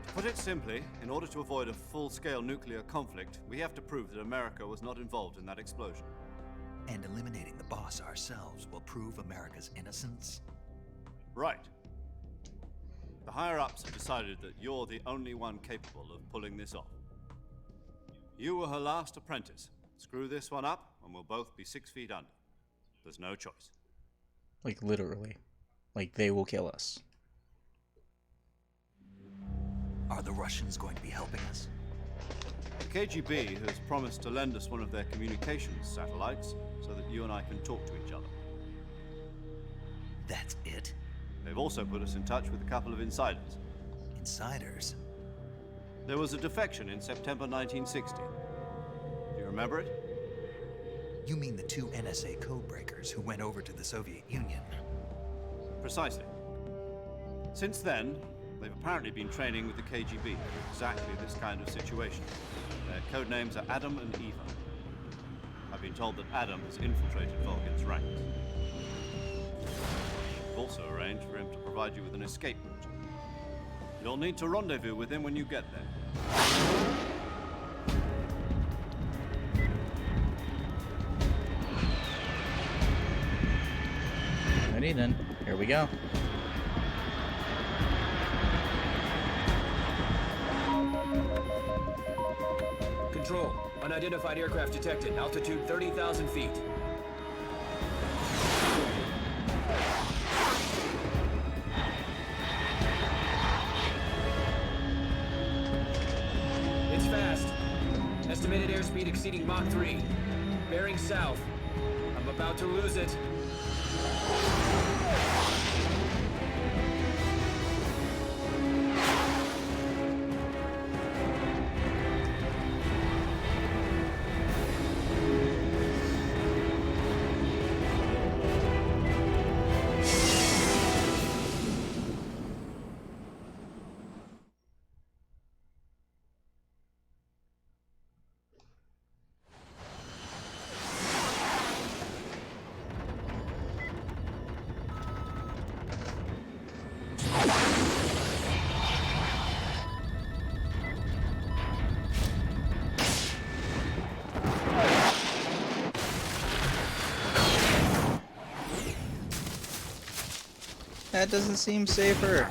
To put it simply, in order to avoid a full-scale nuclear conflict, we have to prove that America was not involved in that explosion. And eliminating the boss ourselves will prove America's innocence? Right. The higher-ups have decided that you're the only one capable of pulling this off. You were her last apprentice. Screw this one up, and we'll both be 6 feet under. There's no choice. Like, literally. Like, they will kill us. Are the Russians going to be helping us? The KGB has promised to lend us one of their communications satellites so that you and I can talk to each other. That's it? They've also put us in touch with a couple of insiders. Insiders? There was a defection in September 1960. Do you remember it? You mean the 2 NSA codebreakers who went over to the Soviet Union? Precisely. Since then, they've apparently been training with the KGB for exactly this kind of situation. Their code names are Adam and Eva. I've been told that Adam has infiltrated Volgin's ranks. We've also arranged for him to provide you with an escape route. You'll need to rendezvous with him when you get there. Alrighty then, here we go. Control, unidentified aircraft detected, altitude 30,000 feet. It's fast. Estimated airspeed exceeding Mach 3. Bearing south. I'm about to lose it. That doesn't seem safer.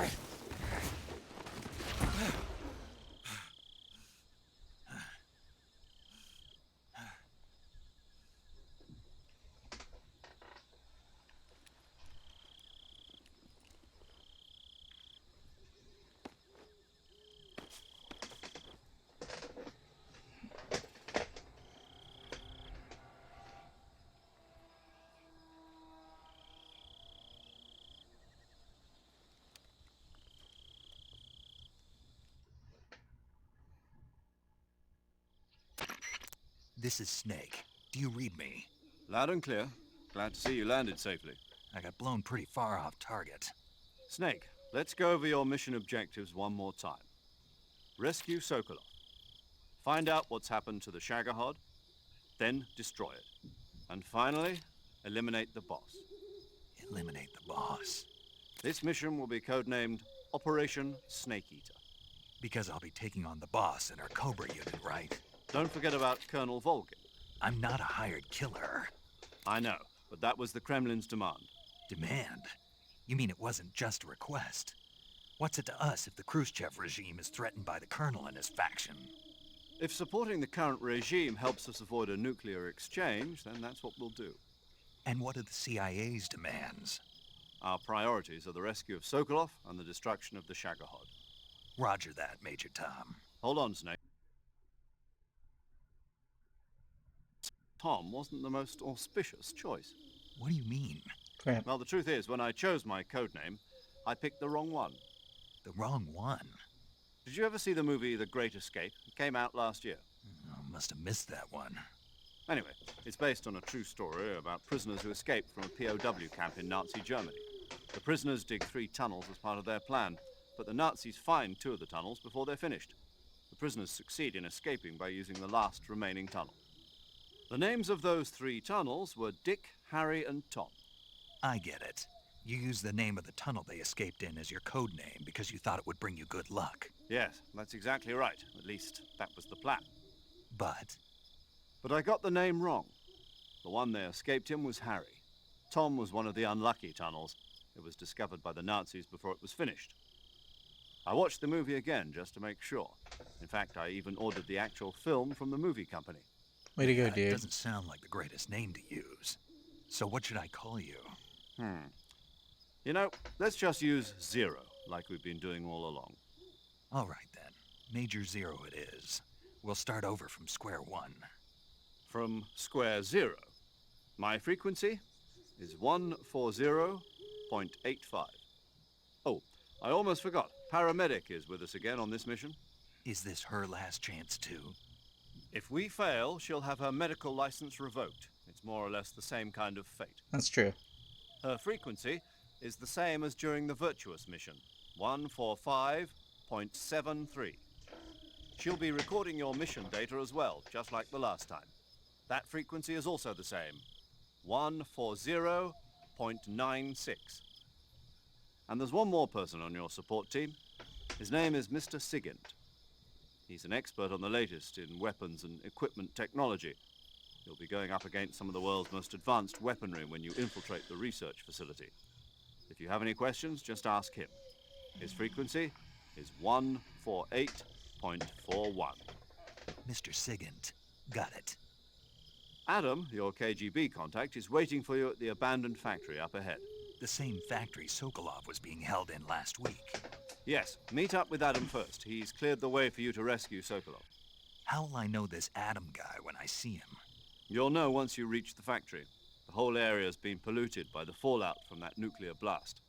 This is Snake. Do you read me? Loud and clear. Glad to see you landed safely. I got blown pretty far off target. Snake, let's go over your mission objectives one more time. Rescue Sokolov. Find out what's happened to the Shagohod, then destroy it. And finally, eliminate the boss. Eliminate the boss? This mission will be codenamed Operation Snake Eater. Because I'll be taking on the boss and her Cobra unit, right? Don't forget about Colonel Volgin. I'm not a hired killer. I know, but that was the Kremlin's demand. Demand? You mean it wasn't just a request? What's it to us if the Khrushchev regime is threatened by the Colonel and his faction? If supporting the current regime helps us avoid a nuclear exchange, then that's what we'll do. And what are the CIA's demands? Our priorities are the rescue of Sokolov and the destruction of the Shagohod. Roger that, Major Tom. Hold on, Snake. Tom wasn't the most auspicious choice. What do you mean? Crap. Well, the truth is, when I chose my codename, I picked the wrong one. The wrong one. Did you ever see the movie The Great Escape? It came out last year. Oh, must have missed that one. Anyway, it's based on a true story about prisoners who escaped from a POW camp in Nazi Germany. The prisoners dig 3 tunnels as part of their plan, but the Nazis find 2 of the tunnels before they're finished. The prisoners succeed in escaping by using the last remaining tunnel. The names of those 3 tunnels were Dick, Harry, and Tom. I get it. You used the name of the tunnel they escaped in as your code name because you thought it would bring you good luck. Yes, that's exactly right. At least, that was the plan. But I got the name wrong. The one they escaped in was Harry. Tom was one of the unlucky tunnels. It was discovered by the Nazis before it was finished. I watched the movie again just to make sure. In fact, I even ordered the actual film from the movie company. Way to go, It dude. doesn't sound like the greatest name to use. So what should I call you? You know, let's just use Zero, like we've been doing all along. All right, then. Major Zero it is. We'll start over from square one. From square 0. My frequency is 140.85. Oh, I almost forgot. Paramedic is with us again on this mission. Is this her last chance, too? If we fail, she'll have her medical license revoked. It's more or less the same kind of fate. That's true. Her frequency is the same as during the Virtuous mission, 145.73. She'll be recording your mission data as well, just like the last time. That frequency is also the same, 140.96. And there's one more person on your support team. His name is Mr. Sigint. He's an expert on the latest in weapons and equipment technology. You'll be going up against some of the world's most advanced weaponry when you infiltrate the research facility. If you have any questions, just ask him. His frequency is 148.41. Mr. Sigint. Got it. Adam, your KGB contact, is waiting for you at the abandoned factory up ahead. The same factory Sokolov was being held in last week. Yes, meet up with Adam first. He's cleared the way for you to rescue Sokolov. How will I know this Adam guy when I see him? You'll know once you reach the factory. The whole area's been polluted by the fallout from that nuclear blast.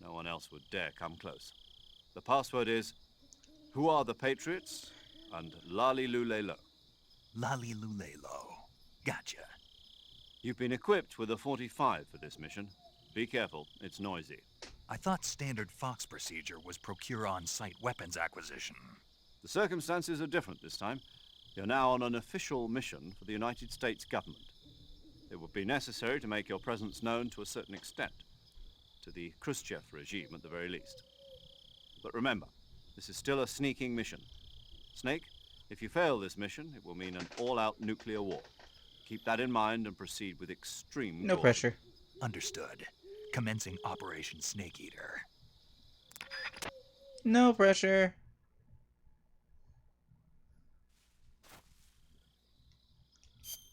No one else would dare come close. The password is, "Who are the Patriots?" and Lali Lulelo. Lali Lulelo. Gotcha. You've been equipped with a 45 for this mission. Be careful, it's noisy. I thought standard Fox procedure was procure on-site weapons acquisition. The circumstances are different this time. You're now on an official mission for the United States government. It would be necessary to make your presence known to a certain extent, to the Khrushchev regime at the very least. But remember, this is still a sneaking mission. Snake, if you fail this mission, it will mean an all-out nuclear war. Keep that in mind and proceed with extreme No caution. pressure. Understood. Commencing Operation Snake Eater. No pressure.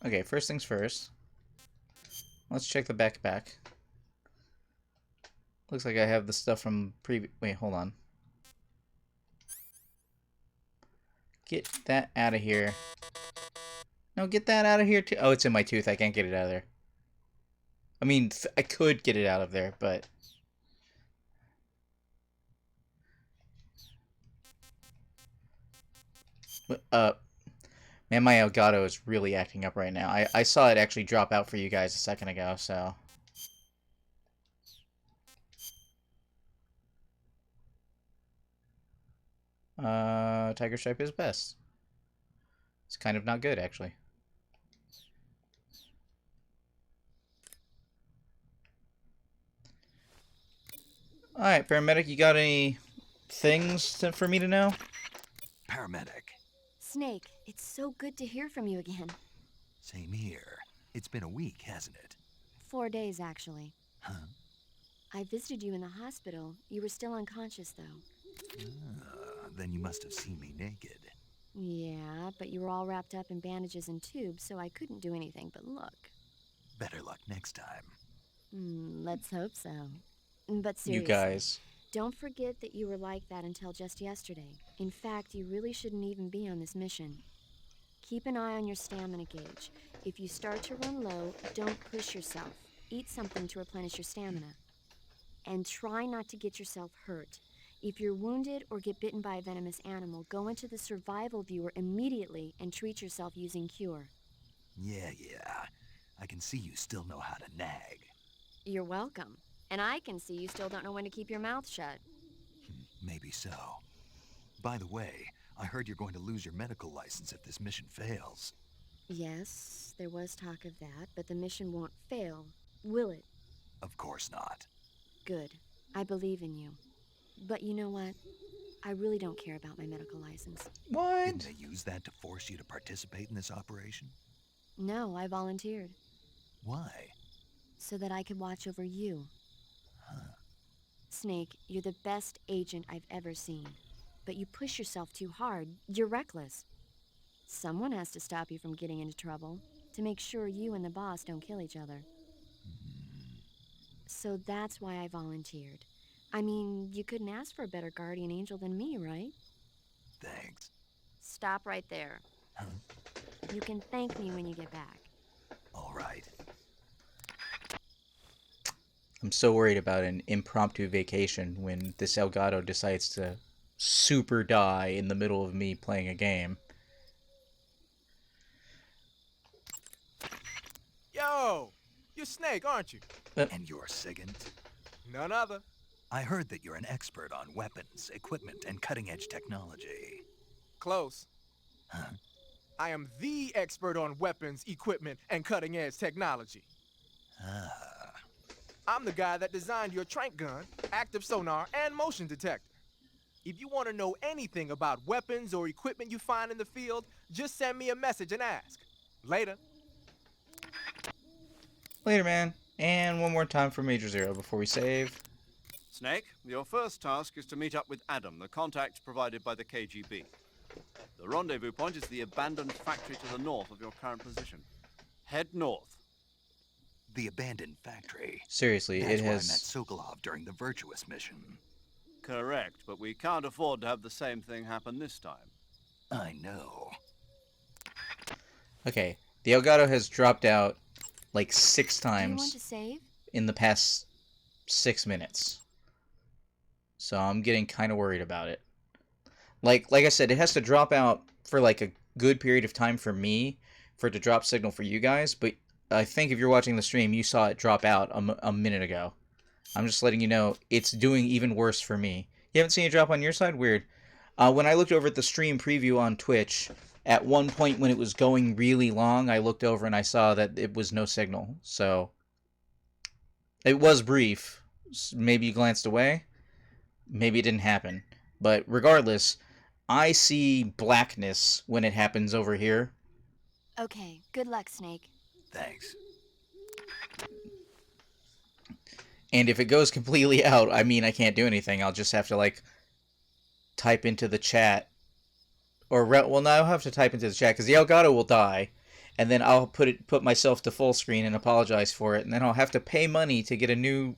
Okay, first things first. Let's check the backpack. Looks like I have the stuff from previous. Wait, hold on. Get that out of here. No, get that out of here too. Oh, it's in my tooth. I can't get it out of there. I mean, I could get it out of there, but... Man, my Elgato is really acting up right now. I saw it actually drop out for you guys a second ago, so... Tiger Stripe is best. It's kind of not good, actually. Alright, paramedic, you got any things for me to know? Paramedic. Snake, it's so good to hear from you again. Same here. It's been a week, hasn't it? 4 days, actually. Huh? I visited you in the hospital. You were still unconscious, though. Then you must have seen me naked. Yeah, but you were all wrapped up in bandages and tubes, so I couldn't do anything but look. Better luck next time. Let's hope so. But seriously, You guys. Don't forget that you were like that until just yesterday. In fact, you really shouldn't even be on this mission. Keep an eye on your stamina gauge. If you start to run low, don't push yourself. Eat something to replenish your stamina. And try not to get yourself hurt. If you're wounded or get bitten by a venomous animal, go into the survival viewer immediately and treat yourself using Cure. Yeah. I can see you still know how to nag. You're welcome. And I can see you still don't know when to keep your mouth shut. Maybe so. By the way, I heard you're going to lose your medical license if this mission fails. Yes, there was talk of that, but the mission won't fail, will it? Of course not. Good. I believe in you. But you know what? I really don't care about my medical license. What? Didn't they use that to force you to participate in this operation? No, I volunteered. Why? So that I could watch over you. Snake, you're the best agent I've ever seen. But you push yourself too hard. You're reckless. Someone has to stop you from getting into trouble, to make sure you and the boss don't kill each other. So that's why I volunteered. I mean, you couldn't ask for a better guardian angel than me, right? Thanks. Stop right there. You can thank me when you get back. All right. I'm so worried about an impromptu vacation when this Elgato decides to super die in the middle of me playing a game. Yo! You're Snake, aren't you? And you're Sigint? None other. I heard that you're an expert on weapons, equipment, and cutting-edge technology. Close. I am the expert on weapons, equipment, and cutting-edge technology. I'm the guy that designed your trank gun, active sonar, and motion detector. If you want to know anything about weapons or equipment you find in the field, just send me a message and ask. Later. Later, man. And one more time for Major Zero before we save. Snake, your first task is to meet up with Adam, the contact provided by the KGB. The rendezvous point is the abandoned factory to the north of your current position. Head north. The abandoned factory. Seriously, That's it where has... I met Sokolov during the Virtuous mission. Correct, but we can't afford to have the same thing happen this time. I know. Okay, the Elgato has dropped out like 6 Do you want times to save? in the past 6 minutes. So I'm getting kind of worried about it. Like I said, it has to drop out for like a good period of time for me, for it to drop signal for you guys, but I think if you're watching the stream, you saw it drop out a minute ago. I'm just letting you know it's doing even worse for me. You haven't seen it drop on your side? Weird. When I looked over at the stream preview on Twitch, at one point when it was going really long, I looked over and I saw that it was no signal. So it was brief. Maybe you glanced away. Maybe it didn't happen. But regardless, I see blackness when it happens over here. Okay, good luck, Snake. Thanks. And if it goes completely out, I mean, I can't do anything. I'll just have to, like, type into the chat. Or, well, no, I'll have to type into the chat, because the Elgato will die. And then I'll put myself to full screen and apologize for it. And then I'll have to pay money to get a new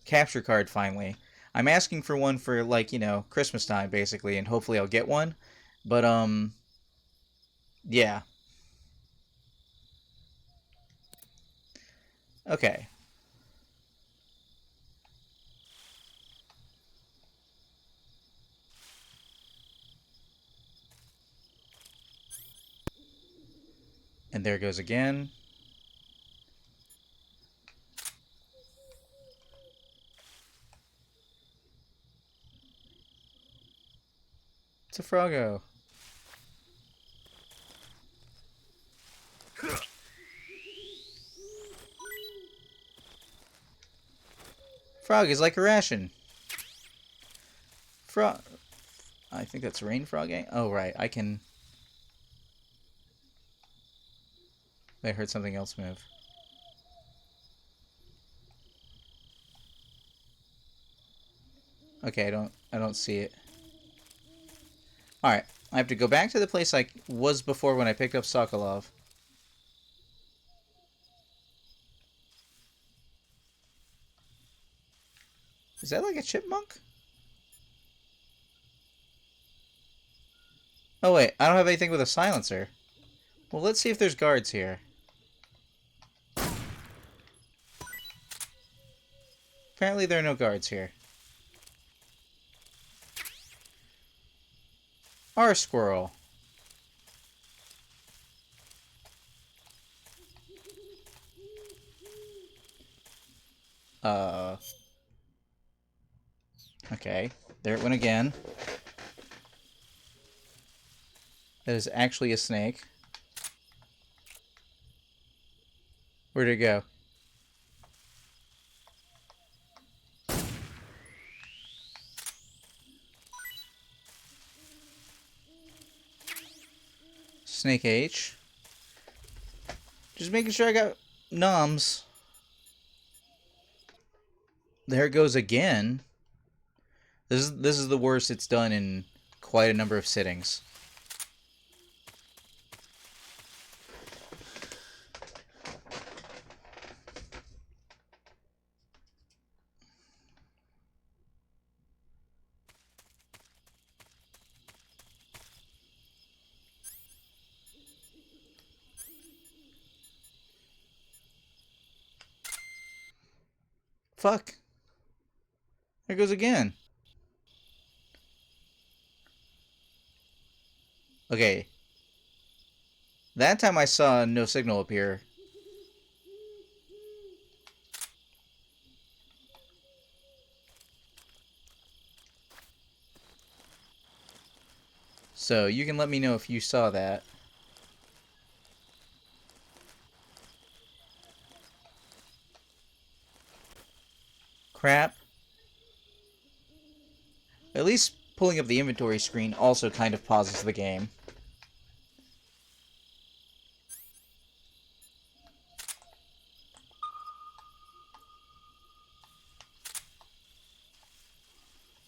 capture card, finally. I'm asking for one for, like, you know, Christmas time, basically. And hopefully I'll get one. But, yeah. Okay. And there goes again. It's a Froggo. Frog is like a ration. Frog. I think that's Rain Frog. Oh, right. I can. I heard something else move. Okay, I don't see it. Alright, I have to go back to the place I was before when I picked up Sokolov. Is that like a chipmunk? Oh wait, I don't have anything with a silencer. Well, let's see if there's guards here. Apparently there are no guards here. Our squirrel. Okay. There it went again. That is actually a snake. Where'd it go? Snake H. Just making sure I got noms. There it goes again. This is the worst it's done in quite a number of sittings. Fuck. There it goes again. Okay. That time I saw no signal appear. So you can let me know if you saw that. Crap. At least pulling up the inventory screen also kind of pauses the game.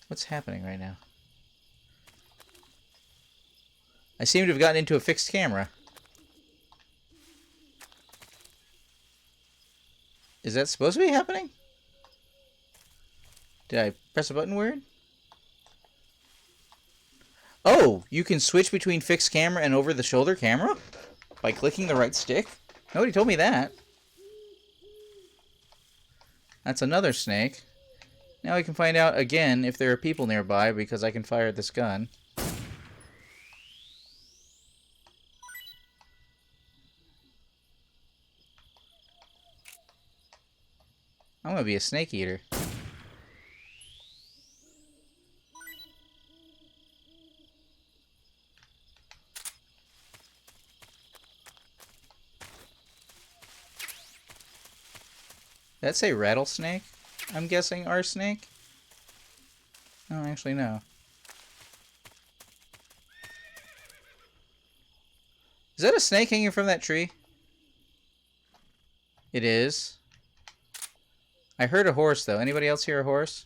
What's happening right now? I seem to have gotten into a fixed camera. Is that supposed to be happening? Did I press a button weird? Oh, you can switch between fixed camera and over-the-shoulder camera? By clicking the right stick? Nobody told me that. That's another snake. Now we can find out again if there are people nearby because I can fire this gun. I'm gonna be a snake eater. Did that say rattlesnake? I'm guessing arsnake? I don't actually know. Is that a snake hanging from that tree? It is. I heard a horse, though. Anybody else hear a horse?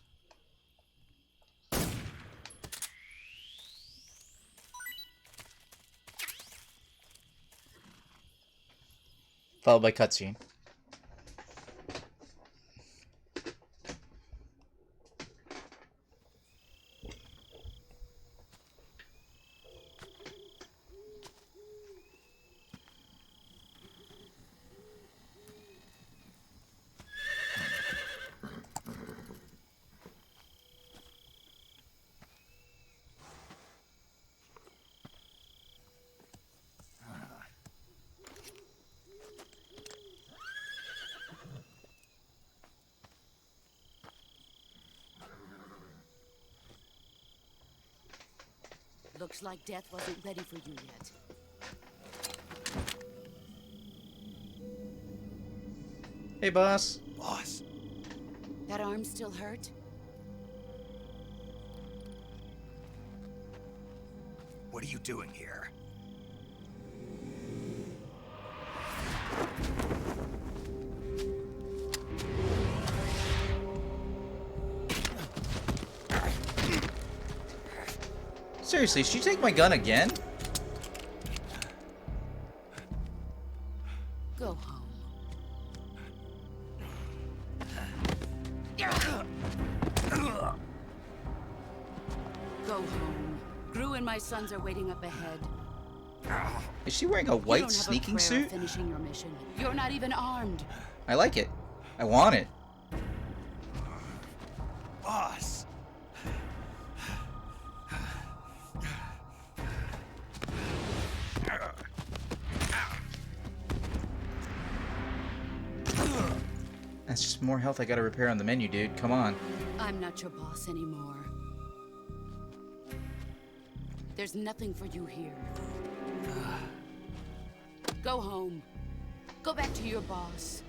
Followed by cutscene. Looks like death wasn't ready for you yet. Hey, boss. Boss. That arm still hurt? What are you doing here? Seriously, should you take my gun again? Go home. Go home. Gru and my sons are waiting up ahead. Is she wearing a white sneaking suit? Finishing your mission. You're not even armed. I like it. I want it. Boss. That's just more health I gotta repair on the menu, dude. Come on. I'm not your boss anymore. There's nothing for you here. Go home. Go back to your boss.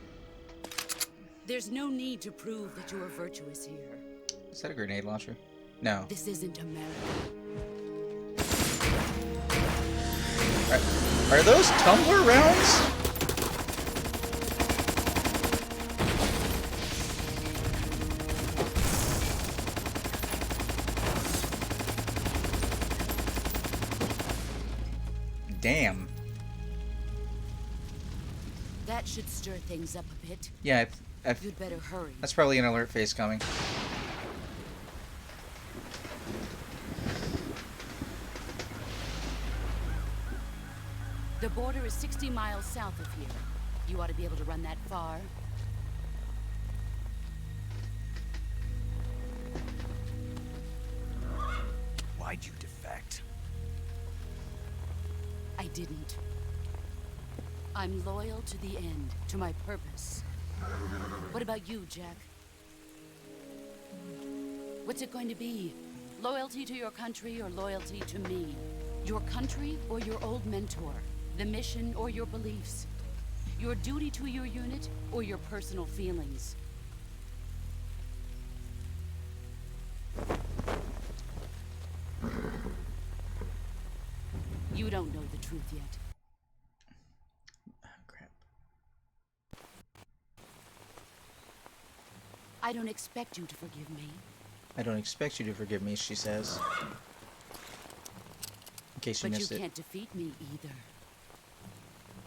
There's no need to prove that you are virtuous here. Is that a grenade launcher? No. This isn't America. Are those tumbler rounds? Damn. That should stir things up a bit. Yeah, You'd better hurry. That's probably an alert phase coming. The border is 60 miles south of here. You ought to be able to run that far. Why'd you defect? I didn't. I'm loyal to the end, to my purpose. What about you, Jack? What's it going to be? Loyalty to your country or loyalty to me? Your country or your old mentor? The mission or your beliefs? Your duty to your unit or your personal feelings? You don't know the truth yet. Crap. I don't expect you to forgive me. I don't expect you to forgive me, she says. In case you missed it. But you can't defeat me either.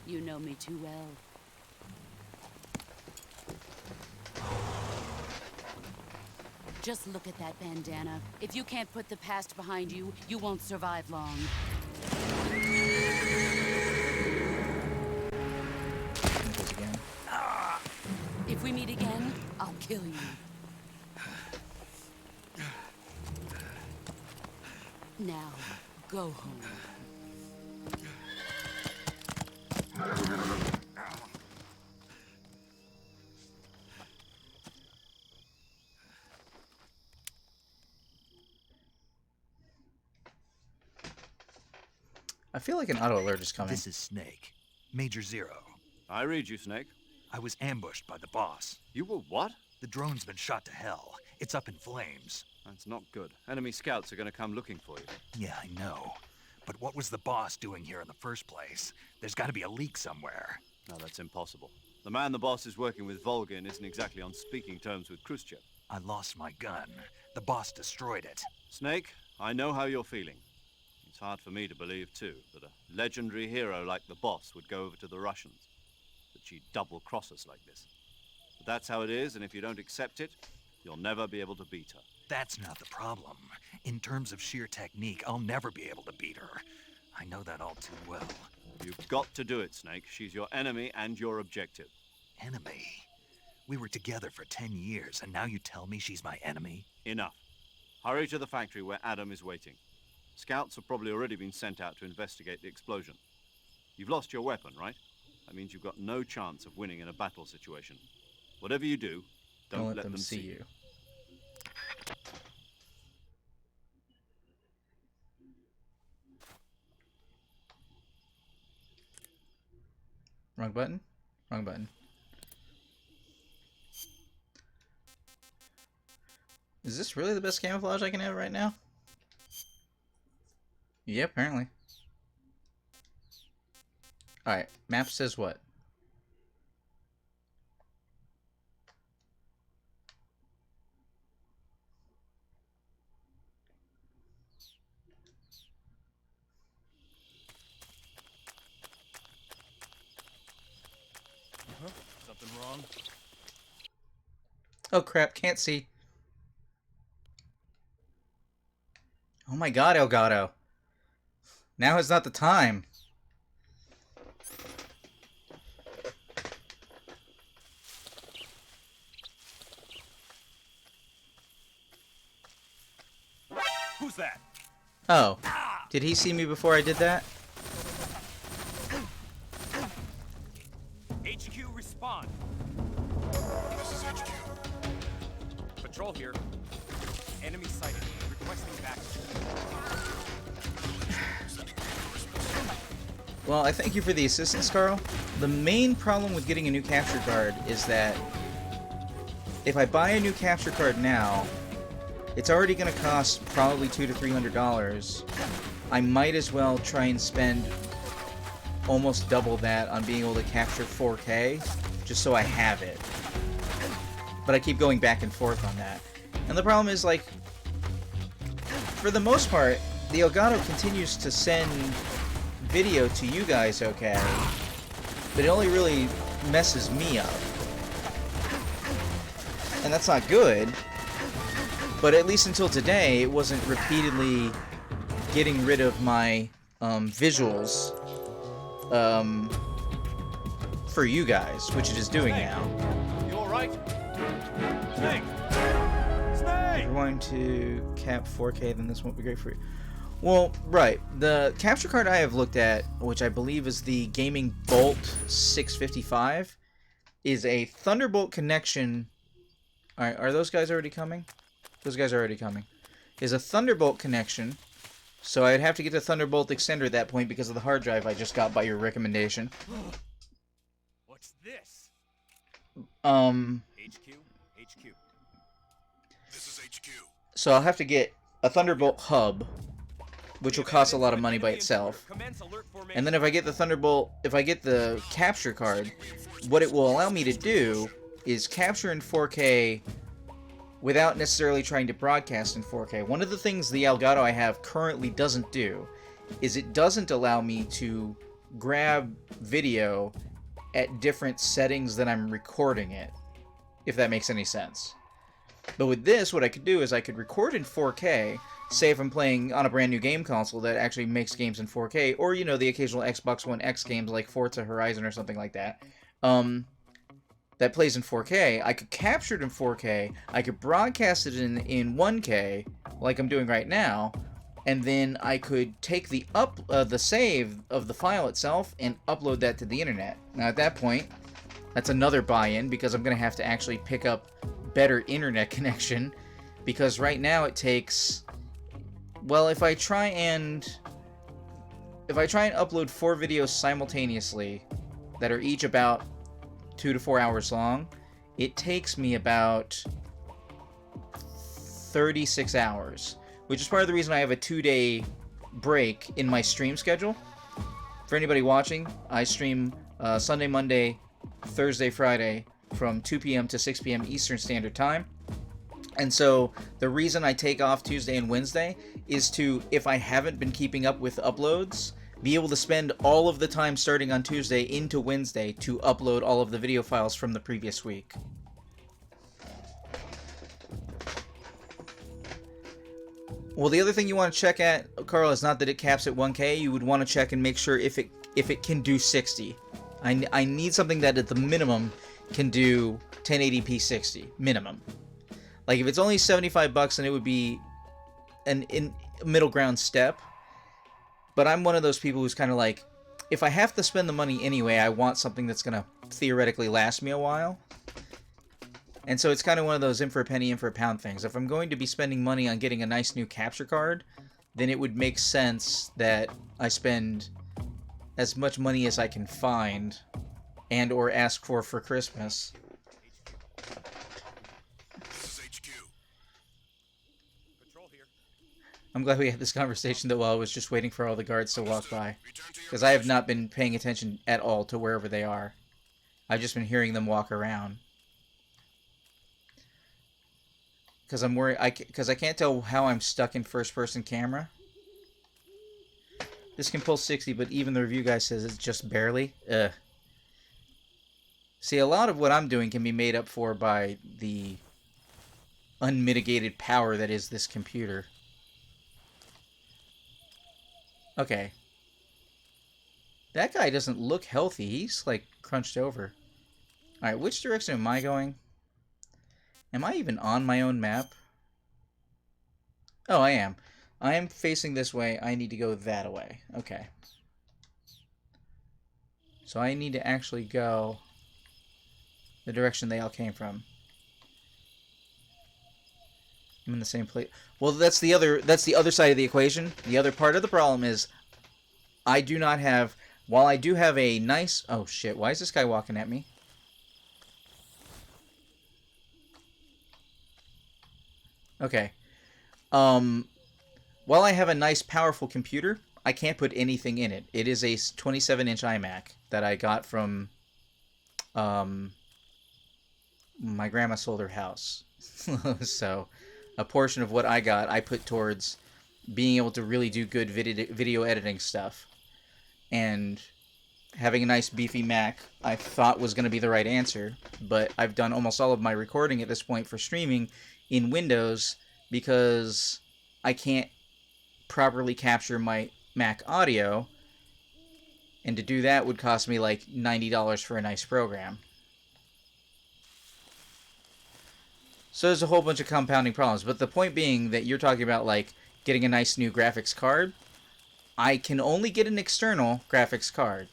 You know me too well. Just look at that bandana. If you can't put the past behind you, you won't survive long. Again. If we meet again, I'll kill you. Now, go home. I feel like an auto alert is coming. This is Snake. Major Zero. I read you, Snake. I was ambushed by the boss. You were what? The drone's been shot to hell. It's up in flames. That's not good. Enemy scouts are going to come looking for you. Yeah, I know. But what was the boss doing here in the first place? There's got to be a leak somewhere. No, that's impossible. The man the boss is working with, Volgin, isn't exactly on speaking terms with Khrushchev. I lost my gun. The boss destroyed it. Snake, I know how you're feeling. It's hard for me to believe, too, that a legendary hero like the boss would go over to the Russians. That she'd double-cross us like this. But that's how it is, and if you don't accept it, you'll never be able to beat her. That's not the problem. In terms of sheer technique, I'll never be able to beat her. I know that all too well. You've got to do it, Snake. She's your enemy and your objective. Enemy? We were together for 10 years, and now you tell me she's my enemy? Enough. Hurry to the factory where Adam is waiting. Scouts have probably already been sent out to investigate the explosion. You've lost your weapon, right? That means you've got no chance of winning in a battle situation. Whatever you do, don't let them see you. Wrong button? Wrong button. Is this really the best camouflage I can have right now? Yeah, apparently. Alright, map says what? Something wrong? Oh crap, can't see. Oh my god, Elgato. Now is not the time. Who's that? Oh. Did he see me before I did that? HQ, respond. This is HQ. Enemy sighted. Requesting backup. Well, I thank you for the assistance, Carl. The main problem with getting a new capture card is that if I buy a new capture card now, it's already going to cost probably $200 to $300. I might as well try and spend almost double that on being able to capture 4K, just so I have it. But I keep going back and forth on that. And the problem is, like, for the most part, the Elgato continues to send video to you guys okay, but it only really messes me up. And that's not good, but at least until today, it wasn't repeatedly getting rid of my visuals for you guys, which it is doing now. You alright? Snake! If you're wanting to cap 4K, then this won't be great for you. Well, right. The capture card I have looked at, which I believe is the Gaming Bolt 655, is a Thunderbolt connection. Alright, are those guys already coming? Those guys are already coming. Is a Thunderbolt connection. So I'd have to get the Thunderbolt extender at that point because of the hard drive I just got by your recommendation. What's this? HQ. This is HQ. So I'll have to get a Thunderbolt hub, which will cost a lot of money by itself. And then if I get the Thunderbolt, if I get the capture card, what it will allow me to do is capture in 4K without necessarily trying to broadcast in 4K. One of the things the Elgato I have currently doesn't do is it doesn't allow me to grab video at different settings that I'm recording it, if that makes any sense. But with this, what I could do is I could record in 4K, say if I'm playing on a brand new game console that actually makes games in 4K, or, you know, the occasional Xbox One X games like Forza Horizon or something like that, that plays in 4K, I could capture it in 4K, I could broadcast it in 1K, like I'm doing right now, and then I could take the save of the file itself and upload that to the internet. Now at that point, that's another buy-in, because I'm going to have to actually pick up better internet connection, because right now it takes, well, if I try and upload 4 videos simultaneously that are each about 2 to 4 hours long, it takes me about 36 hours, which is part of the reason I have a 2-day break in my stream schedule. For anybody watching, I stream Sunday, Monday, Thursday, Friday from 2 p.m. to 6 p.m. Eastern Standard Time. And so the reason I take off Tuesday and Wednesday is to, if I haven't been keeping up with uploads, be able to spend all of the time starting on Tuesday into Wednesday to upload all of the video files from the previous week. Well, the other thing you want to check at, Carl, is not that it caps at 1K. You would want to check and make sure if it can do 60. I need something that at the minimum can do 1080p 60 minimum. Like if it's only $75, then it would be an middle ground step. But I'm one of those people who's kind of like, if I have to spend the money anyway, I want something that's going to theoretically last me a while. And so it's kind of one of those in for a penny, in for a pound things. If I'm going to be spending money on getting a nice new capture card, then it would make sense that I spend as much money as I can find and or ask for Christmas. I'm glad we had this conversation though while I was just waiting for all the guards to walk by. Because I have not been paying attention at all to wherever they are. I've just been hearing them walk around. Because I'm worried, because I can't tell how I'm stuck in first-person camera. This can pull 60, but even the review guy says it's just barely. Ugh. See, a lot of what I'm doing can be made up for by the unmitigated power that is this computer. Okay. That guy doesn't look healthy. He's, like, crunched over. Alright, which direction am I going? Am I even on my own map? Oh, I am. I am facing this way. I need to go that way. Okay. So I need to actually go the direction they all came from. I'm in the same place. Well, that's the other side of the equation. The other part of the problem is I do not have, while I do have a nice, oh shit, why is this guy walking at me? Okay. While I have a nice powerful computer, I can't put anything in it. It is a 27-inch iMac that I got from my grandma sold her house. So a portion of what I got, I put towards being able to really do good video editing stuff. And having a nice beefy Mac, I thought was going to be the right answer. But I've done almost all of my recording at this point for streaming in Windows because I can't properly capture my Mac audio. And to do that would cost me like $90 for a nice program. So there's a whole bunch of compounding problems. But the point being that you're talking about like getting a nice new graphics card. I can only get an external graphics card.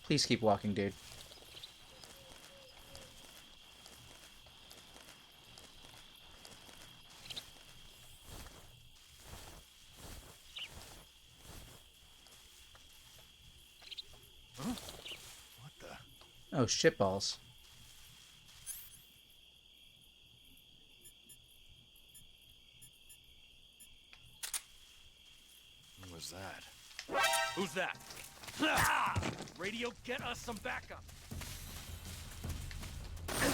Please keep walking, dude. Huh? What the? Oh, shitballs. What was that? Who's that? Ah! Radio, get us some backup. This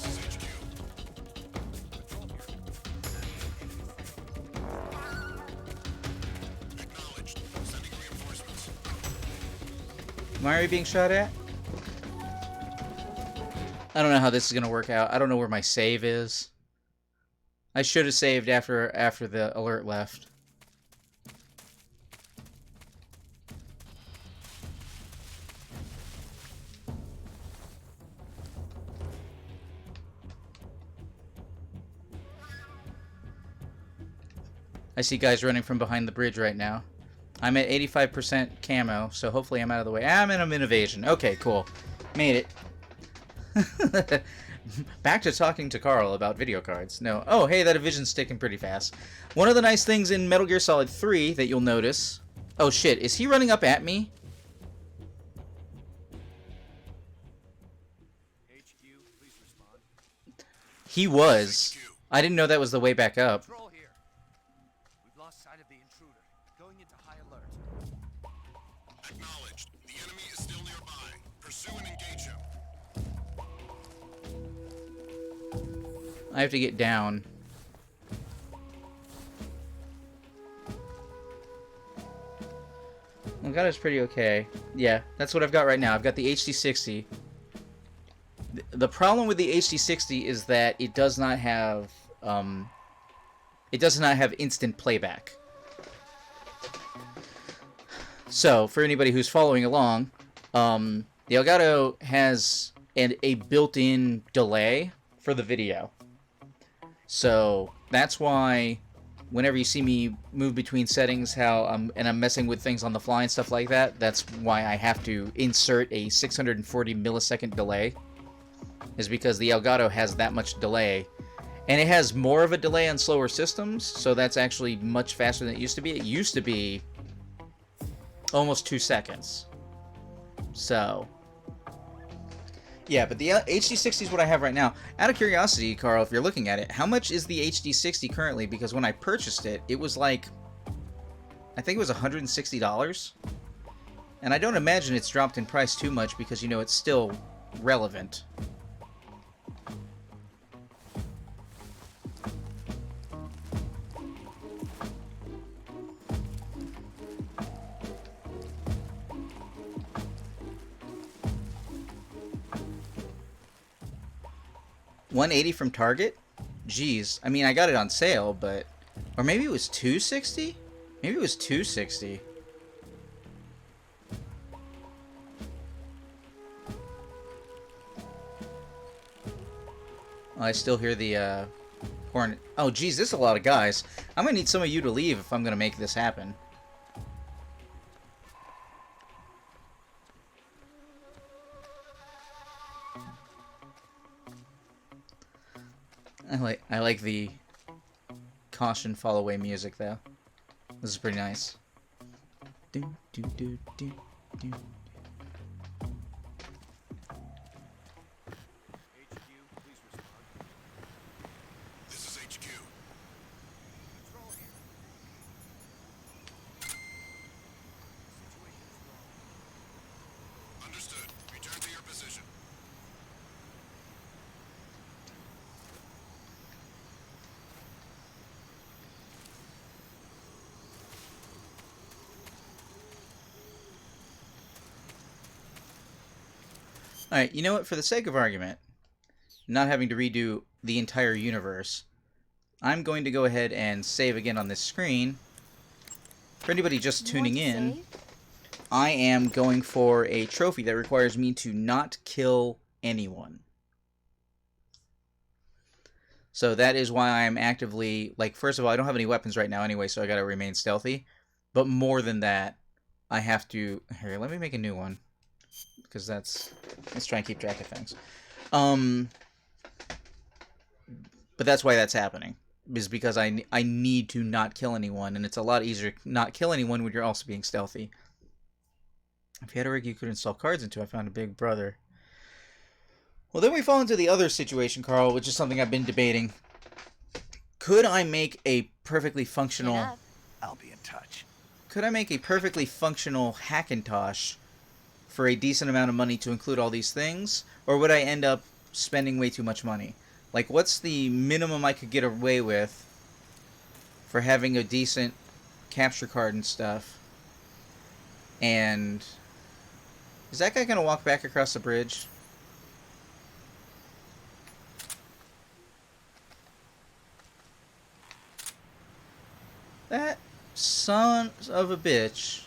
is HQ. Acknowledged. Sending reinforcements. Am I already being shot at? I don't know how this is gonna work out. I don't know where my save is. I should have saved after the alert left. I see guys running from behind the bridge right now. I'm at 85% camo, so hopefully I'm out of the way. I'm in evasion. Okay, cool. Made it. Back to talking to Carl about video cards. No. Oh, hey, that evasion's sticking pretty fast. One of the nice things in Metal Gear Solid 3 that you'll notice... Oh, shit. Is he running up at me? HQ, please respond. He was. I didn't know that was the way back up. Control here. We've lost sight of the intruder. Going into high alert. Acknowledged. The enemy is still nearby. Pursue and engage him. I have to get down. Well, God, it's pretty okay. Yeah, that's what I've got right now. I've got the HD60. The problem with the HD60 is that it does not have instant playback. So, for anybody who's following along, the Elgato has a built-in delay for the video. So that's why whenever you see me move between settings, and I'm messing with things on the fly and stuff like that, that's why I have to insert a 640 millisecond delay, is because the Elgato has that much delay. And it has more of a delay on slower systems, so that's actually much faster than it used to be. It used to be almost 2 seconds. So... yeah, but the HD60 is what I have right now. Out of curiosity, Carl, if you're looking at it, how much is the HD60 currently? Because when I purchased it, it was like, I think it was $160. And I don't imagine it's dropped in price too much because, you know, it's still relevant. $180 from Target? Jeez. I mean, I got it on sale, but... or maybe it was $260? Maybe it was $260. Oh, I still hear the, horn... oh, geez, this is a lot of guys. I'm gonna need some of you to leave if I'm gonna make this happen. I like the caution fall away music though. This is pretty nice. Do, do, do, do, do. This is HQ. Understood. Return to your position. Alright, you know what? For the sake of argument, not having to redo the entire universe, I'm going to go ahead and save again on this screen. For anybody just tuning in, I am going for a trophy that requires me to not kill anyone. So that is why I'm actively, like, first of all, I don't have any weapons right now anyway, so I gotta remain stealthy. But more than that, I have to... Here, let me make a new one. Because that's... Let's try and keep track of things. But that's why that's happening. Is because I need to not kill anyone, and it's a lot easier to not kill anyone when you're also being stealthy. If you had a rig you could install cards into, I found a big brother. Well, then we fall into the other situation, Carl, which is something I've been debating. Could I make a perfectly functional... I'll be in touch. Could I make a perfectly functional Hackintosh for a decent amount of money to include all these things? Or would I end up spending way too much money? Like, what's the minimum I could get away with for having a decent capture card and stuff? And... Is that guy going to walk back across the bridge? That son of a bitch.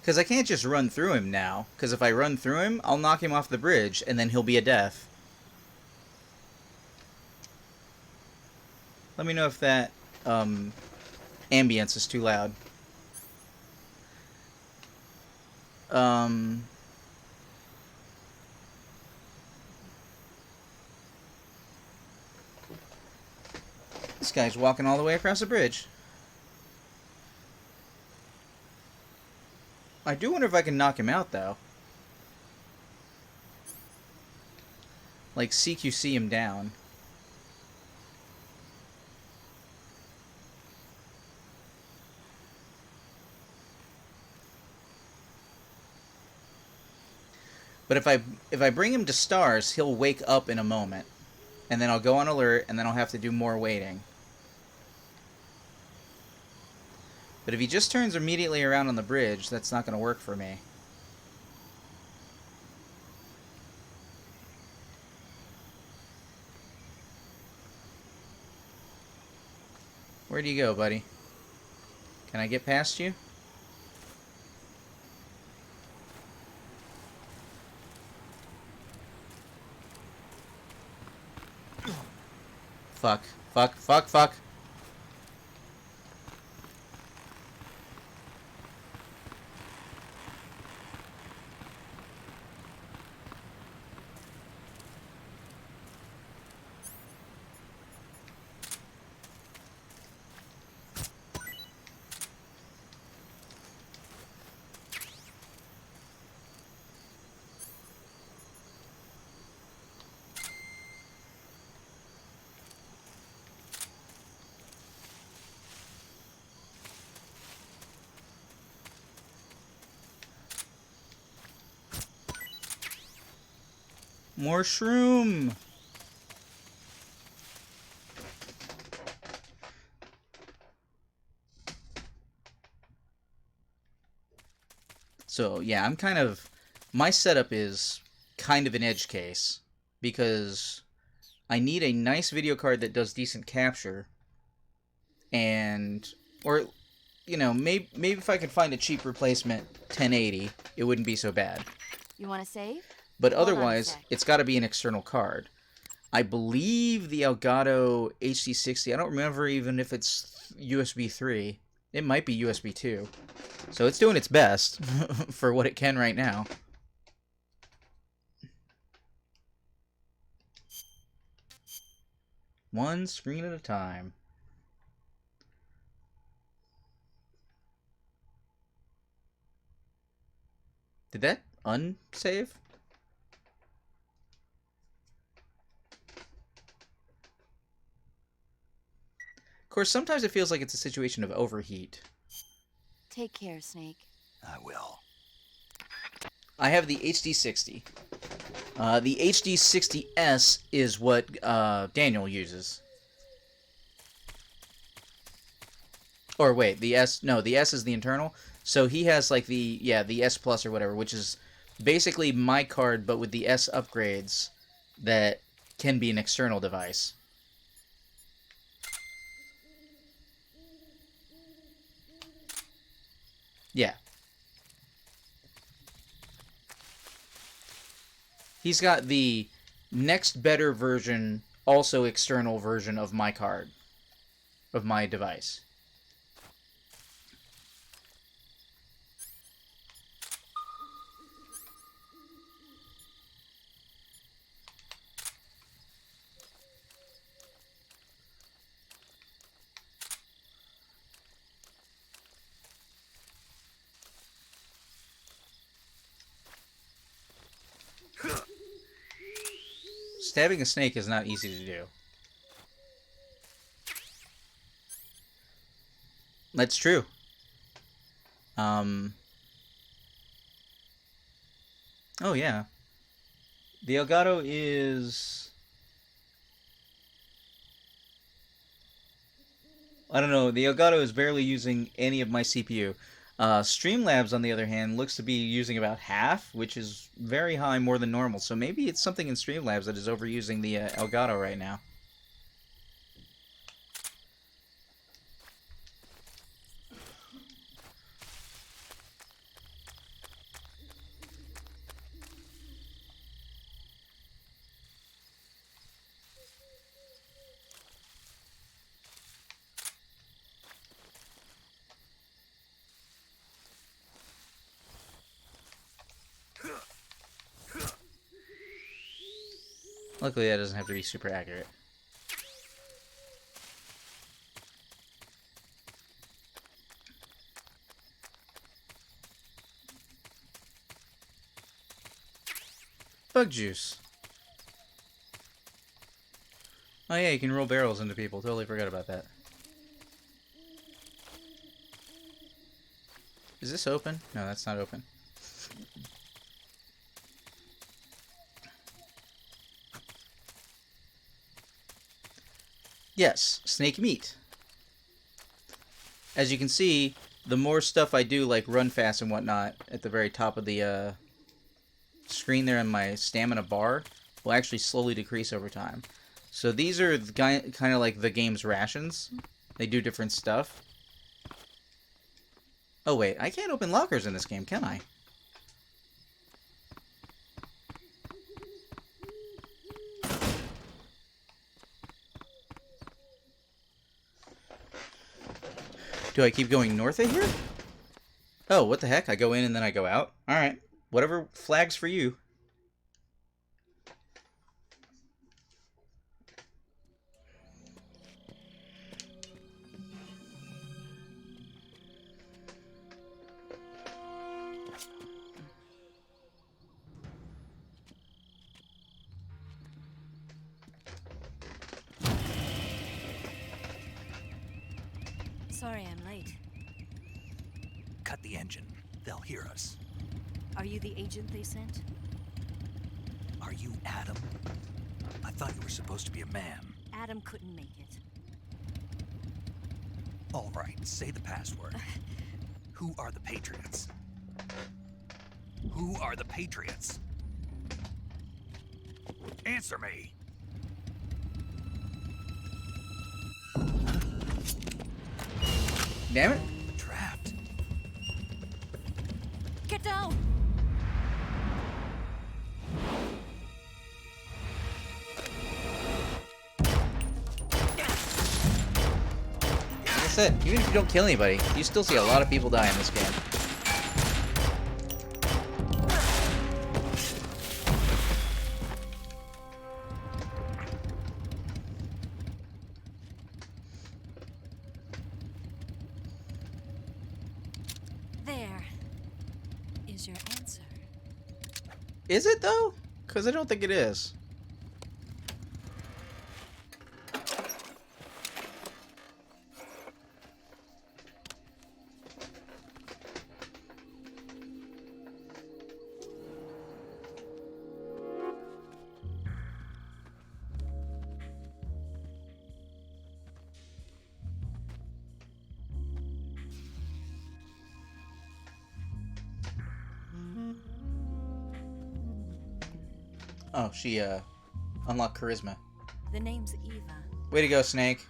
Because I can't just run through him now. Because if I run through him, I'll knock him off the bridge, and then he'll be a death. Let me know if that ambience is too loud. This guy's walking all the way across the bridge. I do wonder if I can knock him out, though. Like, CQC him down. But if I bring him to stars, he'll wake up in a moment. And then I'll go on alert, and then I'll have to do more waiting. But if he just turns immediately around on the bridge, that's not going to work for me. Where do you go, buddy? Can I get past you? Fuck. Fuck. Fuck. Fuck. More shroom! So, yeah, I'm kind of... My setup is kind of an edge case. Because I need a nice video card that does decent capture. And... Or... you know, maybe if I could find a cheap replacement 1080, it wouldn't be so bad. You want to save? But Hold on a otherwise, sec. it's got to be an external card. I believe the Elgato HD60, I don't remember even if it's USB 3. It might be USB 2. So it's doing its best for what it can right now. One screen at a time. Did that unsave? Of course, sometimes it feels like it's a situation of overheat. Take care, Snake. I will. I have the HD60. The HD60S is what Daniel uses. Or wait, the S is the internal. So he has like the S Plus or whatever, which is basically my card but with the S upgrades that can be an external device. Yeah. He's got the next better version, also external version of my card, of my device. Stabbing a snake is not easy to do. That's true. Oh yeah. The Elgato is... I don't know, the Elgato is barely using any of my CPU. Streamlabs, on the other hand, looks to be using about half, which is very high, more than normal. So maybe it's something in Streamlabs that is overusing the Elgato right now. Luckily, that doesn't have to be super accurate. Bug juice. Oh yeah, you can roll barrels into people. Totally forgot about that. Is this open? No, that's not open. Yes, snake meat. As you can see, the more stuff I do, like run fast and whatnot, at the very top of the screen there in my stamina bar, will actually slowly decrease over time. So these are kind of like the game's rations. They do different stuff. Oh wait, I can't open lockers in this game, can I? Do I keep going north of here? Oh, what the heck? I go in and then I go out? Alright. Whatever flags for you. Sorry I'm late. Cut the engine. They'll hear us. Are you the agent they sent? Are you Adam? I thought you were supposed to be a man. Adam couldn't make it. All right, say the password. Who are the Patriots? Who are the Patriots? Answer me! Damn it. The trap. said, even if you don't kill anybody, you still see a lot of people die in this game. There is your answer. Is it though? Because I don't think it is. Oh, she, unlocked charisma. The name's Eva. Way to go, Snake.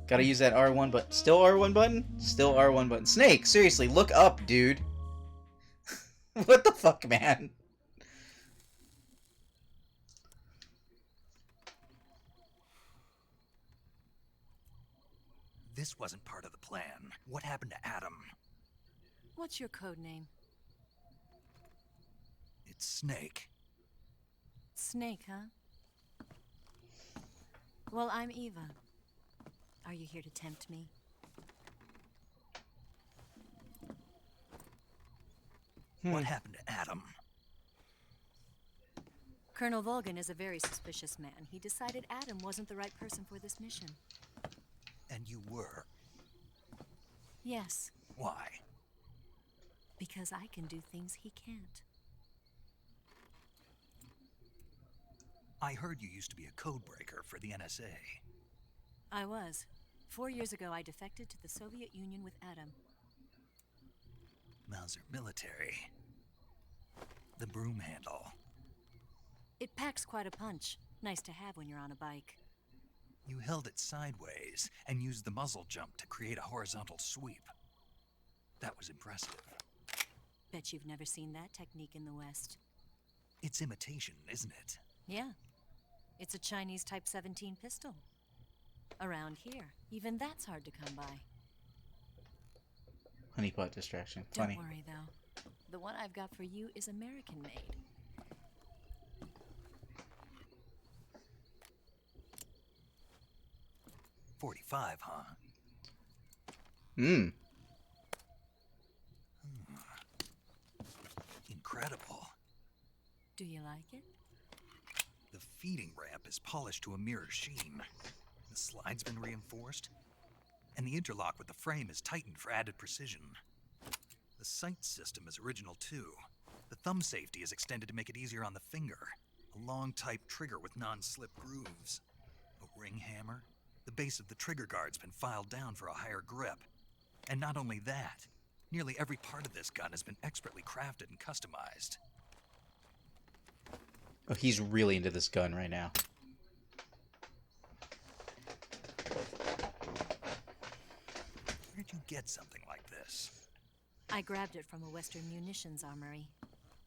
Gotta use that R1 button. Still R1 button? Still R1 button. Snake, seriously, look up, dude. What the fuck, man? This wasn't part of the plan. What happened to Adam? What's your code name? It's Snake. Snake, huh? Well, I'm Eva. Are you here to tempt me? What happened to Adam? Colonel Volgin is a very suspicious man. He decided Adam wasn't the right person for this mission. And you were? Yes. Why? Because I can do things he can't. I heard you used to be a codebreaker for the NSA. I was. 4 years ago, I defected to the Soviet Union with Adam. Mauser military. The broom handle. It packs quite a punch. Nice to have when you're on a bike. You held it sideways and used the muzzle jump to create a horizontal sweep. That was impressive. Bet you've never seen that technique in the West. It's imitation, isn't it? Yeah. It's a Chinese Type 17 pistol. Around here, even that's hard to come by. Honeypot distraction. Funny. Don't worry, though. The one I've got for you is American-made. .45, huh? Incredible. Do you like it? The feeding ramp is polished to a mirror sheen. The slide's been reinforced, and the interlock with the frame is tightened for added precision. The sight system is original too. The thumb safety is extended to make it easier on the finger. A long type trigger with non-slip grooves. A ring hammer. The base of the trigger guard's been filed down for a higher grip. And not only that, nearly every part of this gun has been expertly crafted and customized. Oh, he's really into this gun right now. Where'd you get something like this? I grabbed it from a Western munitions armory.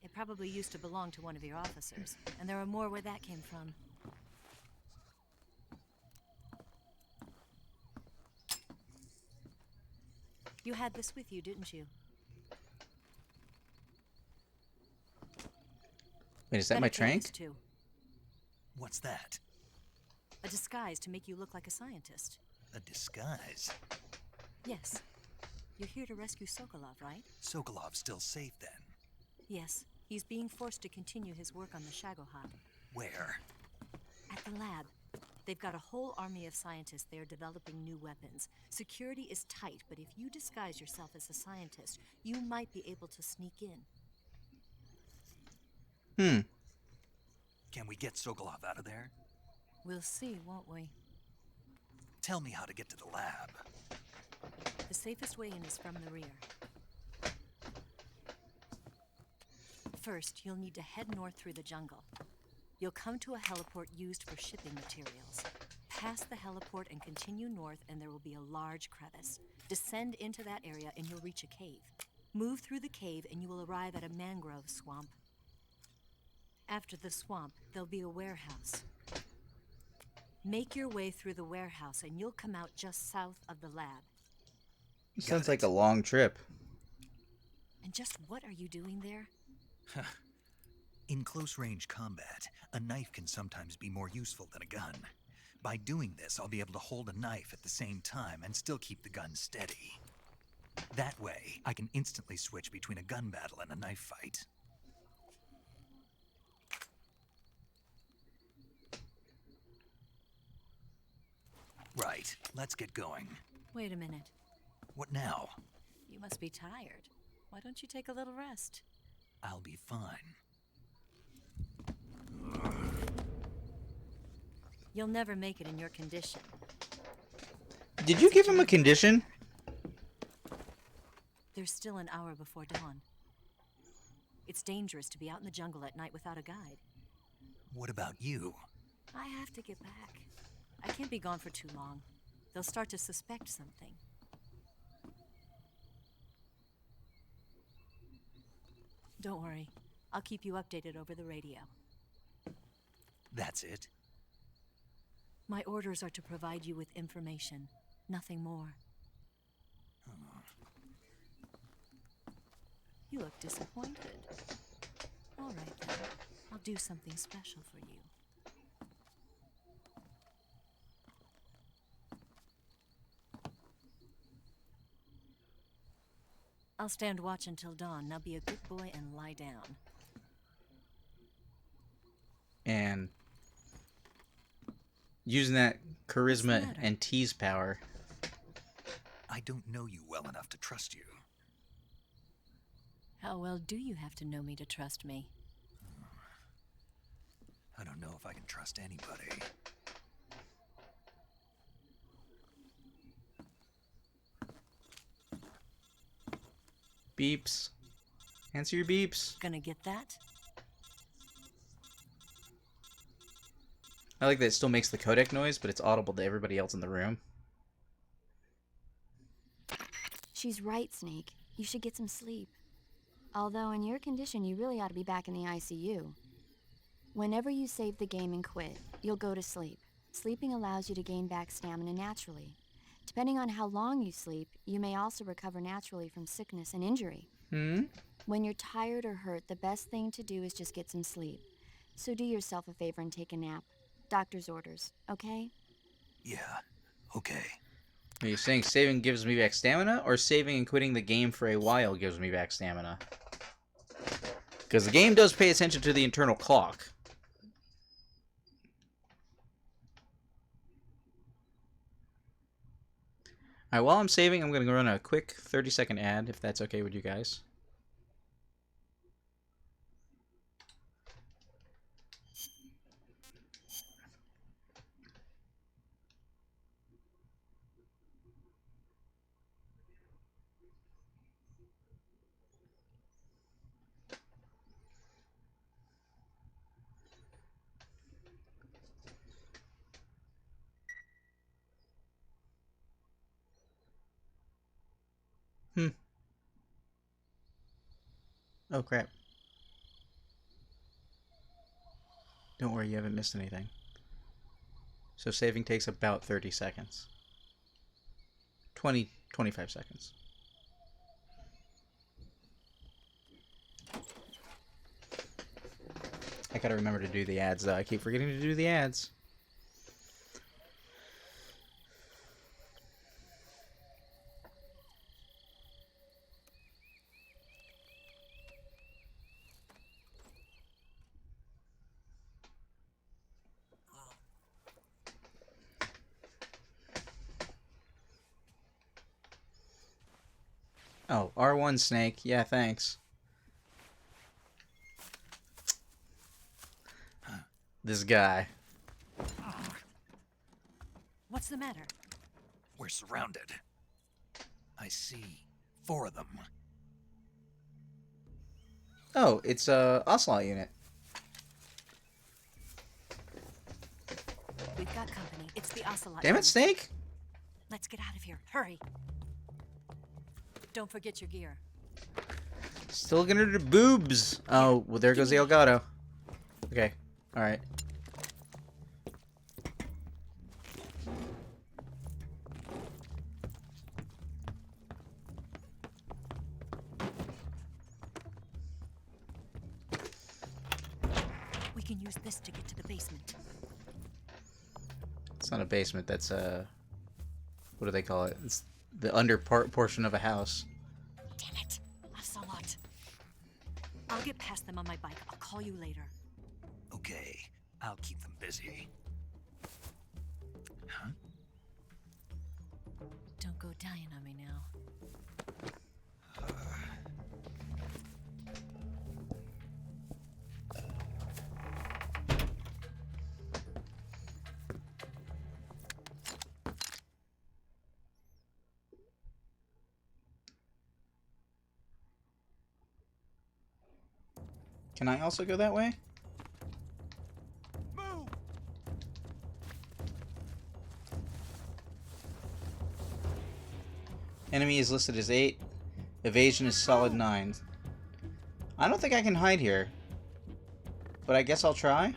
It probably used to belong to one of your officers, and there are more where that came from. You had this with you, didn't you? Wait, is that my trank? Too. What's that? A disguise to make you look like a scientist. A disguise? Yes. You're here to rescue Sokolov, right? Sokolov's still safe then? Yes. He's being forced to continue his work on the Shagohod. Where? At the lab. They've got a whole army of scientists there developing new weapons. Security is tight, but if you disguise yourself as a scientist, you might be able to sneak in. Can we get Sokolov out of there? We'll see, won't we? Tell me how to get to the lab. The safest way in is from the rear. First, you'll need to head north through the jungle. You'll come to a heliport used for shipping materials. Pass the heliport and continue north, and there will be a large crevice. Descend into that area and you'll reach a cave. Move through the cave and you will arrive at a mangrove swamp. After the swamp, there'll be a warehouse. Make your way through the warehouse and you'll come out just south of the lab. Sounds like a long trip. And just what are you doing there? In close-range combat, a knife can sometimes be more useful than a gun. By doing this, I'll be able to hold a knife at the same time and still keep the gun steady. That way, I can instantly switch between a gun battle and a knife fight. Right, let's get going. Wait a minute. What now? You must be tired. Why don't you take a little rest? I'll be fine. You'll never make it in your condition. Did you give him a condition? There's still an hour before dawn. It's dangerous to be out in the jungle at night without a guide. What about you? I have to get back. I can't be gone for too long. They'll start to suspect something. Don't worry. I'll keep you updated over the radio. That's it? My orders are to provide you with information, nothing more. You look disappointed. All right, then. I'll do something special for you. I'll stand watch until dawn. Now be a good boy and lie down. And using that charisma and tease power. I don't know you well enough to trust you. How well do you have to know me to trust me? I don't know if I can trust anybody. Beeps. Answer your beeps. Gonna get that? I like that it still makes the codec noise, but it's audible to everybody else in the room. She's right, Snake. You should get some sleep. Although in your condition, you really ought to be back in the ICU. Whenever you save the game and quit, you'll go to sleep. Sleeping allows you to gain back stamina naturally. Depending on how long you sleep, you may also recover naturally from sickness and injury. When you're tired or hurt, the best thing to do is just get some sleep. So do yourself a favor and take a nap. Doctor's orders, okay? Yeah, okay. Are you saying saving gives me back stamina, or saving and quitting the game for a while gives me back stamina? Because the game does pay attention to the internal clock. Alright, while I'm saving, I'm going to run a quick 30-second ad, if that's okay with you guys. Oh, crap. Don't worry, you haven't missed anything. So saving takes about 30 seconds. 25 seconds. I gotta remember to do the ads, though. I keep forgetting to do the ads. Oh, R1 Snake. Yeah, thanks. This guy. What's the matter? We're surrounded. I see 4 of them. Oh, it's a Ocelot unit. We've got company. It's the Ocelot. Damn it, Snake! Let's get out of here. Hurry. Don't forget your gear. Still gonna do boobs. Oh, well, there goes the Elgato. Okay, alright. can use this to get to the basement. It's not a basement. That's a... What do they call it? It's the under portion of a house. Damn it, Ocelot. I'll get past them on my bike. I'll call you later. Okay, I'll keep them busy. Huh? Don't go dying on me now. Can I also go that way? Move! Enemy is listed as 8. Evasion is solid 9. I don't think I can hide here. But I guess I'll try.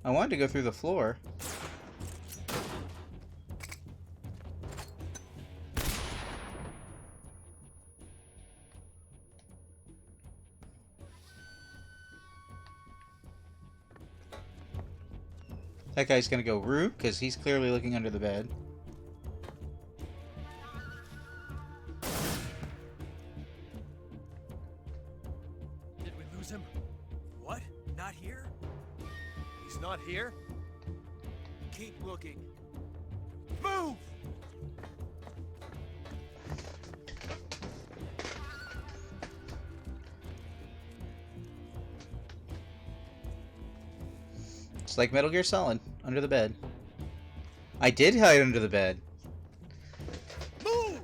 I wanted to go through the floor. That guy's gonna go root, because he's clearly looking under the bed. Did we lose him? What? Not here? He's not here? Keep looking. Move! It's like Metal Gear Solid, under the bed. I did hide under the bed. Move!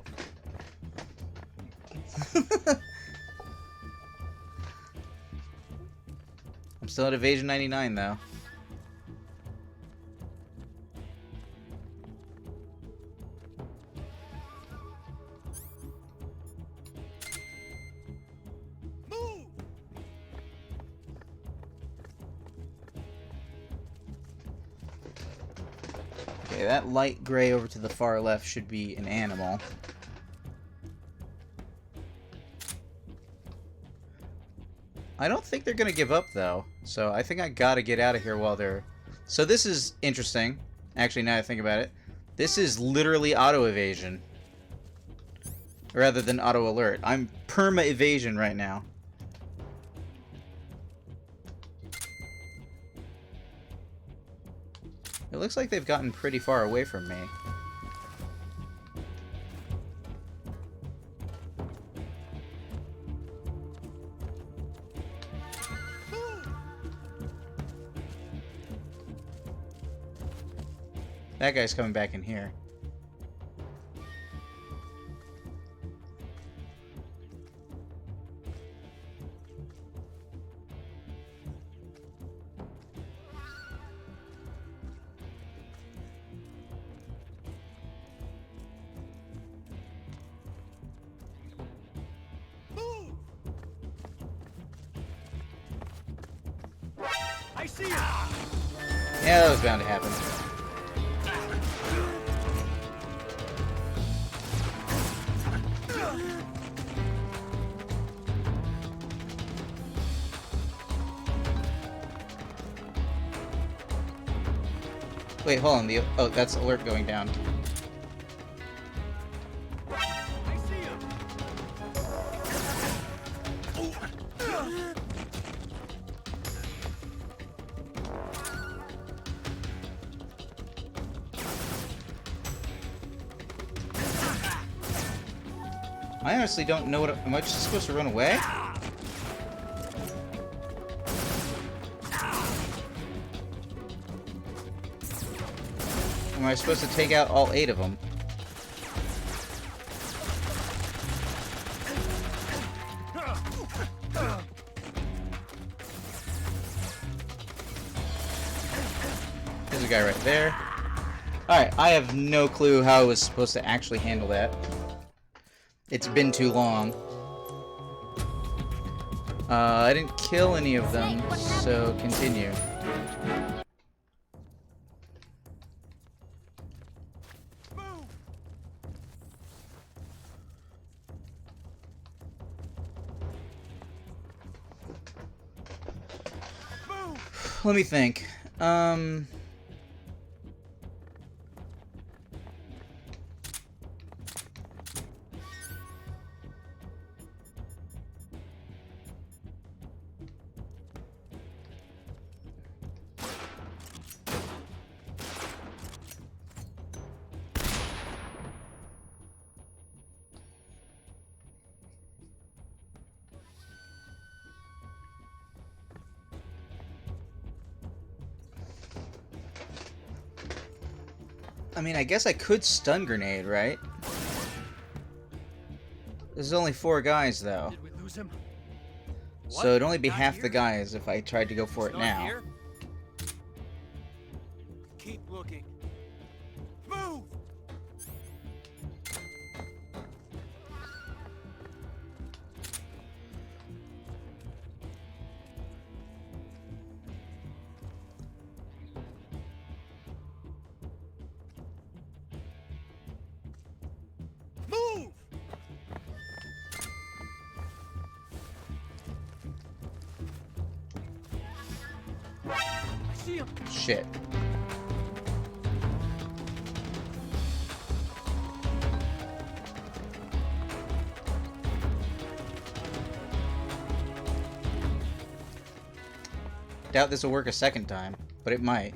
I'm still at Evasion 99, though. Okay, that light gray over to the far left should be an animal. I don't think they're gonna give up, though. So I think I gotta get out of here while they're... So this is interesting. Actually, now I think about it. This is literally auto-evasion. Rather than auto-alert. I'm perma-evasion right now. It looks like they've gotten pretty far away from me. That guy's coming back in here. I see you! Yeah, that was bound to happen. Wait, hold on. Oh, that's alert going down. I honestly don't know what... Am I just supposed to run away? Or am I supposed to take out all 8 of them? There's a guy right there. Alright, I have no clue how I was supposed to actually handle that. It's been too long. I didn't kill any of them, so continue. Let me think. I mean, I guess I could stun grenade, right? There's only 4 guys, though. Did we lose him? So it'd only be Not half here? the guys if I tried to go for He's it not now. here? Keep looking. Move! Move! I see him. Shit. Doubt this will work a second time, but it might.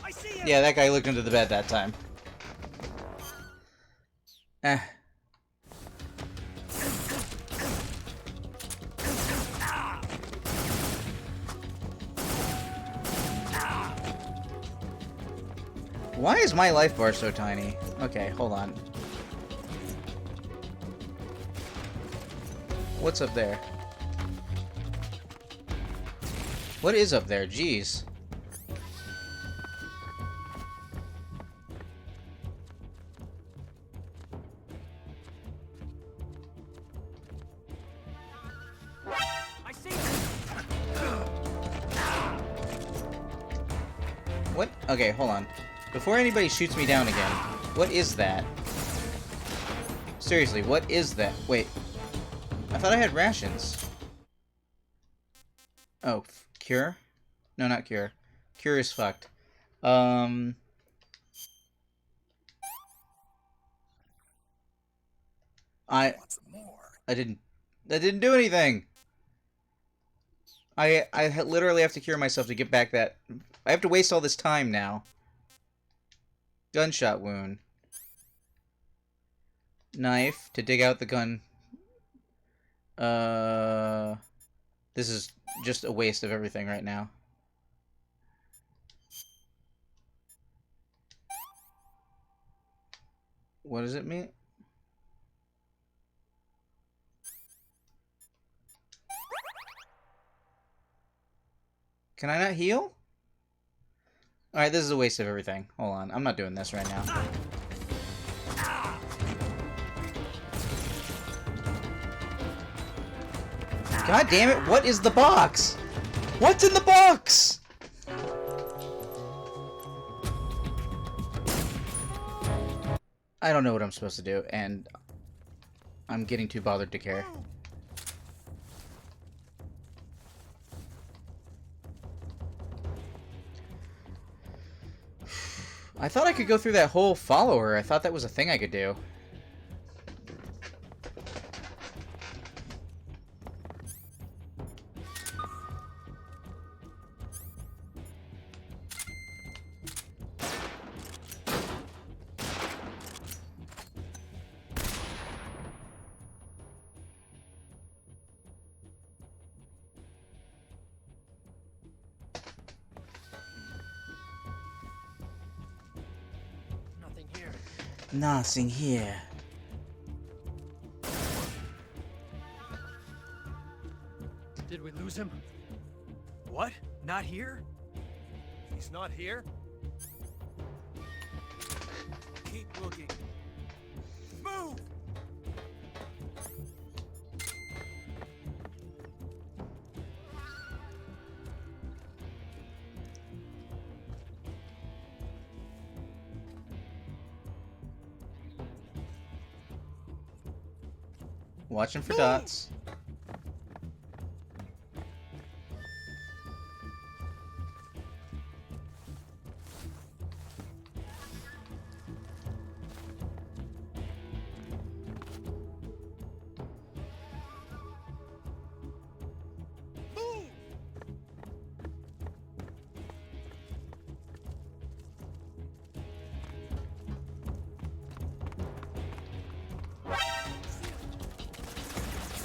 I see him! Yeah, that guy looked under the bed that time. Eh. Why is my life bar so tiny? Okay, hold on. What's up there? What is up there? Jeez. I see him! What? Okay, hold on. Before anybody shoots me down again, what is that? Seriously, what is that? Wait. I thought I had rations. Oh, cure? No, not cure. Cure is fucked. I didn't. That didn't do anything. I literally have to cure myself to get back that. I have to waste all this time now. Gunshot wound. Knife to dig out the gun. This is just a waste of everything right now. What does it mean? Can I not heal? Alright, this is a waste of everything. Hold on, I'm not doing this right now. God damn it, what is the box? What's in the box? I don't know what I'm supposed to do, and I'm getting too bothered to care. I thought I could go through that whole follower. I thought that was a thing I could do. Nothing here. Nothing here. Did we lose him? What? Not here? He's not here? Keep looking. Move! Watching for dots.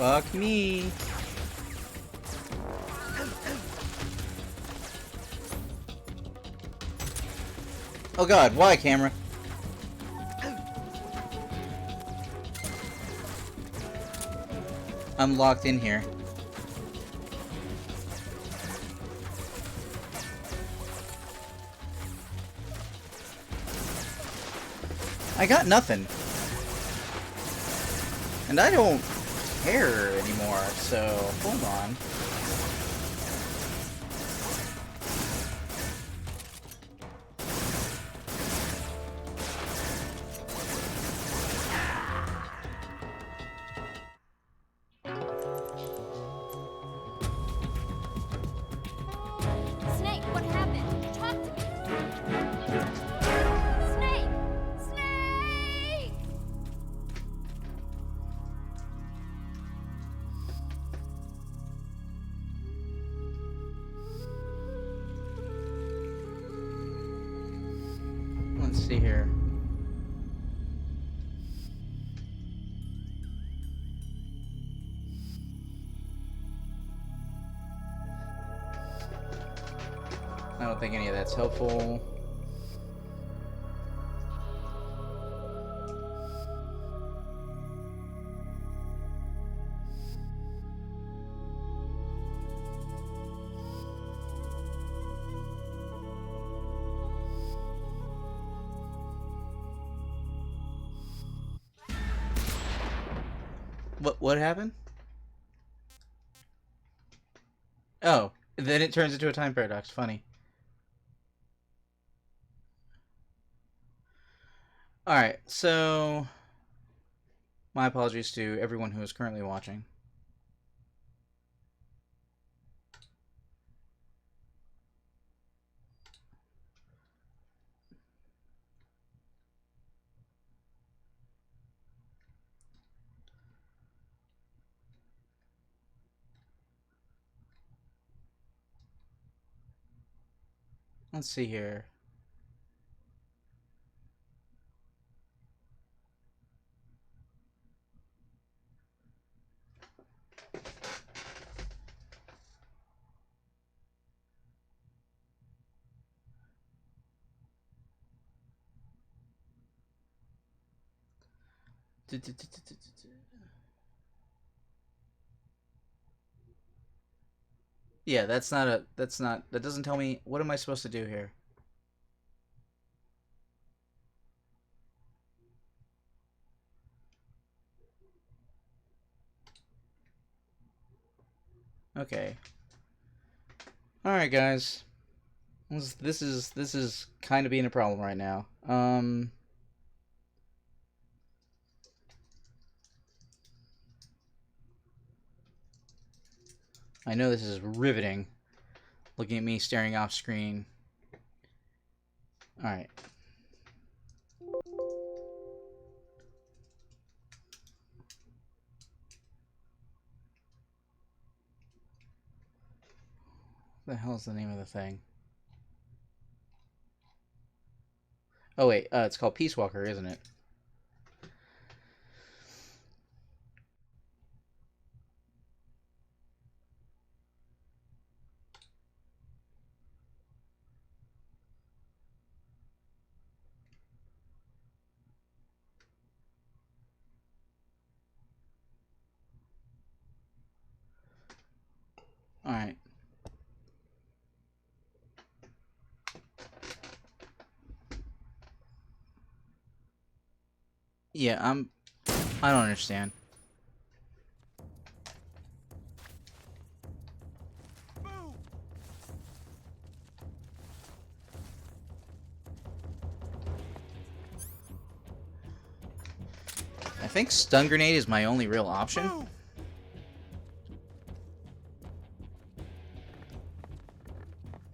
Fuck me. Oh god, why, camera? I'm locked in here. I got nothing. And I don't care anymore, so hold on. Snake, what happened? Talk to me. Snake! Snake! Let's see here. I don't think any of that's helpful. What happened? Oh, then it turns into a time paradox. Funny. Alright, so my apologies to everyone who is currently watching. Let's see here. Yeah, that doesn't tell me, what am I supposed to do here? Okay. Alright, guys. This is kind of being a problem right now. I know this is riveting, looking at me staring off screen. Alright. What the hell is the name of the thing? Oh wait, it's called Peace Walker, isn't it? Alright. Yeah, I don't understand. I think stun grenade is my only real option.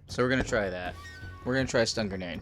So we're gonna try that. We're gonna try stun grenade.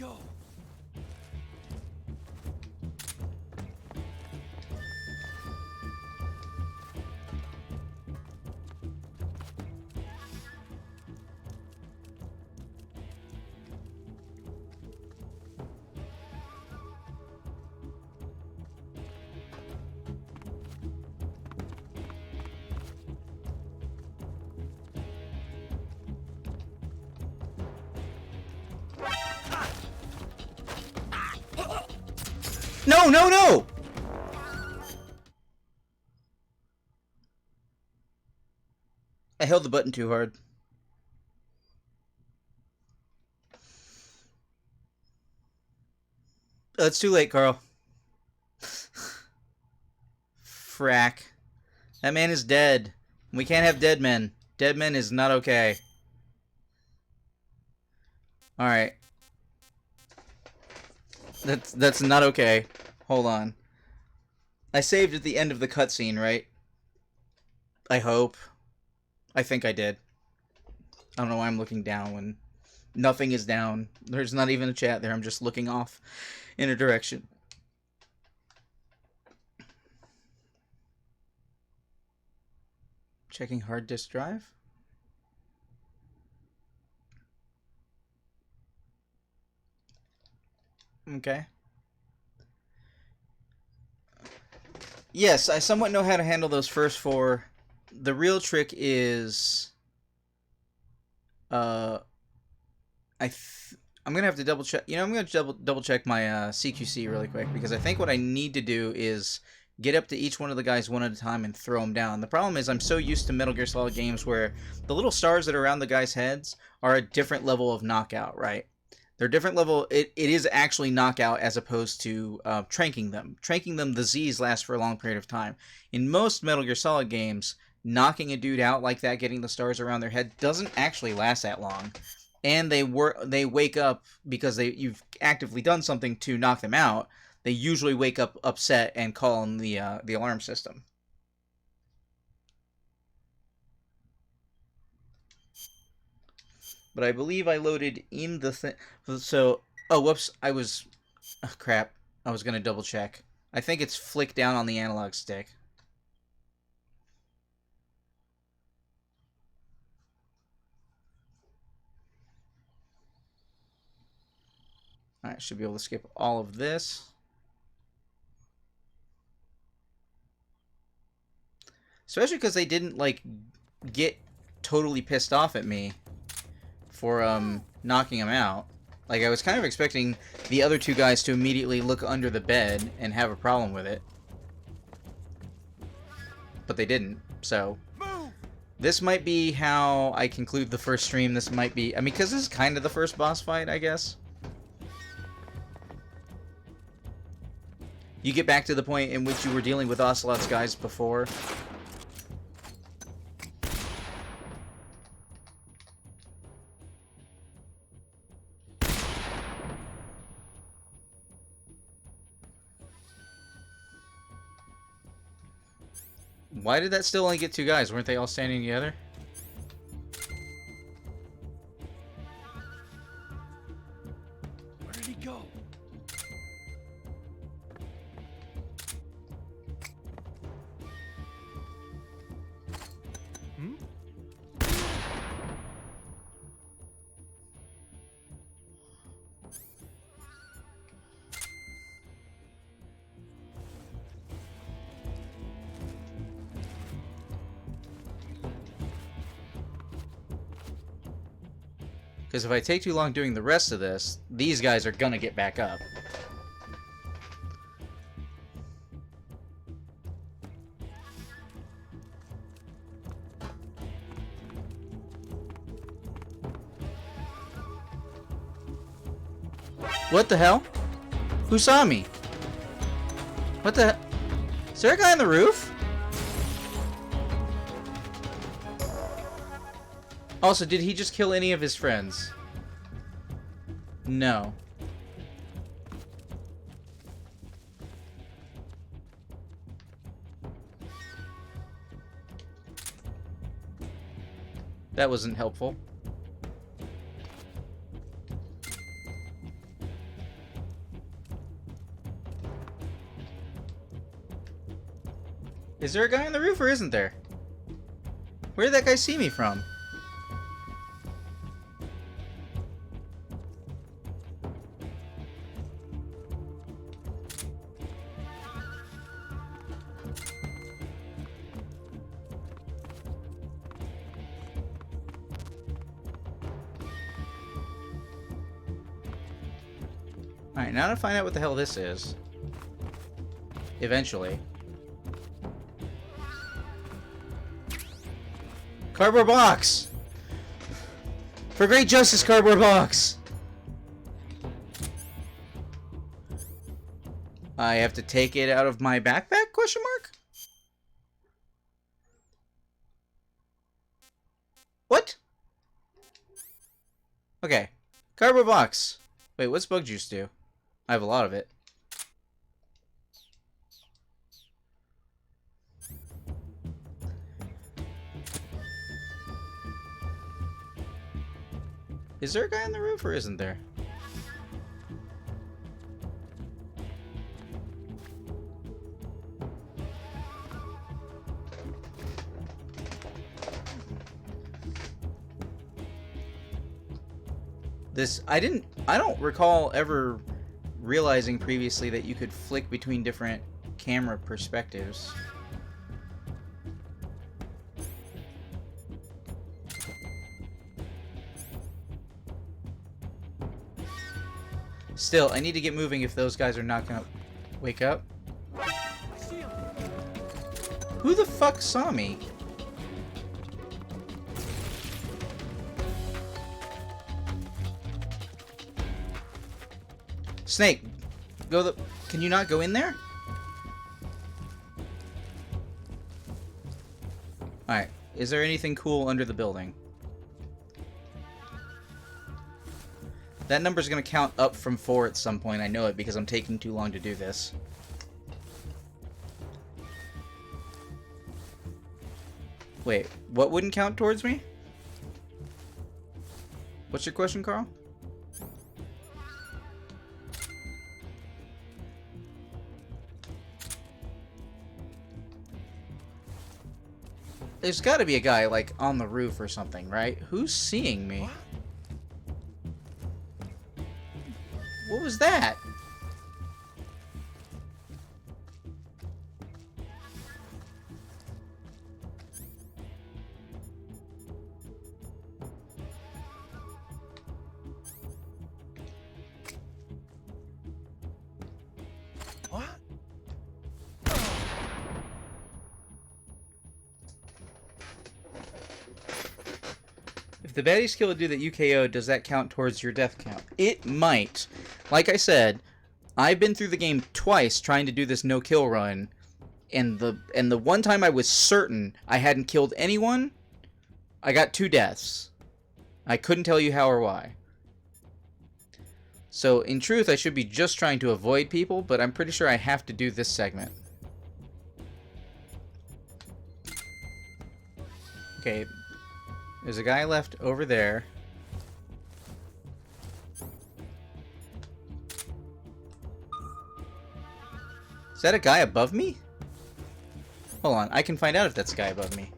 go? No, no, no! I held the button too hard. Oh, it's too late, Carl. Frack. That man is dead. We can't have dead men. Dead men is not okay. Alright. That's not okay. Hold on. I saved at the end of the cutscene, right? I hope. I think I did. I don't know why I'm looking down when nothing is down. There's not even a chat there. I'm just looking off in a direction. Checking hard disk drive. Okay. Yes, I somewhat know how to handle those first four. The real trick is, I'm gonna have to double check. You know, I'm gonna double check my CQC really quick, because I think what I need to do is get up to each one of the guys one at a time and throw them down. The problem is I'm so used to Metal Gear Solid games where the little stars that are around the guys' heads are a different level of knockout, right? They're different level. It is actually knockout as opposed to tranking them. Tranking them, the Z's last for a long period of time. In most Metal Gear Solid games, knocking a dude out like that, getting the stars around their head, doesn't actually last that long. And they wake up because you've actively done something to knock them out. They usually wake up upset and call on the alarm system. But I believe I loaded in the thing. So, oh, whoops, oh, crap. I was going to double check. I think it's flick down on the analog stick. Alright, should be able to skip all of this. Especially because they didn't, like, get totally pissed off at me for knocking him out. Like, I was kind of expecting the other two guys to immediately look under the bed and have a problem with it. But they didn't, so this might be how I conclude the first stream. This might be, I mean, because this is kind of the first boss fight, I guess. You get back to the point in which you were dealing with Ocelot's guys before. Why did that still only get two guys? Weren't they all standing together? Where did he go? Hmm? Because if I take too long doing the rest of this, these guys are gonna get back up. What the hell? Who saw me? What the? Is there a guy on the roof? Also, did he just kill any of his friends? No. That wasn't helpful. Is there a guy on the roof or isn't there? Where did that guy see me from? Alright, now to find out what the hell this is. Eventually. Cardboard box! For great justice, cardboard box! I have to take it out of my backpack, question mark? What? Okay. Cardboard box. Wait, what's bug juice do? I have a lot of it. Is there a guy on the roof or isn't there? I don't recall ever realizing previously that you could flick between different camera perspectives. Still, I need to get moving if those guys are not gonna wake up. Who the fuck saw me? Snake, can you not go in there? Alright, is there anything cool under the building? That number's gonna count up from 4 at some point, I know it because I'm taking too long to do this. Wait, what wouldn't count towards me? What's your question, Carl? There's gotta be a guy, like, on the roof or something, right? Who's seeing me? What was that? What? If the baddies kill a dude that you KO'd, does that count towards your death count? It might. Like I said, I've been through the game twice trying to do this no-kill run, and the one time I was certain I hadn't killed anyone, I got 2 deaths. I couldn't tell you how or why. So, in truth, I should be just trying to avoid people, but I'm pretty sure I have to do this segment. Okay. There's a guy left over there. Is that a guy above me? Hold on, I can find out if that's a guy above me.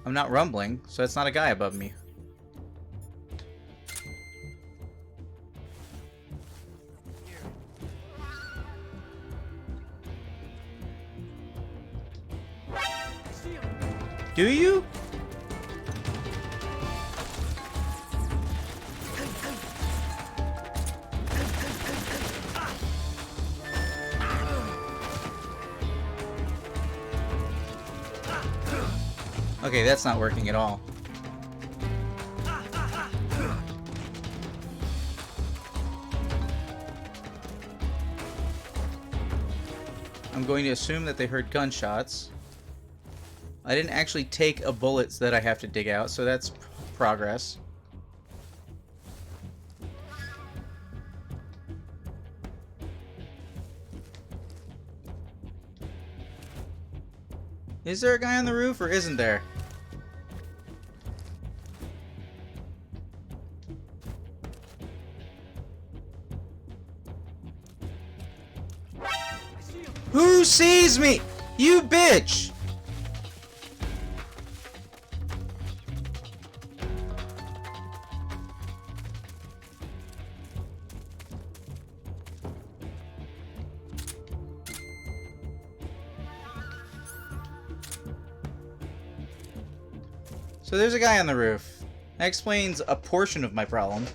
I'm not rumbling, so it's not a guy above me. Do you? Okay, that's not working at all. I'm going to assume that they heard gunshots. I didn't actually take a bullets that I have to dig out, so that's progress. Is there a guy on the roof or isn't there? Who sees me? You bitch! So there's a guy on the roof. That explains a portion of my problem.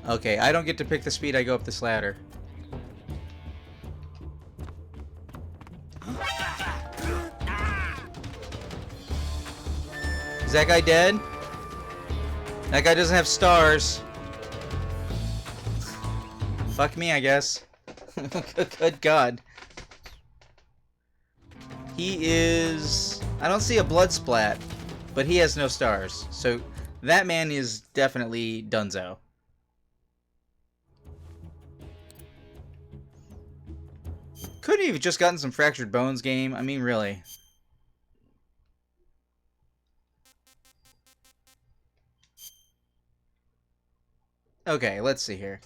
Okay, I don't get to pick the speed I go up this ladder. Is that guy dead? That guy doesn't have stars. Fuck me, I guess. Good God. He is... I don't see a blood splat, but he has no stars. So that man is definitely donezo. Couldn't he have just gotten some fractured bones, game? I mean, really. Okay, let's see here.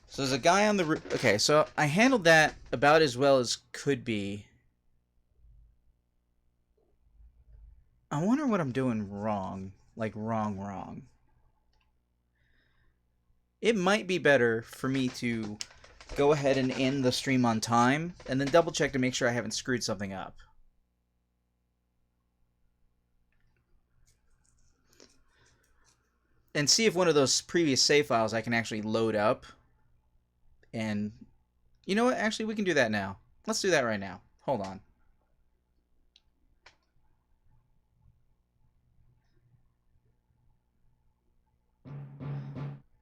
So there's a guy on the roof. Okay, so I handled that about as well as could be. I wonder what I'm doing wrong. Like, wrong. It might be better for me to go ahead and end the stream on time, and then double check to make sure I haven't screwed something up. And see if one of those previous save files I can actually load up. And, you know what? Actually, we can do that now. Let's do that right now. Hold on.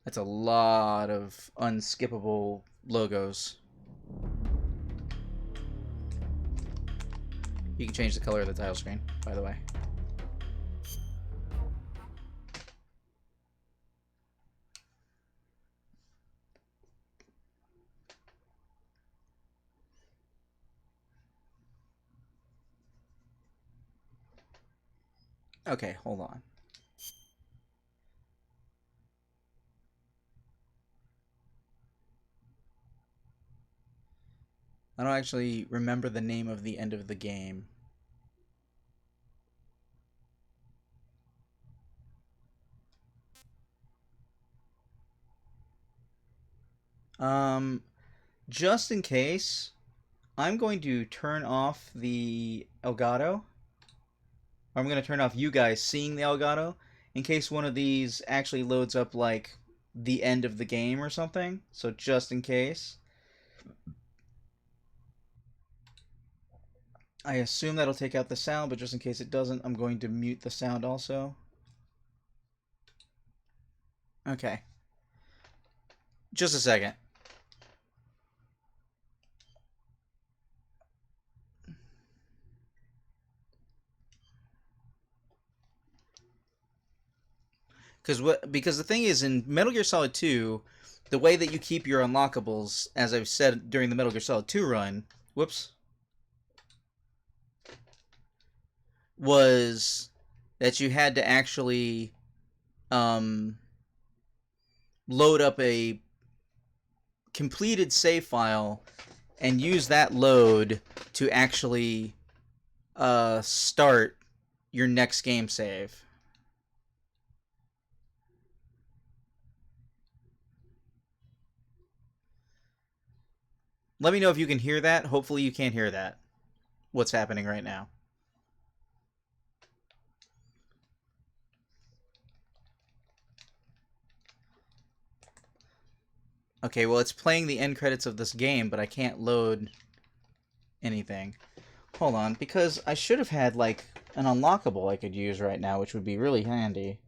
That's a lot of unskippable logos. You can change the color of the title screen, by the way. Okay, hold on. I don't actually remember the name of the end of the game. Just in case, I'm going to turn off the Elgato. I'm going to turn off you guys seeing the Elgato in case one of these actually loads up like the end of the game or something. So just in case. I assume that'll take out the sound, but just in case it doesn't, I'm going to mute the sound also. Okay. Just a second. Because the thing is, in Metal Gear Solid 2, the way that you keep your unlockables, as I've said during the Metal Gear Solid 2 run, whoops, was that you had to actually load up a completed save file and use that load to actually start your next game save. Let me know if you can hear that. Hopefully you can't hear that. What's happening right now. Okay, well, it's playing the end credits of this game, but I can't load anything. Hold on, because I should have had, like, an unlockable I could use right now, which would be really handy.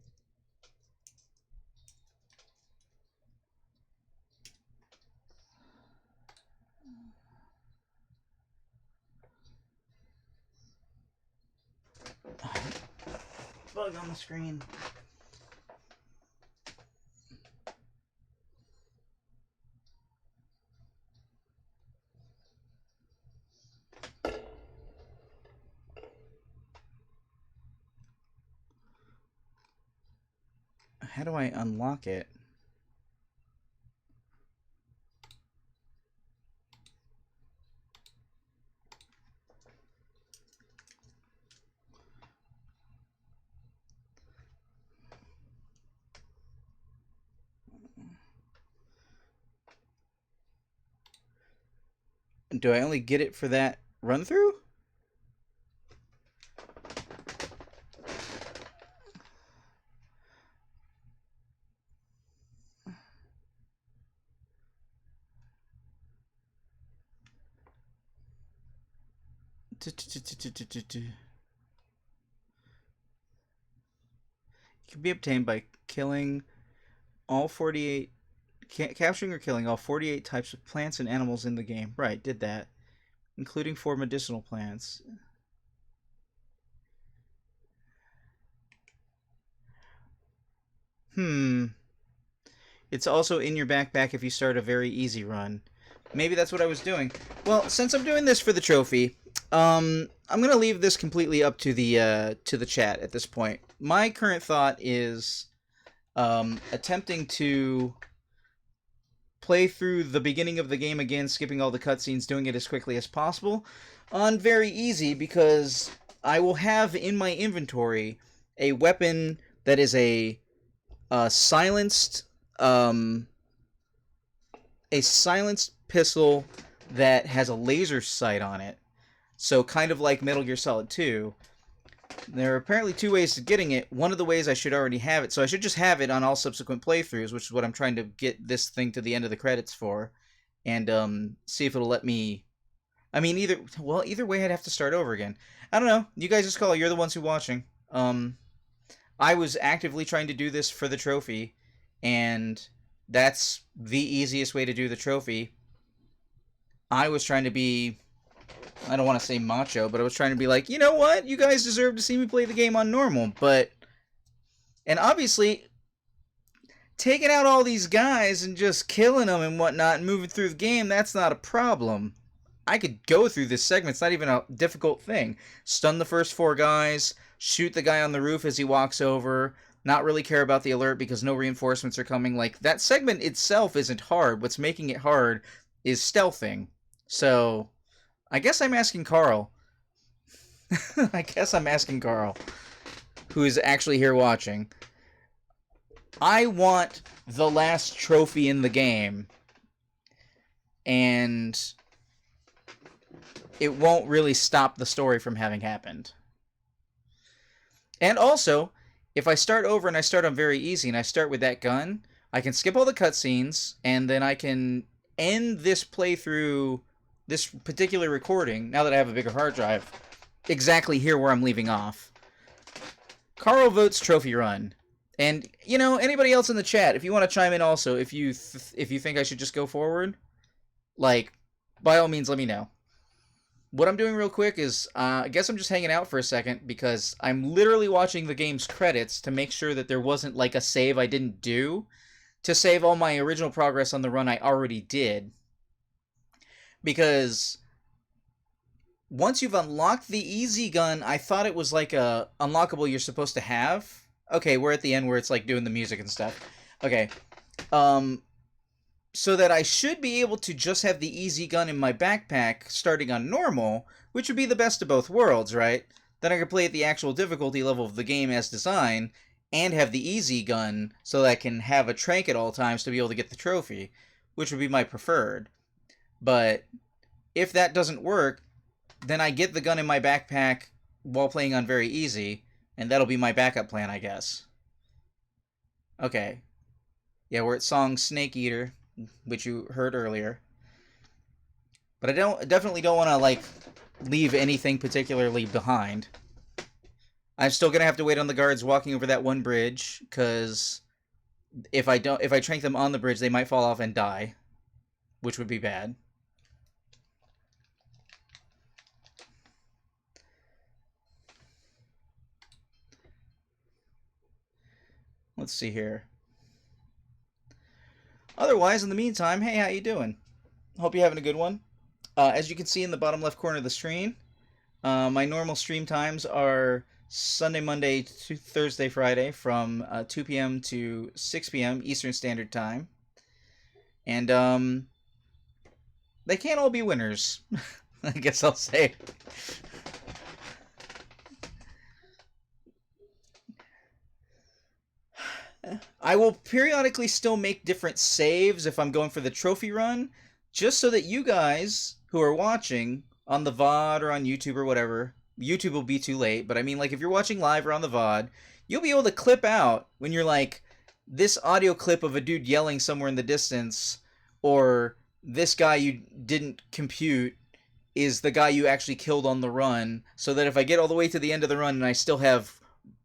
Bug on the screen. how do I unlock it? Do I only get it for that run through? Can be obtained by killing all 48, capturing or killing all 48 types of plants and animals in the game. Right, did that. Including 4 medicinal plants. It's also in your backpack if you start a very easy run. Maybe that's what I was doing. Well, since I'm doing this for the trophy, I'm gonna leave this completely up to the chat at this point. My current thought is attempting to play through the beginning of the game again, skipping all the cutscenes, doing it as quickly as possible on very easy, because I will have in my inventory a weapon that is a silenced pistol that has a laser sight on it. So kind of like Metal Gear Solid 2. There are apparently 2 ways to getting it. One of the ways I should already have it, so I should just have it on all subsequent playthroughs, which is what I'm trying to get this thing to the end of the credits for, and see if it'll let me. I mean, either way, I'd have to start over again. I don't know. You guys just call it. You're the ones who are watching. I was actively trying to do this for the trophy, and that's the easiest way to do the trophy. I was trying to be, I don't want to say macho, but I was trying to be like, you know what? You guys deserve to see me play the game on normal. And obviously, taking out all these guys and just killing them and whatnot and moving through the game, that's not a problem. I could go through this segment. It's not even a difficult thing. Stun the first 4 guys, shoot the guy on the roof as he walks over, not really care about the alert because no reinforcements are coming. Like, that segment itself isn't hard. What's making it hard is stealthing. So, I guess I'm asking Carl. I guess I'm asking Carl, who is actually here watching. I want the last trophy in the game, and it won't really stop the story from having happened. And also, if I start over and I start on very easy and I start with that gun, I can skip all the cutscenes, and then I can end this playthrough, this particular recording, now that I have a bigger hard drive, exactly here where I'm leaving off. Carl votes trophy run. And, you know, anybody else in the chat, if you want to chime in also, if you think I should just go forward, like, by all means, let me know. What I'm doing real quick is, I guess I'm just hanging out for a second, because I'm literally watching the game's credits to make sure that there wasn't, like, a save I didn't do, to save all my original progress on the run I already did. Because once you've unlocked the easy gun, I thought it was like a unlockable you're supposed to have. Okay, we're at the end where it's like doing the music and stuff. Okay. So that I should be able to just have the easy gun in my backpack starting on normal, which would be the best of both worlds, right? Then I could play at the actual difficulty level of the game as designed, and have the easy gun so that I can have a trank at all times to be able to get the trophy, which would be my preferred. But if that doesn't work, then I get the gun in my backpack while playing on very easy, and that'll be my backup plan, I guess. Okay. Yeah, we're at song Snake Eater, which you heard earlier. But I definitely don't want to, like, leave anything particularly behind. I'm still going to have to wait on the guards walking over that one bridge, because if I trank them on the bridge, they might fall off and die, which would be bad. Let's see here. Otherwise, in the meantime, hey, how you doing? Hope you're having a good one. As you can see in the bottom left corner of the screen, my normal stream times are Sunday, Monday, Thursday, Friday from 2 p.m. to 6 p.m. Eastern Standard Time. And they can't all be winners. I guess I'll say. I will periodically still make different saves if I'm going for the trophy run, just so that you guys who are watching on the VOD or on YouTube or whatever, YouTube will be too late, but I mean, like, if you're watching live or on the VOD, you'll be able to clip out when you're like, this audio clip of a dude yelling somewhere in the distance, or this guy you didn't compute is the guy you actually killed on the run, so that if I get all the way to the end of the run and I still have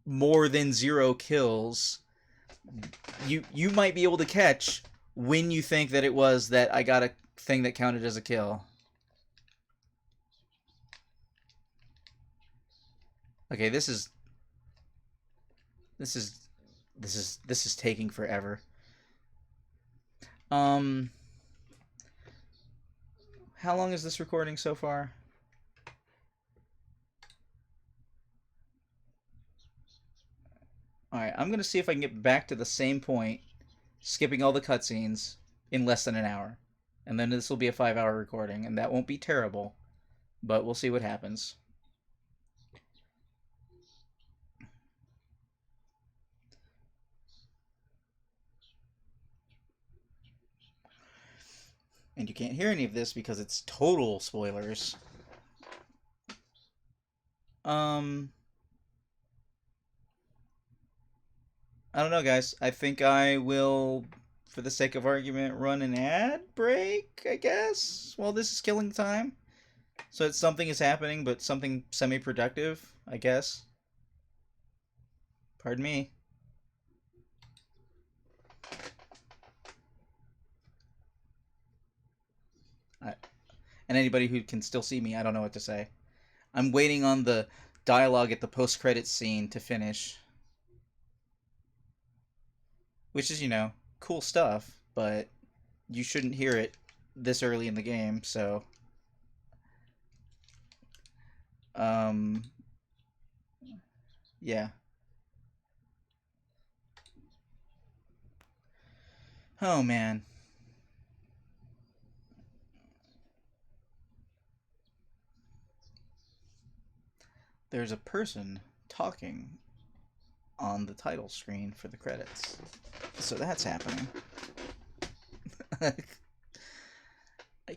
more than 0 kills, you might be able to catch when you think that it was that I got a thing that counted as a kill. Okay, this is taking forever. How long is this recording so far? Alright, I'm going to see if I can get back to the same point, skipping all the cutscenes, in less than an hour. And then this will be a 5-hour recording, and that won't be terrible, but we'll see what happens. And you can't hear any of this because it's total spoilers. I don't know, guys. I think I will, for the sake of argument, run an ad break, I guess, while this is killing time. So that something is happening, but something semi-productive, I guess. Pardon me. And anybody who can still see me, I don't know what to say. I'm waiting on the dialogue at the post-credits scene to finish. Which is, you know, cool stuff, but you shouldn't hear it this early in the game, so... yeah. Oh, man. There's a person talking on the title screen for the credits. So that's happening. I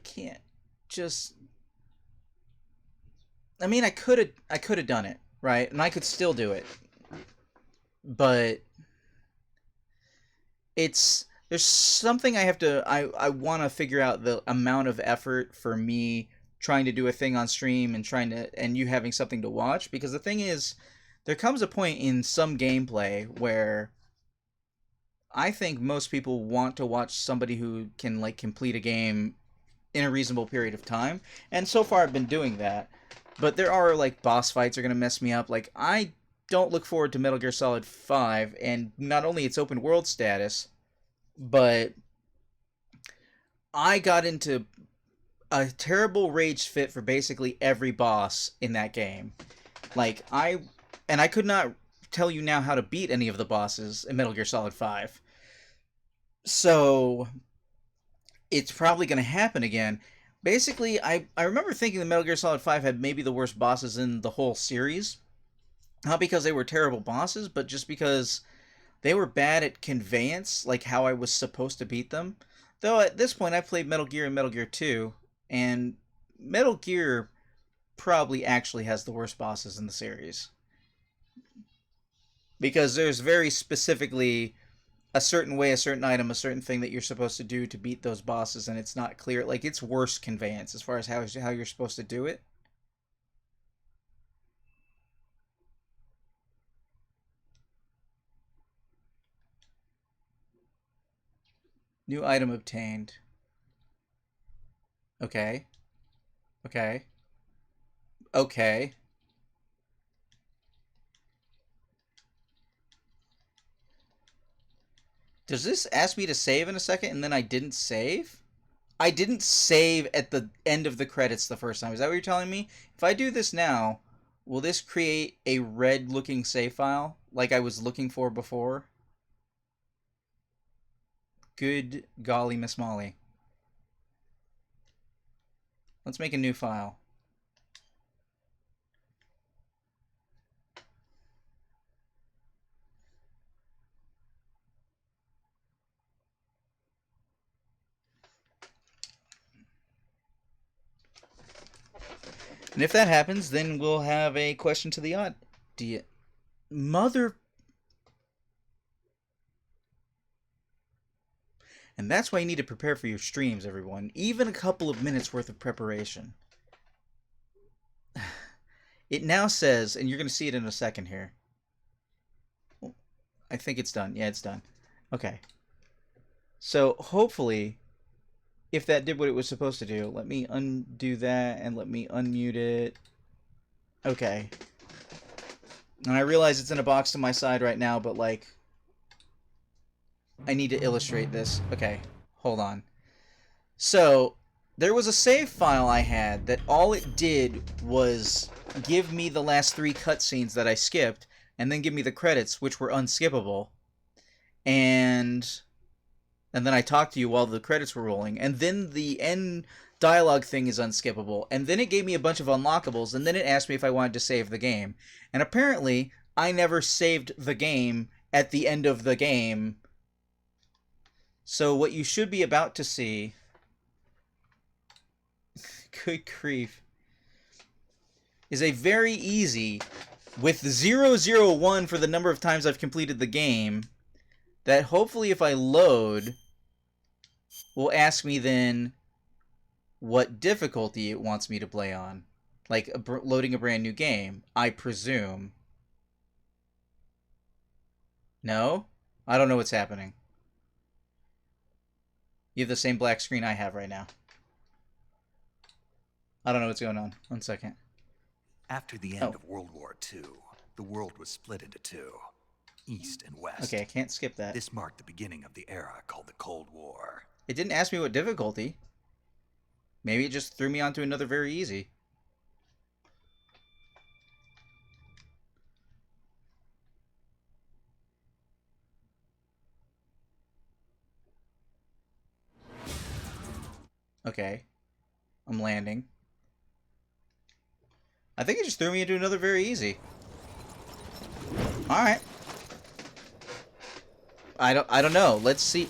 can't just... I mean, I could have done it, right? And I could still do it. But there's something I have to... I want to figure out the amount of effort for me trying to do a thing on stream and you having something to watch, because the thing is, there comes a point in some gameplay where I think most people want to watch somebody who can, like, complete a game in a reasonable period of time, and so far I've been doing that. But there are, like, boss fights are gonna mess me up. Like, I don't look forward to Metal Gear Solid 5, and not only its open world status, but I got into a terrible rage fit for basically every boss in that game. Like, I could not tell you now how to beat any of the bosses in Metal Gear Solid 5. So, it's probably going to happen again. Basically, I remember thinking that Metal Gear Solid 5 had maybe the worst bosses in the whole series. Not because they were terrible bosses, but just because they were bad at conveyance, like how I was supposed to beat them. Though at this point, I've played Metal Gear and Metal Gear 2, and Metal Gear probably actually has the worst bosses in the series. Because there's very specifically a certain way, a certain item, a certain thing that you're supposed to do to beat those bosses, and it's not clear. Like, it's worse conveyance as far as how you're supposed to do it. New item obtained. Okay. Okay. Okay. Does this ask me to save in a second and then I didn't save? I didn't save at the end of the credits the first time. Is that what you're telling me? If I do this now, will this create a red-looking save file like I was looking for before? Good golly, Miss Molly. Let's make a new file. And if that happens, then we'll have a question to the audience. Mother... And that's why you need to prepare for your streams, everyone. Even a couple of minutes worth of preparation. It now says, and you're going to see it in a second here. I think it's done. Yeah, it's done. Okay. So, hopefully, if that did what it was supposed to do, let me undo that and let me unmute it. Okay. And I realize it's in a box to my side right now, but, like, I need to illustrate this. Okay, hold on. So, there was a save file I had that all it did was give me the last 3 cutscenes that I skipped, and then give me the credits, which were unskippable. And then I talked to you while the credits were rolling, and then the end dialogue thing is unskippable, and then it gave me a bunch of unlockables, and then it asked me if I wanted to save the game. And apparently, I never saved the game at the end of the game. So what you should be about to see... Good grief. Is a very easy, with 001 for the number of times I've completed the game, that hopefully if I load, will ask me then what difficulty it wants me to play on. Like loading a brand new game, I presume. No? I don't know what's happening. You have the same black screen I have right now. I don't know what's going on. 1 second. After the end of World War II, the world was split into 2, East and West. Okay, I can't skip that. This marked the beginning of the era called the Cold War. It didn't ask me what difficulty. Maybe it just threw me onto another very easy. Okay. I'm landing. I think it just threw me into another very easy. Alright. I don't know. Let's see.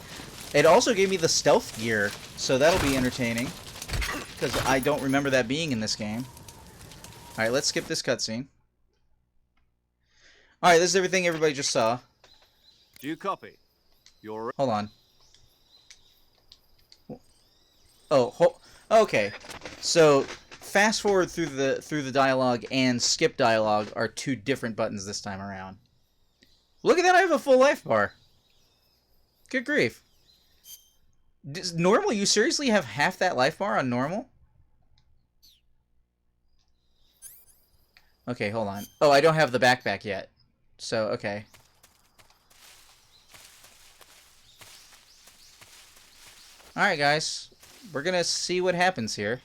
It also gave me the stealth gear, so that'll be entertaining. Because I don't remember that being in this game. Alright, let's skip this cutscene. Alright, this is everything everybody just saw. Do you copy? You're... Hold on. Oh, okay. So, fast forward through the dialogue and skip dialogue are 2 different buttons this time around. Look at that, I have a full life bar. Good grief. Normal, you seriously have half that life bar on normal? Okay, hold on. Oh, I don't have the backpack yet. So, okay. Alright, guys. We're gonna see what happens here.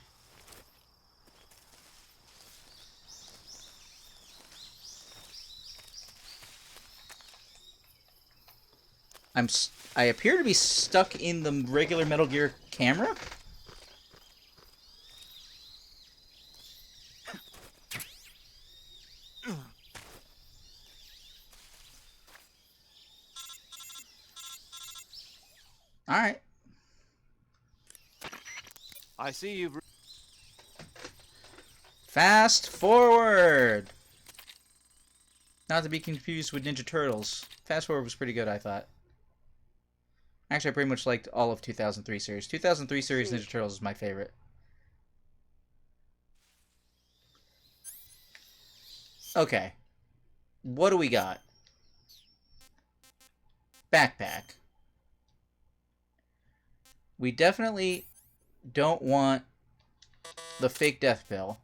I appear to be stuck in the regular Metal Gear camera? Alright. I see you've... Fast forward! Not to be confused with Ninja Turtles. Fast forward was pretty good, I thought. Actually, I pretty much liked all of 2003 series. 2003 series Ninja Turtles is my favorite. Okay. What do we got? Backpack. We definitely don't want the fake death pill.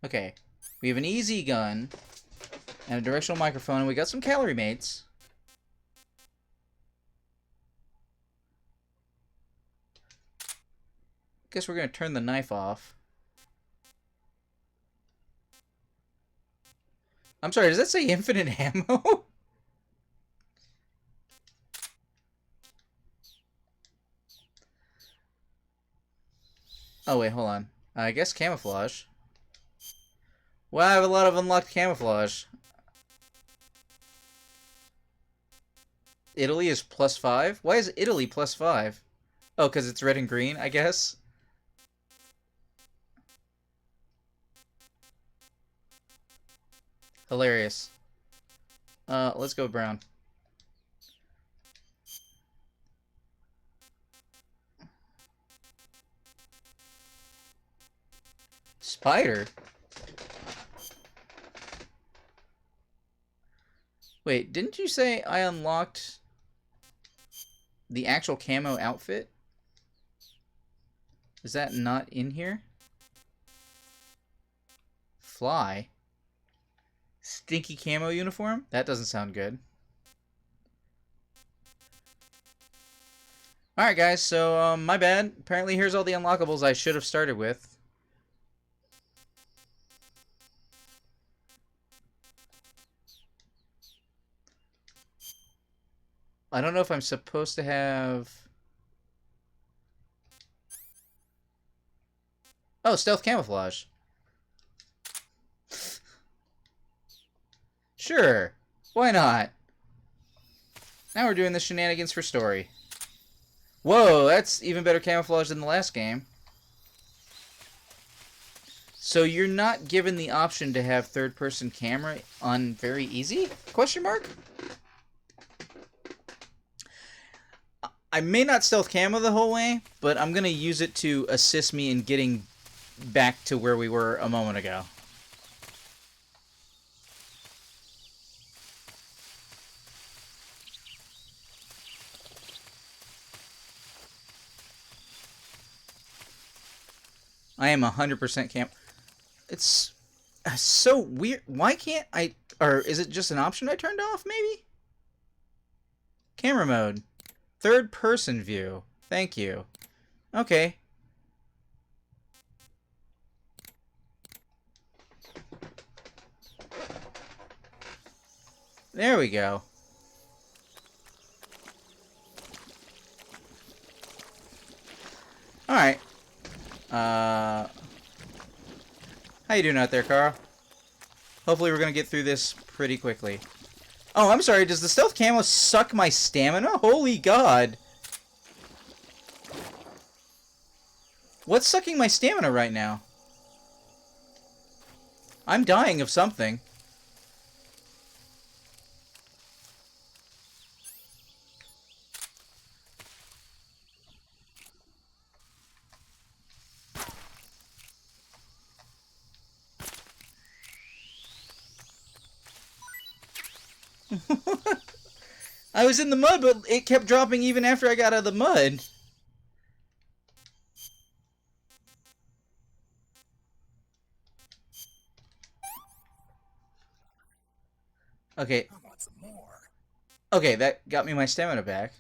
Okay. We have an easy gun and a directional microphone, and we got some calorie mates. Guess we're gonna turn the knife off. I'm sorry, does that say infinite ammo? Oh wait, hold on. I guess camouflage. Well, I have a lot of unlocked camouflage. Italy is +5? Why is Italy +5? Oh, because it's red and green, I guess? Hilarious. Let's go brown. Spider? Wait, didn't you say I unlocked the actual camo outfit? Is that not in here? Fly? Stinky camo uniform? That doesn't sound good. Alright guys, so my bad. Apparently here's all the unlockables I should have started with. I don't know if I'm supposed to have... Oh, stealth camouflage. Sure. Why not? Now we're doing the shenanigans for story. Whoa, that's even better camouflage than the last game. So you're not given the option to have third-person camera on very easy? Question mark? I may not stealth camo the whole way, but I'm going to use it to assist me in getting back to where we were a moment ago. I am 100% cam. It's so weird. Why can't I... Or is it just an option I turned off, maybe? Camera mode. Third person view. Thank you. Okay. There we go. Alright. How you doing out there, Carl? Hopefully we're gonna get through this pretty quickly. Oh, I'm sorry, does the stealth camo suck my stamina? Holy God! What's sucking my stamina right now? I'm dying of something. I was in the mud, but it kept dropping even after I got out of the mud. Okay. I want some more. Okay, that got me my stamina back.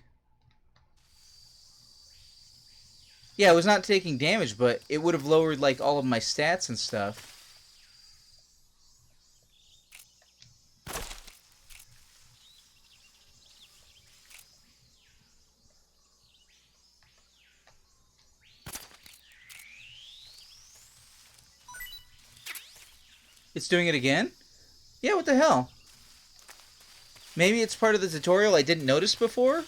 Yeah, I was not taking damage, but it would have lowered, like, all of my stats and stuff. It's doing it again? Yeah, what the hell? Maybe it's part of the tutorial I didn't notice before?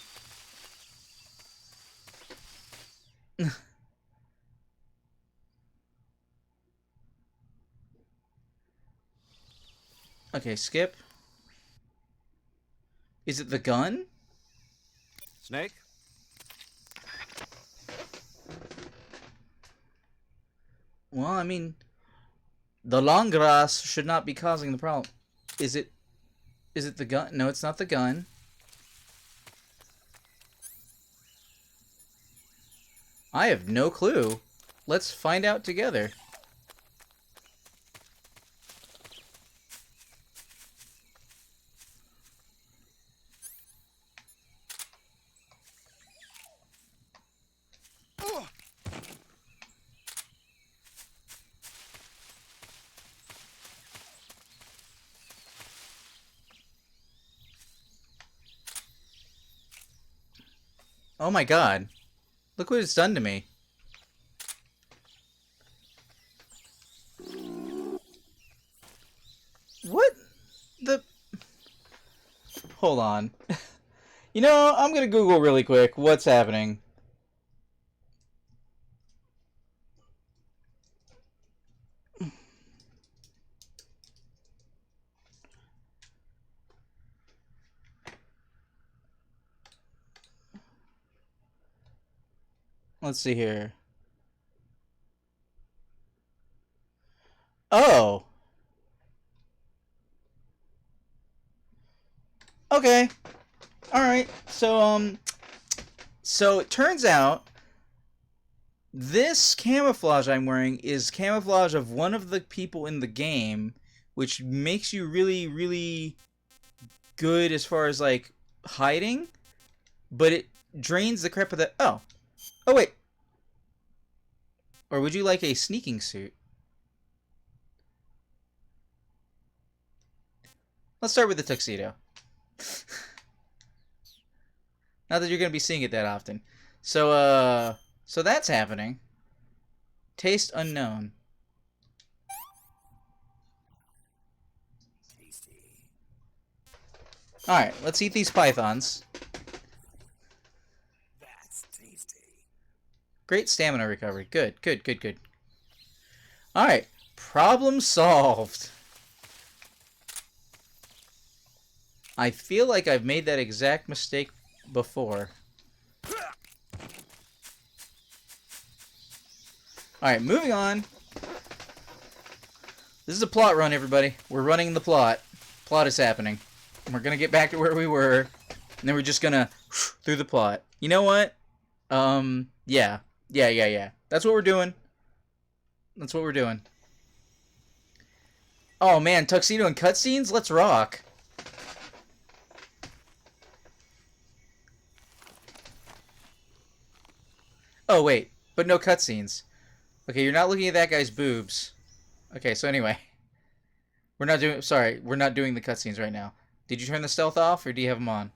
Okay, skip. Is it the gun? Snake? Well, I mean, the long grass should not be causing the problem. Is it the gun? No, it's not the gun. I have no clue. Let's find out together. Oh my god. Look what it's done to me. What the... Hold on. You know, I'm gonna Google really quick what's happening. Let's see here. Oh. Okay. Alright. So it turns out this camouflage I'm wearing is camouflage of one of the people in the game, which makes you really, really good as far as, like, hiding, but it drains the crap of the... Oh. Oh, wait. Or would you like a sneaking suit? Let's start with the tuxedo. Not that you're going to be seeing it that often. So that's happening. Taste unknown. Alright, let's eat these pythons. That's tasty. Great stamina recovery. Good, good, good, good. Alright, problem solved. I feel like I've made that exact mistake before. Alright, moving on. This is a plot run, everybody. We're running the plot. Plot is happening. And we're gonna get back to where we were. And then we're just gonna through the plot. You know what? Yeah. That's what we're doing. That's what we're doing. Oh man, tuxedo and cutscenes? Let's rock. Oh, wait. But no cutscenes. Okay, you're not looking at that guy's boobs. Okay, so anyway. We're not doing... Sorry, we're not doing the cutscenes right now. Did you turn the stealth off, or do you have them on?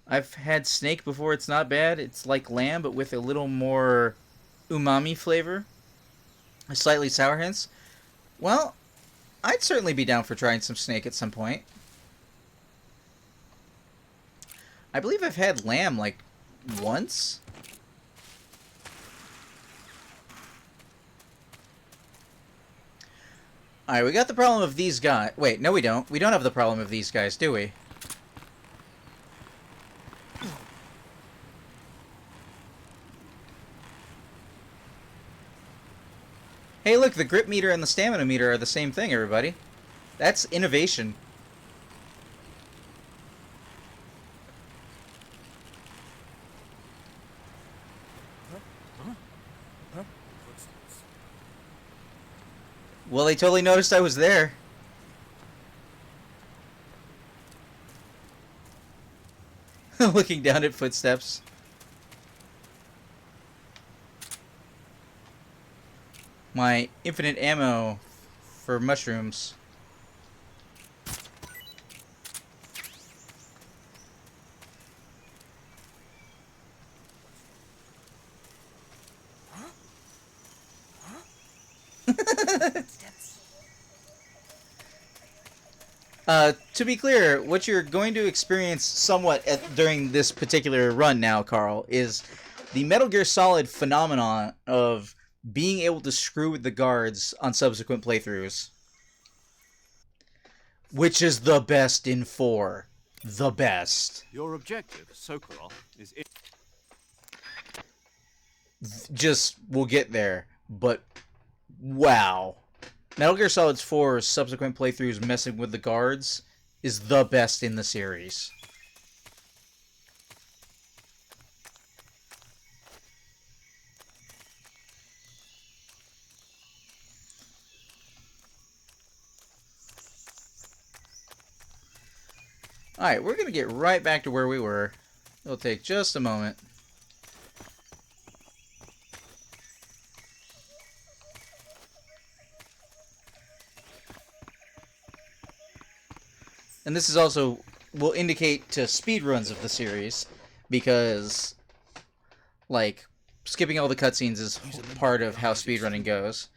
I've had snake before. It's not bad. It's like lamb, but with a little more umami flavor. A slightly sour hints. Well, I'd certainly be down for trying some snake at some point. I believe I've had lamb, like, once. Alright, we got the problem of these guys. Wait, no we don't. We don't have the problem of these guys, do we? Hey, look, the grip meter and the stamina meter are the same thing, everybody. That's innovation. Well, they totally noticed I was there. Looking down at footsteps. My infinite ammo for mushrooms. To be clear, what you're going to experience somewhat during this particular run now, Carl, is the Metal Gear Solid phenomenon of being able to screw with the guards on subsequent playthroughs. Which is the best in 4. The best. Your objective, Sokolov, is... Just, we'll get there. But, wow. Metal Gear Solid 4's subsequent playthroughs messing with the guards is the best in the series. Alright, we're going to get right back to where we were. It'll take just a moment. And this is also will indicate to speedruns of the series, because, like, skipping all the cutscenes is part of how speedrunning goes.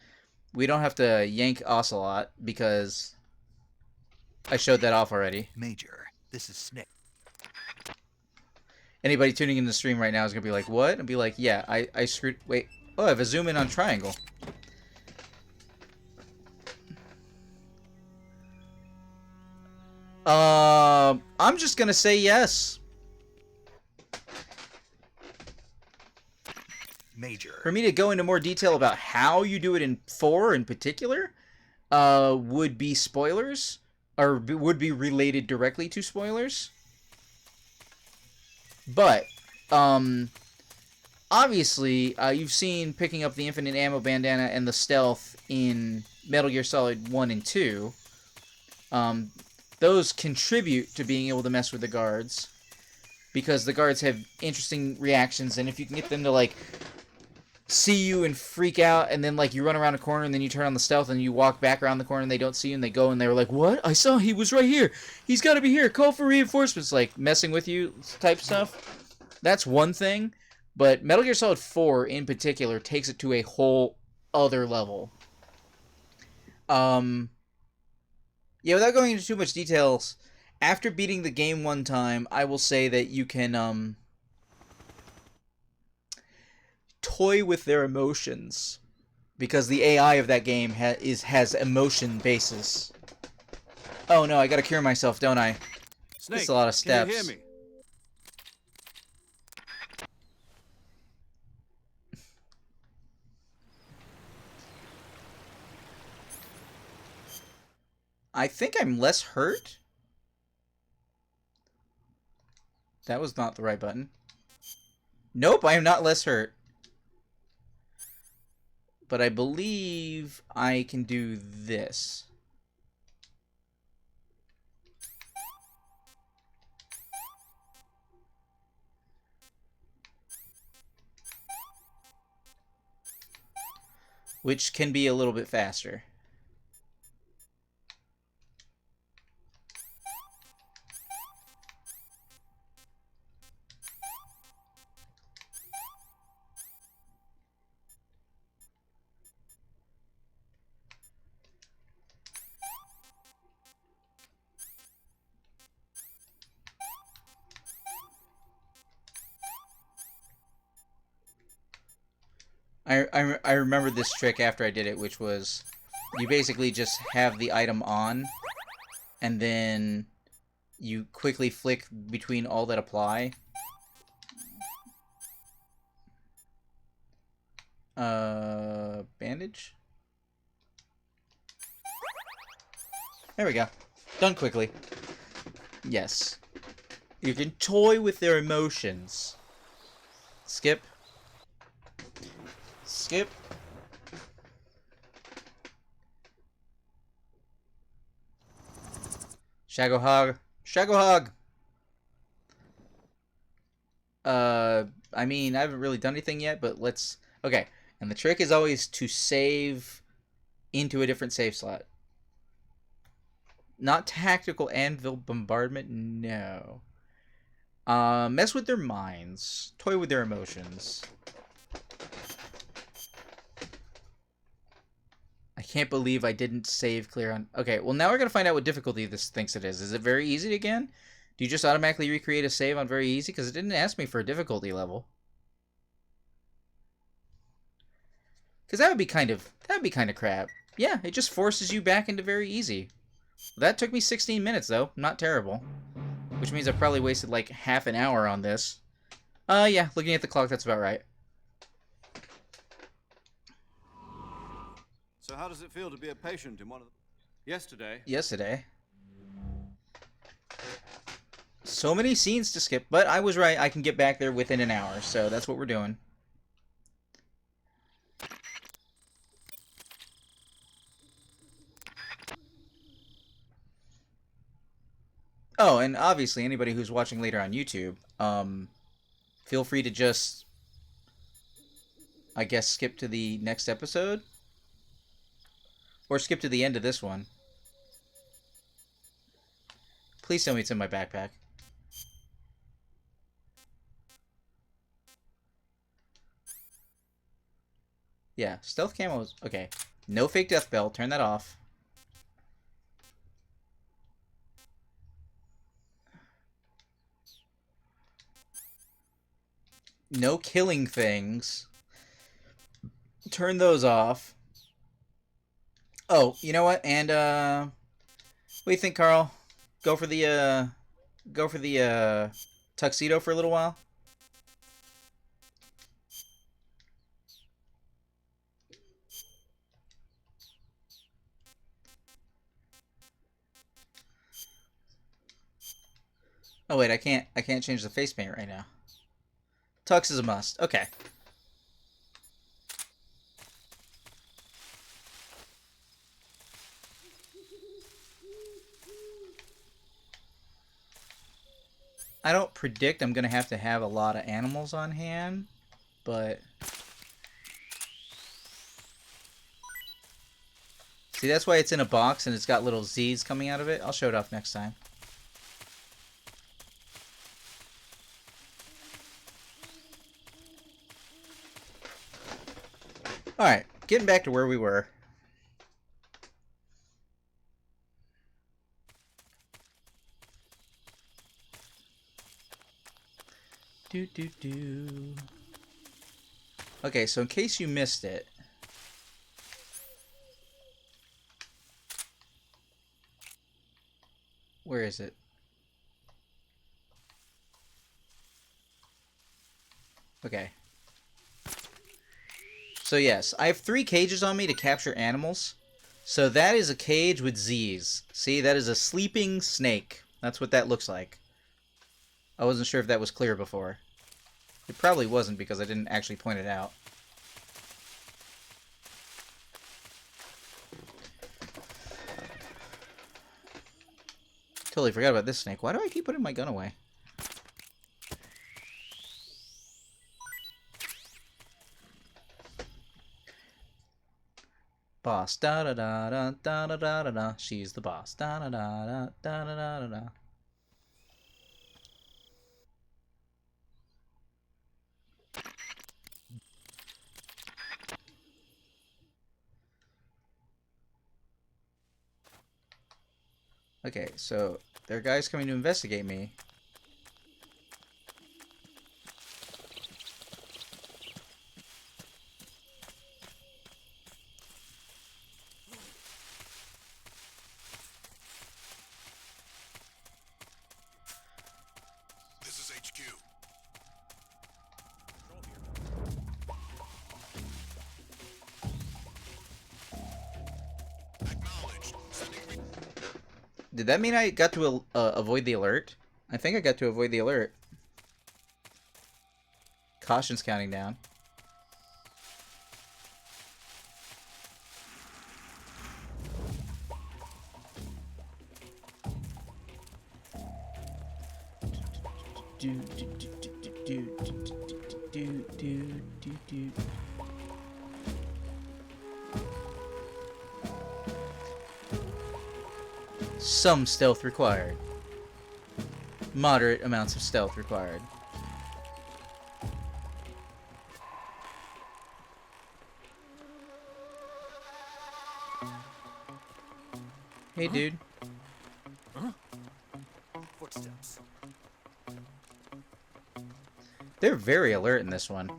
We don't have to yank Ocelot because I showed that off already. Major, this is Snake. Anybody tuning in the stream right now is going to be like, what? And be like, yeah, I screwed... Wait. Oh, I have a zoom in on triangle. I'm just going to say yes. Major. For me to go into more detail about how you do it in 4 in particular, would be spoilers, or would be related directly to spoilers. But, obviously, you've seen picking up the infinite ammo bandana and the stealth in Metal Gear Solid 1 and 2. Those contribute to being able to mess with the guards, because the guards have interesting reactions, and if you can get them to, like, see you and freak out, and then, like, you run around a corner, and then you turn on the stealth, and you walk back around the corner, and they don't see you, and they go, and they're like, what? I saw he was right here. He's got to be here. Call for reinforcements. Like, messing with you type stuff. That's one thing. But Metal Gear Solid 4, in particular, takes it to a whole other level. Yeah, without going into too much details, after beating the game one time, I will say that you can, toy with their emotions, because the AI of that game has emotion basis. Oh no, I gotta cure myself, don't I? Snake, That's a lot of steps. Can you hear me? I think I'm less hurt. That was not the right button. Nope, I am not less hurt. But I believe I can do this. Which can be a little bit faster. I remembered this trick after I did it, which was you basically just have the item on, and then you quickly flick between all that apply. Bandage? There we go. Done quickly. Yes. You can toy with their emotions. Skip. Skip. Shagohog. Shagohog! I mean, I haven't really done anything yet, but let's... Okay, and the trick is always to save into a different save slot. Not tactical anvil bombardment, no. Mess with their minds. Toy with their emotions. I can't believe I didn't save clear on... Okay, well now we're going to find out what difficulty this thinks it is. Is it very easy again? Do you just automatically recreate a save on very easy? Because it didn't ask me for a difficulty level. Because that would be kind of crap. Yeah, it just forces you back into very easy. That took me 16 minutes though. Not terrible. Which means I probably wasted like half an hour on this. Yeah, looking at the clock, that's about right. So how does it feel to be a patient in one of the... Yesterday. So many scenes to skip, but I was right. I can get back there within an hour, so that's what we're doing. Oh, and obviously anybody who's watching later on YouTube, feel free to just, I guess, skip to the next episode. Or skip to the end of this one. Please tell me it's in my backpack. Yeah, stealth camo is... Okay. No fake death bell. Turn that off. No killing things. Turn those off. Oh, you know what? And, what do you think, Carl? Go for the tuxedo for a little while? Oh wait, I can't change the face paint right now. Tux is a must. Okay. I don't predict I'm gonna have to have a lot of animals on hand, but see, that's why it's in a box and it's got little Z's coming out of it. I'll show it off next time. Alright, getting back to where we were. Okay, so in case you missed it, where is it? Okay. So yes, I have 3 cages on me to capture animals. So that is a cage with Z's. See, that is a sleeping snake. That's what that looks like. I wasn't sure if that was clear before. It probably wasn't because I didn't actually point it out. Totally forgot about this snake. Why do I keep putting my gun away? Boss, da da da da da da da da da. She's the boss, da da da da da da da da da. Okay, so there are guys coming to investigate me. This is HQ. Acknowledged. Sending Did that mean I got to avoid the alert? I think I got to avoid the alert. Caution's counting down. Some stealth required. Moderate amounts of stealth required. Hey, dude. Huh? Footsteps. They're very alert in this one.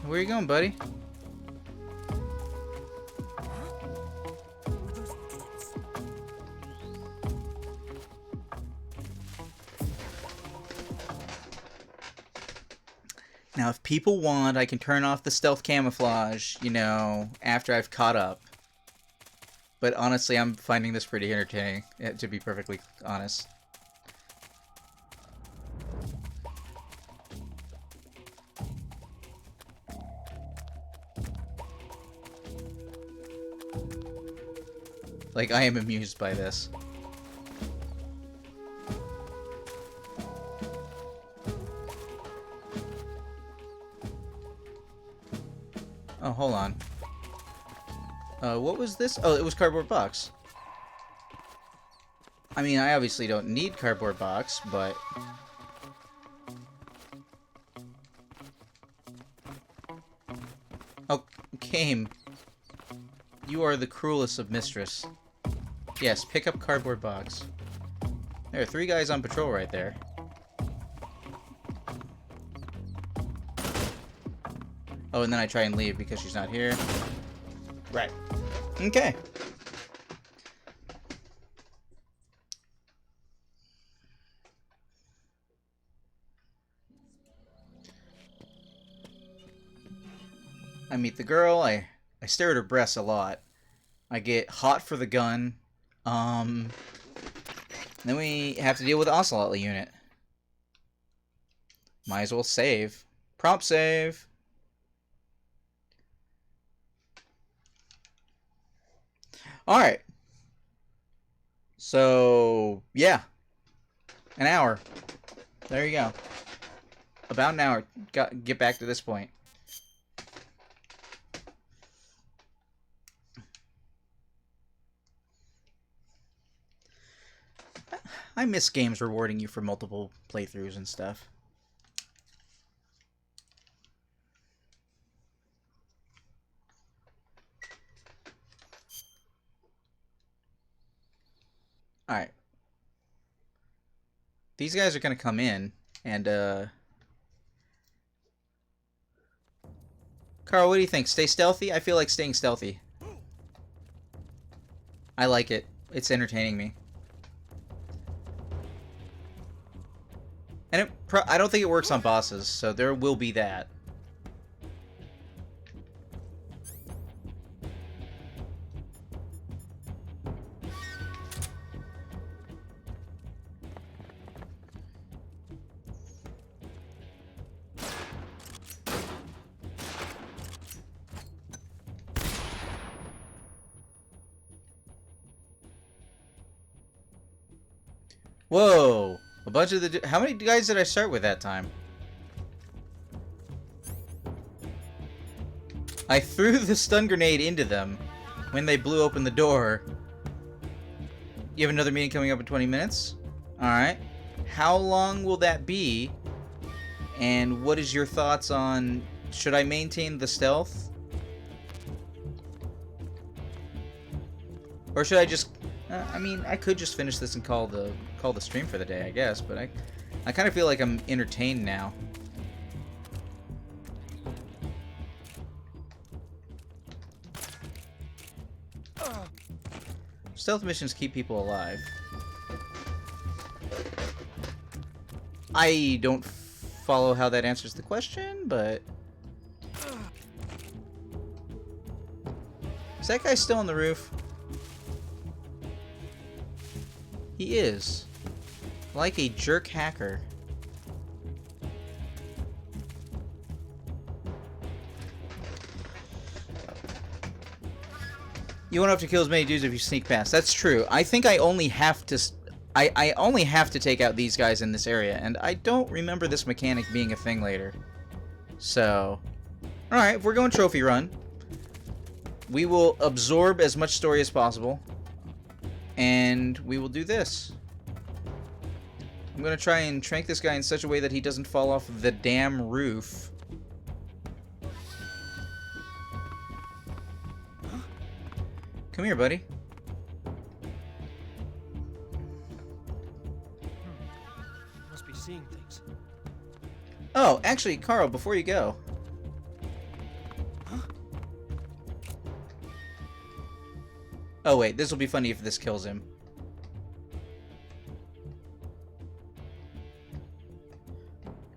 Where you going, buddy? Now, if people want, I can turn off the stealth camouflage, you know, after I've caught up. But honestly, I'm finding this pretty entertaining, to be perfectly honest. Like, I am amused by this. Oh, hold on. What was this? Oh, it was cardboard box. I mean, I obviously don't need cardboard box, but... Oh, Game. You are the cruelest of mistress. Yes, pick up cardboard box. There are 3 guys on patrol right there. Oh, and then I try and leave because she's not here. Right. Okay. I meet the girl, I stare at her breasts a lot. I get hot for the gun. Then we have to deal with the Ocelot unit. Might as well save. Prompt save. Alright. So, yeah. An hour. There you go. About an hour. Get back to this point. I miss games rewarding you for multiple playthroughs and stuff. Alright. These guys are gonna come in, and, Carl, what do you think? Stay stealthy? I feel like staying stealthy. I like it. It's entertaining me. And I don't think it works on bosses, so there will be that. Whoa! A bunch of the... How many guys did I start with that time? I threw the stun grenade into them when they blew open the door. You have another meeting coming up in 20 minutes? Alright. How long will that be? And what is your thoughts on... Should I maintain the stealth? Or should I just... I mean, I could just finish this and call the stream for the day, I guess, but I kind of feel like I'm entertained now. Stealth missions keep people alive. I don't follow how that answers the question, but... Is that guy still on the roof? He is. Like a jerk hacker. You won't have to kill as many dudes if you sneak past. That's true. I think I only have to... I only have to take out these guys in this area, and I don't remember this mechanic being a thing later. So... Alright, if we're going trophy run, we will absorb as much story as possible. And we will do this. I'm gonna try and trank this guy in such a way that he doesn't fall off the damn roof. Come here, buddy. Must be seeing things. Oh, actually, Carl, before you go. Oh wait, this will be funny if this kills him.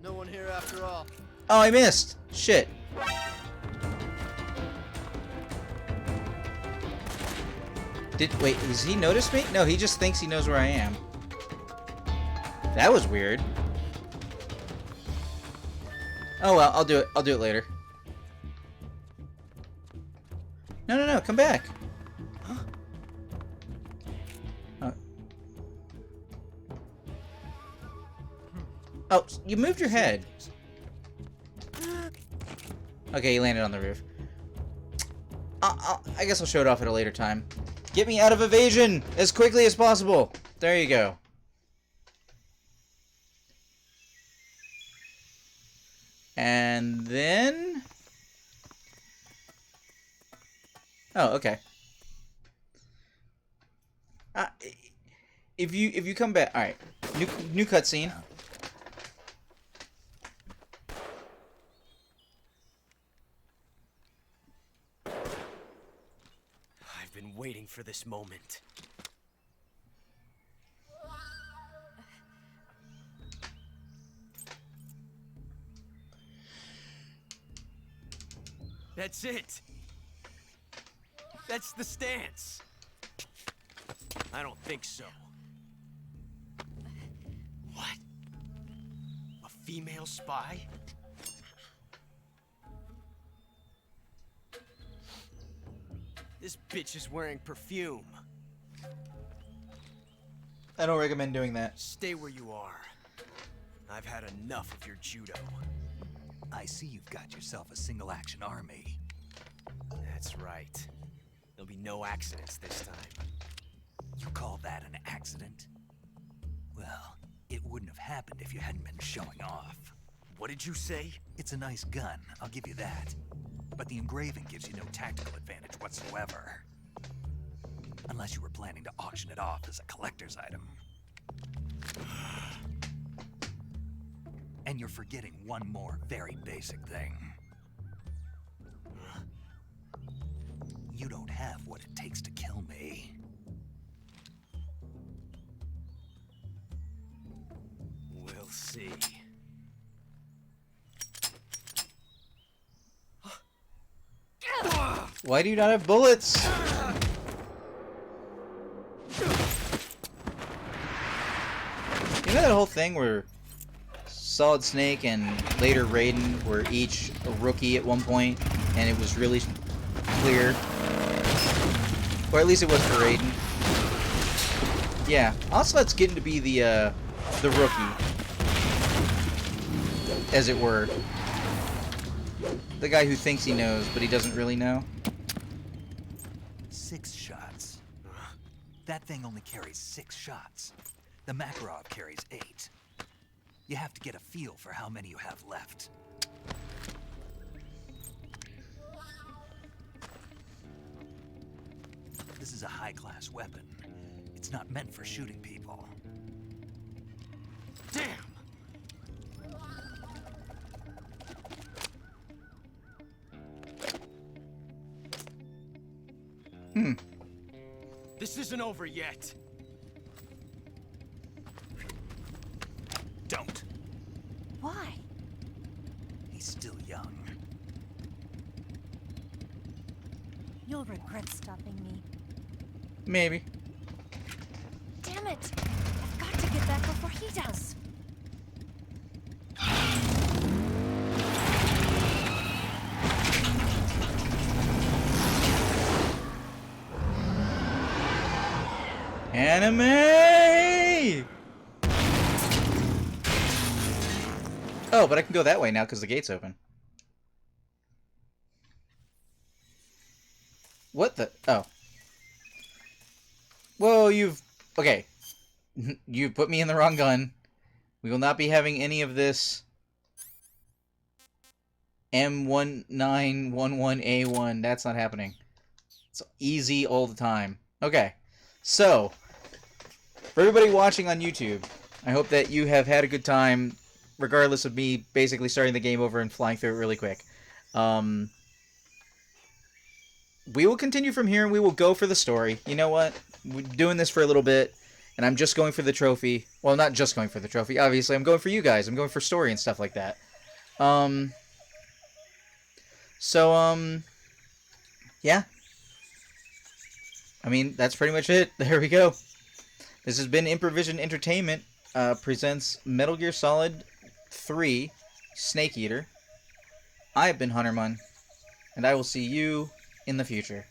No one here after all. Oh, I missed! Shit. Wait, does he notice me? No, he just thinks he knows where I am. That was weird. Oh well, I'll do it. I'll do it later. No, come back. Oh, you moved your head. Okay, you landed on the roof. I guess I'll show it off at a later time. Get me out of evasion as quickly as possible. There you go. And then... Oh, okay. If you come back... Alright. New cutscene. I've been waiting for this moment. That's it. That's the stance. I don't think so. What? A female spy? This bitch is wearing perfume. I don't recommend doing that. Stay where you are. I've had enough of your judo. I see you've got yourself a single-action army. That's right. There'll be no accidents this time. You call that an accident? Well, it wouldn't have happened if you hadn't been showing off. What did you say? It's a nice gun, I'll give you that. But the engraving gives you no tactical advantage whatsoever. Unless you were planning to auction it off as a collector's item. And you're forgetting one more very basic thing. You don't have what it takes to kill me. We'll see. Why do you not have bullets? You know that whole thing where Solid Snake and later Raiden were each a rookie at one point, and it was really clear? Or at least it was for Raiden. Yeah, Ocelot's getting to be the rookie, as it were. The guy who thinks he knows, but he doesn't really know. 6 shots. That thing only carries 6 shots. The Makarov carries 8. You have to get a feel for how many you have left. This is a high-class weapon. It's not meant for shooting people. Damn! This isn't over yet. Don't. Why? He's still young. You'll regret stopping me. Maybe. Damn it! I've got to get back before he does. Anime! Oh, but I can go that way now because the gate's open. What the? Oh. Whoa, you've... Okay. You put me in the wrong gun. We will not be having any of this M1911A1. That's not happening. It's easy all the time. Okay. So, for everybody watching on YouTube, I hope that you have had a good time, regardless of me basically starting the game over and flying through it really quick. We will continue from here, and we will go for the story. You know what? We're doing this for a little bit, and I'm just going for the trophy. Well, not just going for the trophy, obviously. I'm going for you guys. I'm going for story and stuff like that. Yeah. I mean, that's pretty much it. There we go. This has been Improvision Entertainment presents Metal Gear Solid 3 Snake Eater. I have been Huntermun, and I will see you in the future.